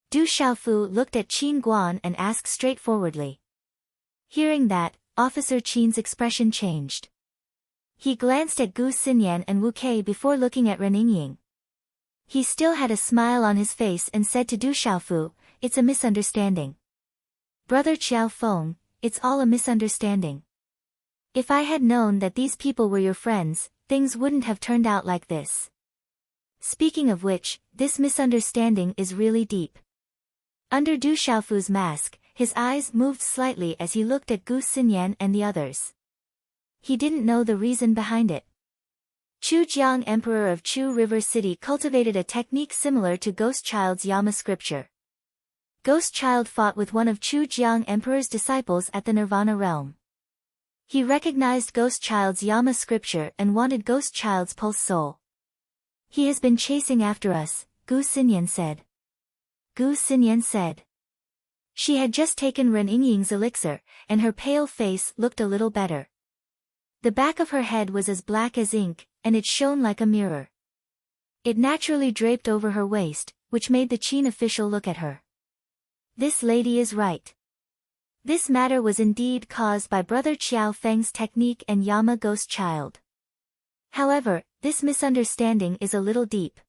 Speaker 1: Du Xiaofu looked at Qin Guan and asked straightforwardly. Hearing that, Officer Qin's expression changed. He glanced at Gu Xinyan and Wu Kei before looking at Ren Yingying. He still had a smile on his face and said to Du Xiaofu, "It's a misunderstanding. Brother Qiao Feng, it's all a misunderstanding. If I had known that these people were your friends, things wouldn't have turned out like this. Speaking of which, this misunderstanding is really deep." Under Du Xiaofu's mask, his eyes moved slightly as he looked at Gu Xinyan and the others. He didn't know the reason behind it. Chu Jiang, Emperor of Chu River City, cultivated a technique similar to Ghost Child's Yama scripture. Ghost Child fought with one of Chu Jiang Emperor's disciples at the Nirvana realm. He recognized Ghost Child's Yama scripture and wanted Ghost Child's pulse soul. "He has been chasing after us," Gu Xinyan said. Gu Xinyan said. She had just taken Ren Yingying's elixir, and her pale face looked a little better. The back of her head was as black as ink, and it shone like a mirror. It naturally draped over her waist, which made the Qin Official look at her. This lady is right. This matter was indeed caused by Brother Qiao Feng's technique and Yama Ghost Child. However, this misunderstanding is a little deep.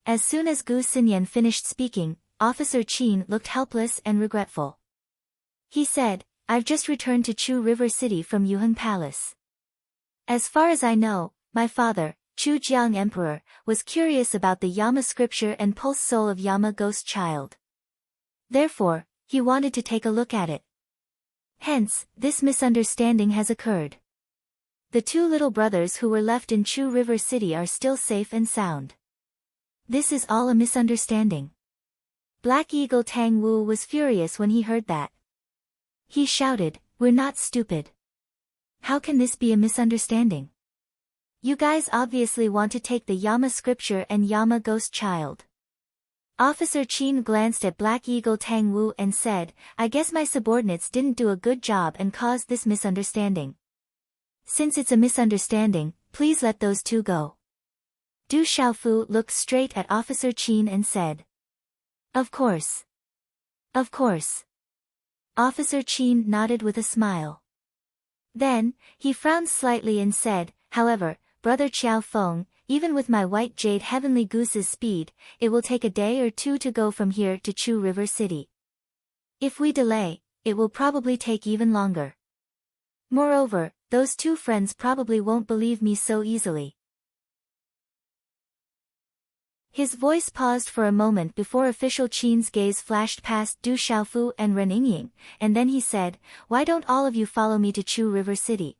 Speaker 1: As soon as Gu Xinyan finished speaking, Officer Qin looked helpless and regretful. He said, "I've just returned to Chu River City from Yuhan Palace. As far as I know, my father, Chu Jiang Emperor, was curious about the Yama scripture and pulse soul of Yama Ghost Child. Therefore, he wanted to take a look at it. Hence, this misunderstanding has occurred. The 2 little brothers who were left in Chu River City are still safe and sound. This is all a misunderstanding." Black Eagle Tang Wu was furious when he heard that. He shouted, "We're not stupid. How can this be a misunderstanding? You guys obviously want to take the Yama scripture and Yama Ghost Child." Officer Qin glanced at Black Eagle Tang Wu and said, "I guess my subordinates didn't do a good job and caused this misunderstanding. Since it's a misunderstanding, please let those 2 go." Du Xiaofu looked straight at Officer Qin and said, "Of course. Of course." Officer Qin nodded with a smile. Then, he frowned slightly and said, "However, Brother Qiao Feng, even with my white jade heavenly goose's speed, it will take a day or two to go from here to Chu River City. If we delay, it will probably take even longer. Moreover, those two friends probably won't believe me so easily." His voice paused for a moment before official Qin's gaze flashed past Du Xiaofu and Ren Yingying, and then he said, "Why don't all of you follow me to Chu River City?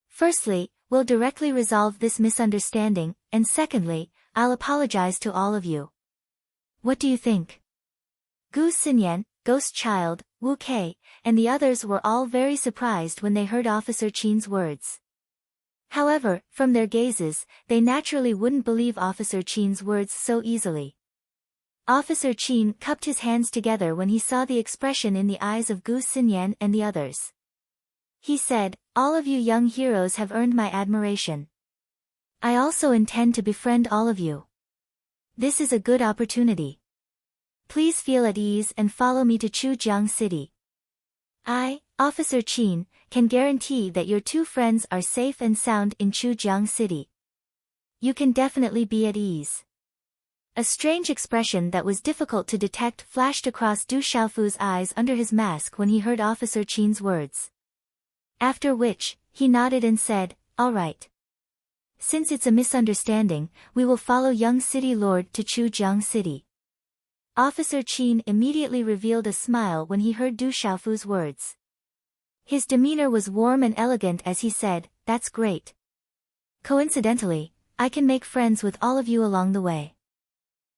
Speaker 1: Firstly, we'll directly resolve this misunderstanding, and secondly, I'll apologize to all of you. What do you think?" Gu Xinyan, Ghost Child, Wu Kei, and the others were all very surprised when they heard Officer Qin's words. However, from their gazes, they naturally wouldn't believe Officer Qin's words so easily. Officer Qin cupped his hands together when he saw the expression in the eyes of Gu Xinyan and the others. He said, "All of you young heroes have earned my admiration. I also intend to befriend all of you. This is a good opportunity. Please feel at ease and follow me to Chujiang City. I, Officer Qin, can guarantee that your two friends are safe and sound in Chujiang City. You can definitely be at ease." A strange expression that was difficult to detect flashed across Du Xiaofu's eyes under his mask when he heard Officer Qin's words. After which, he nodded and said, "All right. Since it's a misunderstanding, we will follow young city lord to Chujiang City." Officer Qin immediately revealed a smile when he heard Du Xiaofu's words. His demeanor was warm and elegant as he said, "That's great. Coincidentally, I can make friends with all of you along the way.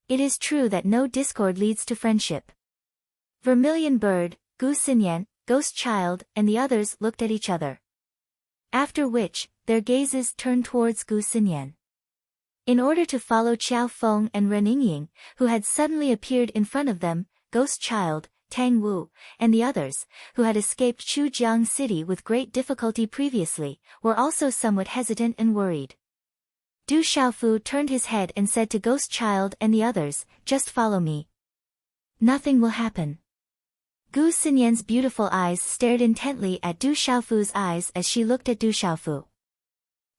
Speaker 1: It is true that no discord leads to friendship." Vermilion Bird, Gu Xinyan, Ghost Child, and the others looked at each other. After which, their gazes turned towards Gu Xinyan. In order to follow Qiao Feng and Ren Yingying, who had suddenly appeared in front of them, Ghost Child, Tang Wu, and the others, who had escaped Chujiang City with great difficulty previously, were also somewhat hesitant and worried. Du Xiaofu turned his head and said to Ghost Child and the others, "Just follow me. Nothing will happen." Gu Xinyan's beautiful eyes stared intently at Du Xiaofu's eyes as she looked at Du Xiaofu.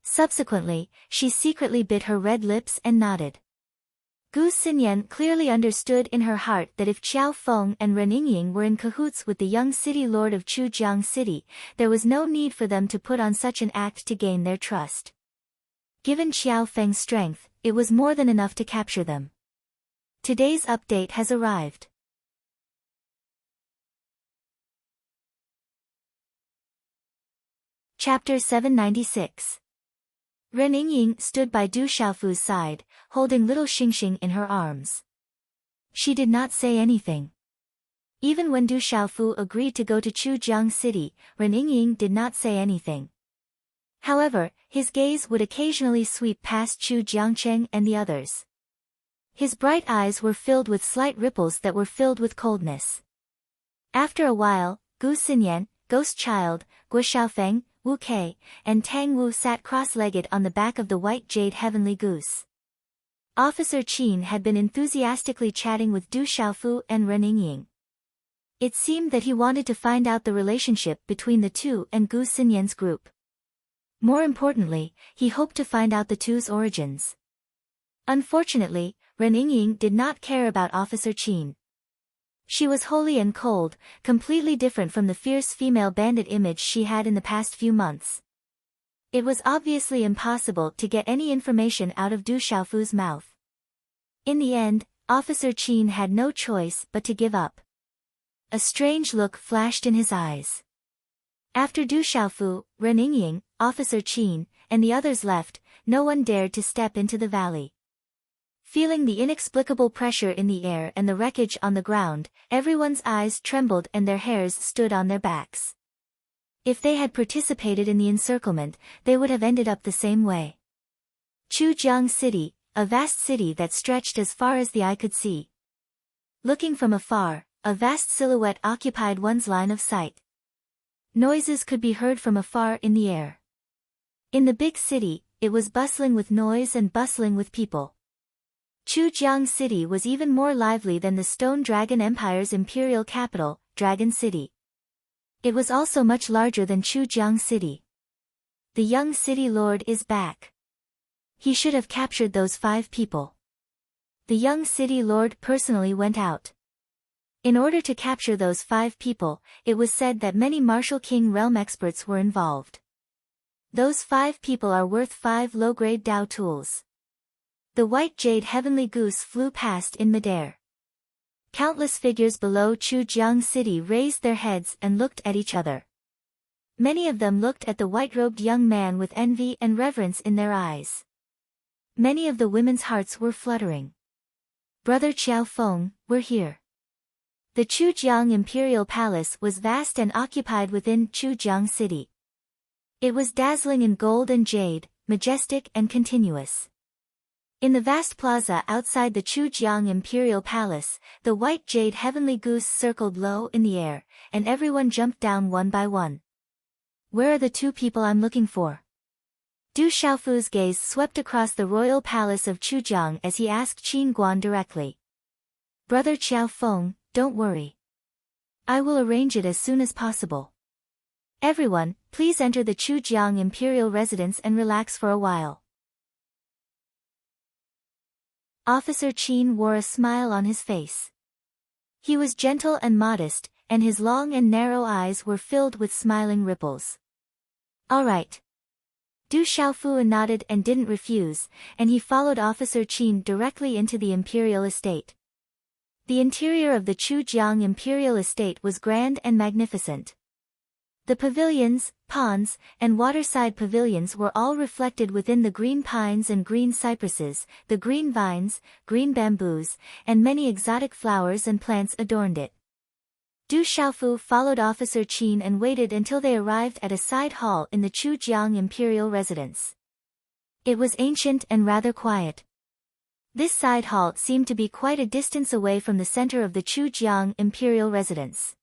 Speaker 1: Subsequently, she secretly bit her red lips and nodded. Gu Xinyan clearly understood in her heart that if Qiao Feng and Ren Yingying were in cahoots with the young city lord of Chujiang City, there was no need for them to put on such an act to gain their trust. Given Qiao Feng's strength, it was more than enough to capture them. Today's update has arrived. Chapter 796. Ren Yingying stood by Du Xiaofu's side, holding little Xingxing in her arms. She did not say anything. Even when Du Xiaofu agreed to go to Chujiang City, Ren Yingying did not say anything. However, his gaze would occasionally sweep past Chu Jiangcheng and the others. His bright eyes were filled with slight ripples that were filled with coldness. After a while, Gu Xinyan, Ghost Child, Guo Xiaofeng, Wu Kei, and Tang Wu sat cross-legged on the back of the white jade heavenly goose. Officer Qin had been enthusiastically chatting with Du Xiaofu and Ren Yingying. It seemed that he wanted to find out the relationship between the two and Gu Xinyan's group. More importantly, he hoped to find out the two's origins. Unfortunately, Ren Yingying did not care about Officer Qin. She was holy and cold, completely different from the fierce female bandit image she had in the past few months. It was obviously impossible to get any information out of Du Xiaofu's mouth. In the end, Officer Qin had no choice but to give up. A strange look flashed in his eyes. After Du Xiaofu, Ren Yingying, Officer Qin, and the others left, no one dared to step into the valley. Feeling the inexplicable pressure in the air and the wreckage on the ground, everyone's eyes trembled and their hairs stood on their backs. If they had participated in the encirclement, they would have ended up the same way. Chujiang City, a vast city that stretched as far as the eye could see. Looking from afar, a vast silhouette occupied one's line of sight. Noises could be heard from afar in the air. In the big city, it was bustling with noise and bustling with people. Chujiang City was even more lively than the Stone Dragon Empire's imperial capital, Dragon City. It was also much larger than Chujiang City. The young city lord is back. He should have captured those 5 people. The young city lord personally went out. In order to capture those 5 people, it was said that many martial king realm experts were involved. Those 5 people are worth 5 low-grade Dao tools. The white jade heavenly goose flew past in midair. Countless figures below Chujiang City raised their heads and looked at each other. Many of them looked at the white-robed young man with envy and reverence in their eyes. Many of the women's hearts were fluttering. Brother Qiao Feng, we're here. The Chujiang Imperial Palace was vast and occupied within Chujiang City. It was dazzling in gold and jade, majestic and continuous. In the vast plaza outside the Chujiang Imperial Palace, the white jade heavenly goose circled low in the air, and everyone jumped down one by one. Where are the 2 people I'm looking for? Du Xiaofu's gaze swept across the royal palace of Chujiang as he asked Qin Guan directly. Brother Qiao Feng, don't worry. I will arrange it as soon as possible. Everyone, please enter the Chujiang Imperial Residence and relax for a while. Officer Qin wore a smile on his face. He was gentle and modest, and his long and narrow eyes were filled with smiling ripples. All right. Du Xiaofu nodded and didn't refuse, and he followed Officer Qin directly into the imperial estate. The interior of the Chujiang Imperial Estate was grand and magnificent. The pavilions, ponds, and waterside pavilions were all reflected within the green pines and green cypresses, the green vines, green bamboos, and many exotic flowers and plants adorned it. Du Xiaofu followed Officer Qin and waited until they arrived at a side hall in the Chujiang Imperial Residence. It was ancient and rather quiet. This side hall seemed to be quite a distance away from the center of the Chujiang Imperial Residence.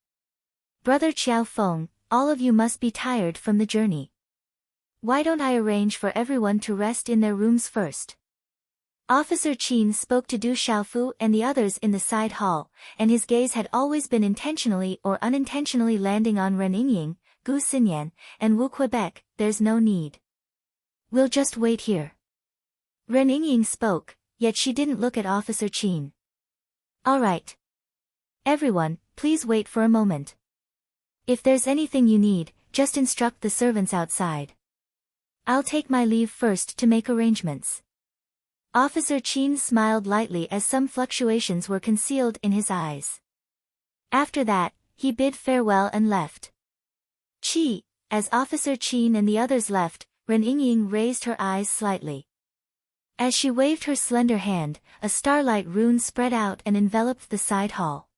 Speaker 1: Brother Qiao Feng, all of you must be tired from the journey. Why don't I arrange for everyone to rest in their rooms first? Officer Qin spoke to Du Xiaofu and the others in the side hall, and his gaze had always been intentionally or unintentionally landing on Ren Yingying, Gu Xinyan, and Wu Quebec. There's no need. We'll just wait here. Ren Yingying spoke, yet she didn't look at Officer Qin. All right. Everyone, please wait for a moment. If there's anything you need, just instruct the servants outside. I'll take my leave first to make arrangements. Officer Qin smiled lightly as some fluctuations were concealed in his eyes. After that, he bid farewell and left. As Officer Qin and the others left, Ren Yingying raised her eyes slightly. As she waved her slender hand, a starlight rune spread out and enveloped the side hall.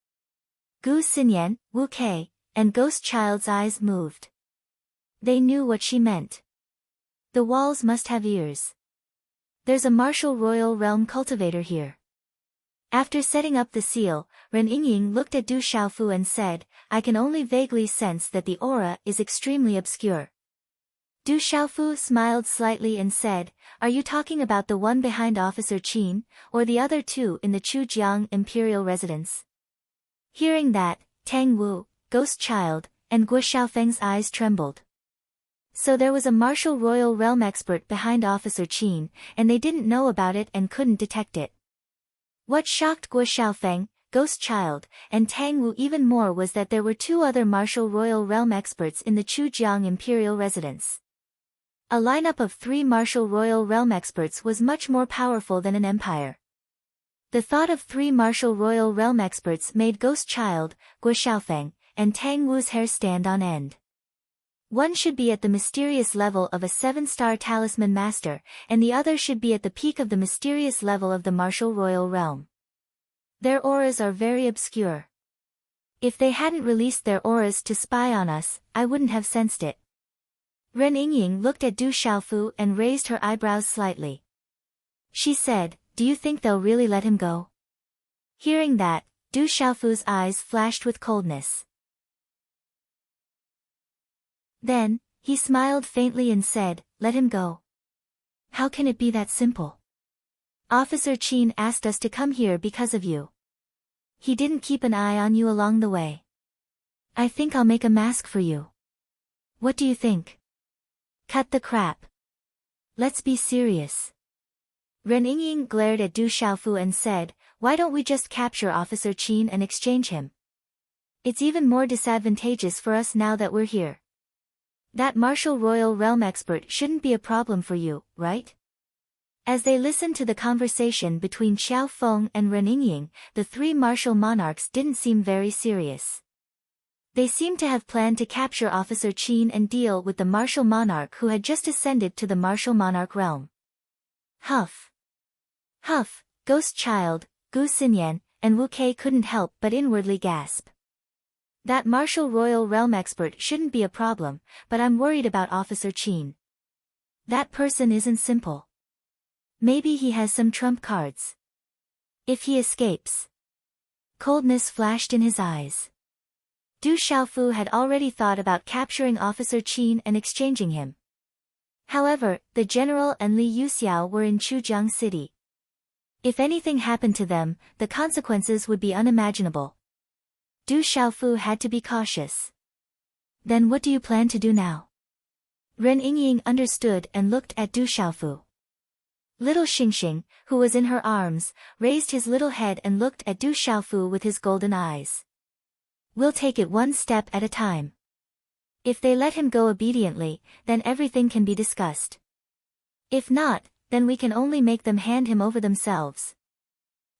Speaker 1: Gu Xinyan, Wu Kei, and Ghost Child's eyes moved. They knew what she meant. The walls must have ears. There's a martial royal realm cultivator here. After setting up the seal, Ren Yingying looked at Du Xiaofu and said, I can only vaguely sense that the aura is extremely obscure. Du Xiaofu smiled slightly and said, Are you talking about the one behind Officer Qin, or the other 2 in the Chujiang Imperial Residence? Hearing that, Tang Wu, Ghost Child, and Guo Xiaofeng's eyes trembled. So there was a martial royal realm expert behind Officer Qin, and they didn't know about it and couldn't detect it. What shocked Guo Xiaofeng, Ghost Child, and Tang Wu even more was that there were 2 other martial royal realm experts in the Chujiang Imperial Residence. A lineup of 3 martial royal realm experts was much more powerful than an empire. The thought of 3 martial royal realm experts made Ghost Child, Guo Xiaofeng, and Tang Wu's hair stand on end. One should be at the mysterious level of a 7-star talisman master, and the other should be at the peak of the mysterious level of the martial royal realm. Their auras are very obscure. If they hadn't released their auras to spy on us, I wouldn't have sensed it. Ren Yingying looked at Du Xiaofu and raised her eyebrows slightly. She said, Do you think they'll really let him go? Hearing that, Du Xiaofu's eyes flashed with coldness. Then, he smiled faintly and said, Let him go. How can it be that simple? Officer Qin asked us to come here because of you. He didn't keep an eye on you along the way. I think I'll make a mask for you. What do you think? Cut the crap. Let's be serious. Ren Yingying glared at Du Xiaofu and said, why don't we just capture Officer Qin and exchange him? It's even more disadvantageous for us now that we're here. That martial royal realm expert shouldn't be a problem for you, right? As they listened to the conversation between Xiao Feng and Ren Yingying, the three martial monarchs didn't seem very serious. They seemed to have planned to capture Officer Qin and deal with the martial monarch who had just ascended to the martial monarch realm. Huff. Huff, Ghost Child, Gu Xinyan, and Wu Kei couldn't help but inwardly gasp. That martial royal realm expert shouldn't be a problem, but I'm worried about Officer Qin. That person isn't simple. Maybe he has some trump cards. If he escapes. Coldness flashed in his eyes. Du Xiaofu had already thought about capturing Officer Qin and exchanging him. However, the general and Li Yuxiao were in Chujiang City. If anything happened to them, the consequences would be unimaginable. Du Xiaofu had to be cautious. Then what do you plan to do now? Ren Yingying understood and looked at Du Xiaofu. Little Xingxing, who was in her arms, raised his little head and looked at Du Xiaofu with his golden eyes. We'll take it one step at a time. If they let him go obediently, then everything can be discussed. If not, then we can only make them hand him over themselves.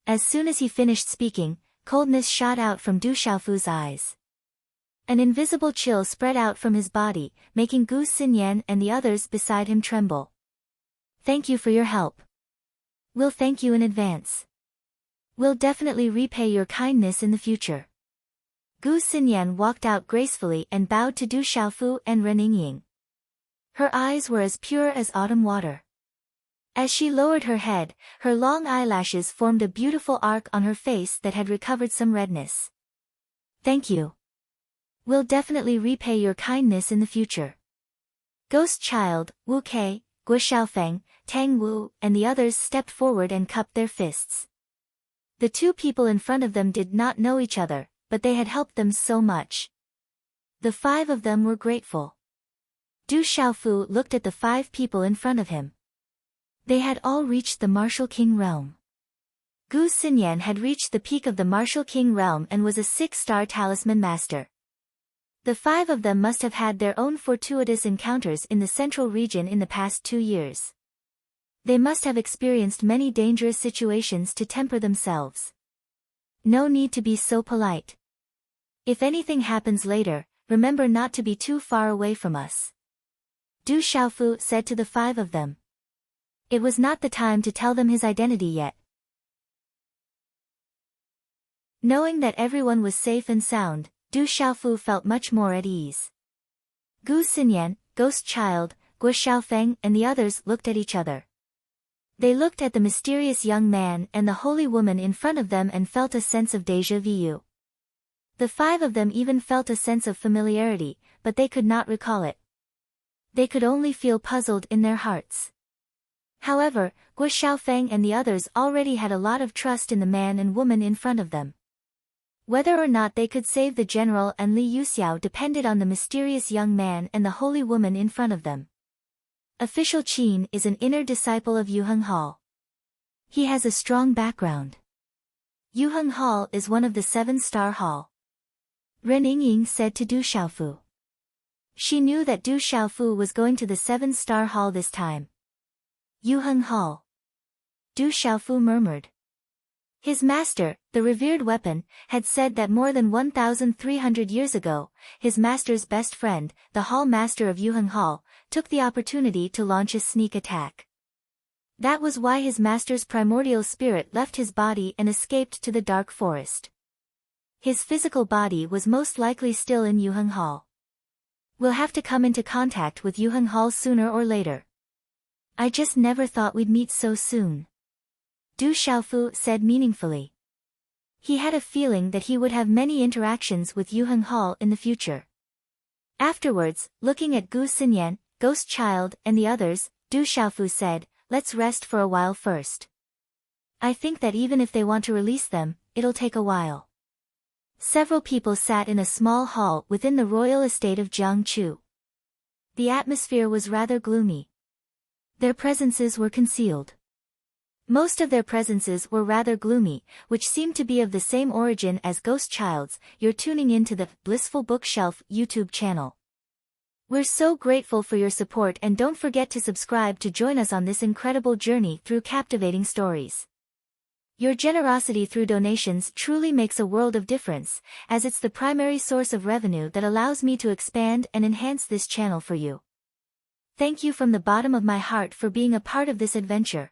Speaker 1: As soon as he finished speaking, coldness shot out from Du Xiaofu's eyes. An invisible chill spread out from his body, making Gu Xinyan and the others beside him tremble. Thank you for your help. We'll thank you in advance. We'll definitely repay your kindness in the future. Gu Xinyan walked out gracefully and bowed to Du Xiaofu and Ren Yingying. Her eyes were as pure as autumn water. As she lowered her head, her long eyelashes formed a beautiful arc on her face that had recovered some redness. Thank you. We'll definitely repay your kindness in the future. Ghost Child, Wu Kei, Guo Xiaofeng, Tang Wu, and the others stepped forward and cupped their fists. The two people in front of them did not know each other, but they had helped them so much. The five of them were grateful. Du Xiaofu looked at the five people in front of him. They had all reached the Martial King realm. Gu Xinyan had reached the peak of the Martial King realm and was a 6-star talisman master. The five of them must have had their own fortuitous encounters in the central region in the past 2 years. They must have experienced many dangerous situations to temper themselves. No need to be so polite. If anything happens later, remember not to be too far away from us. Du Xiaofu said to the five of them. It was not the time to tell them his identity yet. Knowing that everyone was safe and sound, Du Xiaofu felt much more at ease. Gu Xinyan, Ghost Child, Guo Xiaofeng and the others looked at each other. They looked at the mysterious young man and the holy woman in front of them and felt a sense of déjà vu. The five of them even felt a sense of familiarity, but they could not recall it. They could only feel puzzled in their hearts. However, Guo Xiaofeng and the others already had a lot of trust in the man and woman in front of them. Whether or not they could save the general and Li Yuxiao depended on the mysterious young man and the holy woman in front of them. Official Qin is an inner disciple of Yuheng Hall. He has a strong background. Yuheng Hall is one of the 7-star hall. Ren Yingying said to Du Xiaofu. She knew that Du Xiaofu was going to the 7-star hall this time. Yuheng Hall. Du Xiaofu murmured. His master, the revered weapon, had said that more than 1,300 years ago, his master's best friend, the hall master of Yuheng Hall, took the opportunity to launch a sneak attack. That was why his master's primordial spirit left his body and escaped to the dark forest. His physical body was most likely still in Yuheng Hall. We'll have to come into contact with Yuheng Hall sooner or later. I just never thought we'd meet so soon. Du Xiaofu said meaningfully. He had a feeling that he would have many interactions with Yuheng Hall in the future. Afterwards, looking at Gu Xinyan, Ghost Child, and the others, Du Xiaofu said, let's rest for a while first. I think that even if they want to release them, it'll take a while. Several people sat in a small hall within the royal estate of Jiangchu. The atmosphere was rather gloomy. Their presences were concealed. Most of their presences were rather gloomy, which seemed to be of the same origin as Ghost Child's. You're tuning in to the Blissful Bookshelf YouTube channel. We're so grateful for your support, and don't forget to subscribe to join us on this incredible journey through captivating stories. Your generosity through donations truly makes a world of difference, as it's the primary source of revenue that allows me to expand and enhance this channel for you. Thank you from the bottom of my heart for being a part of this adventure.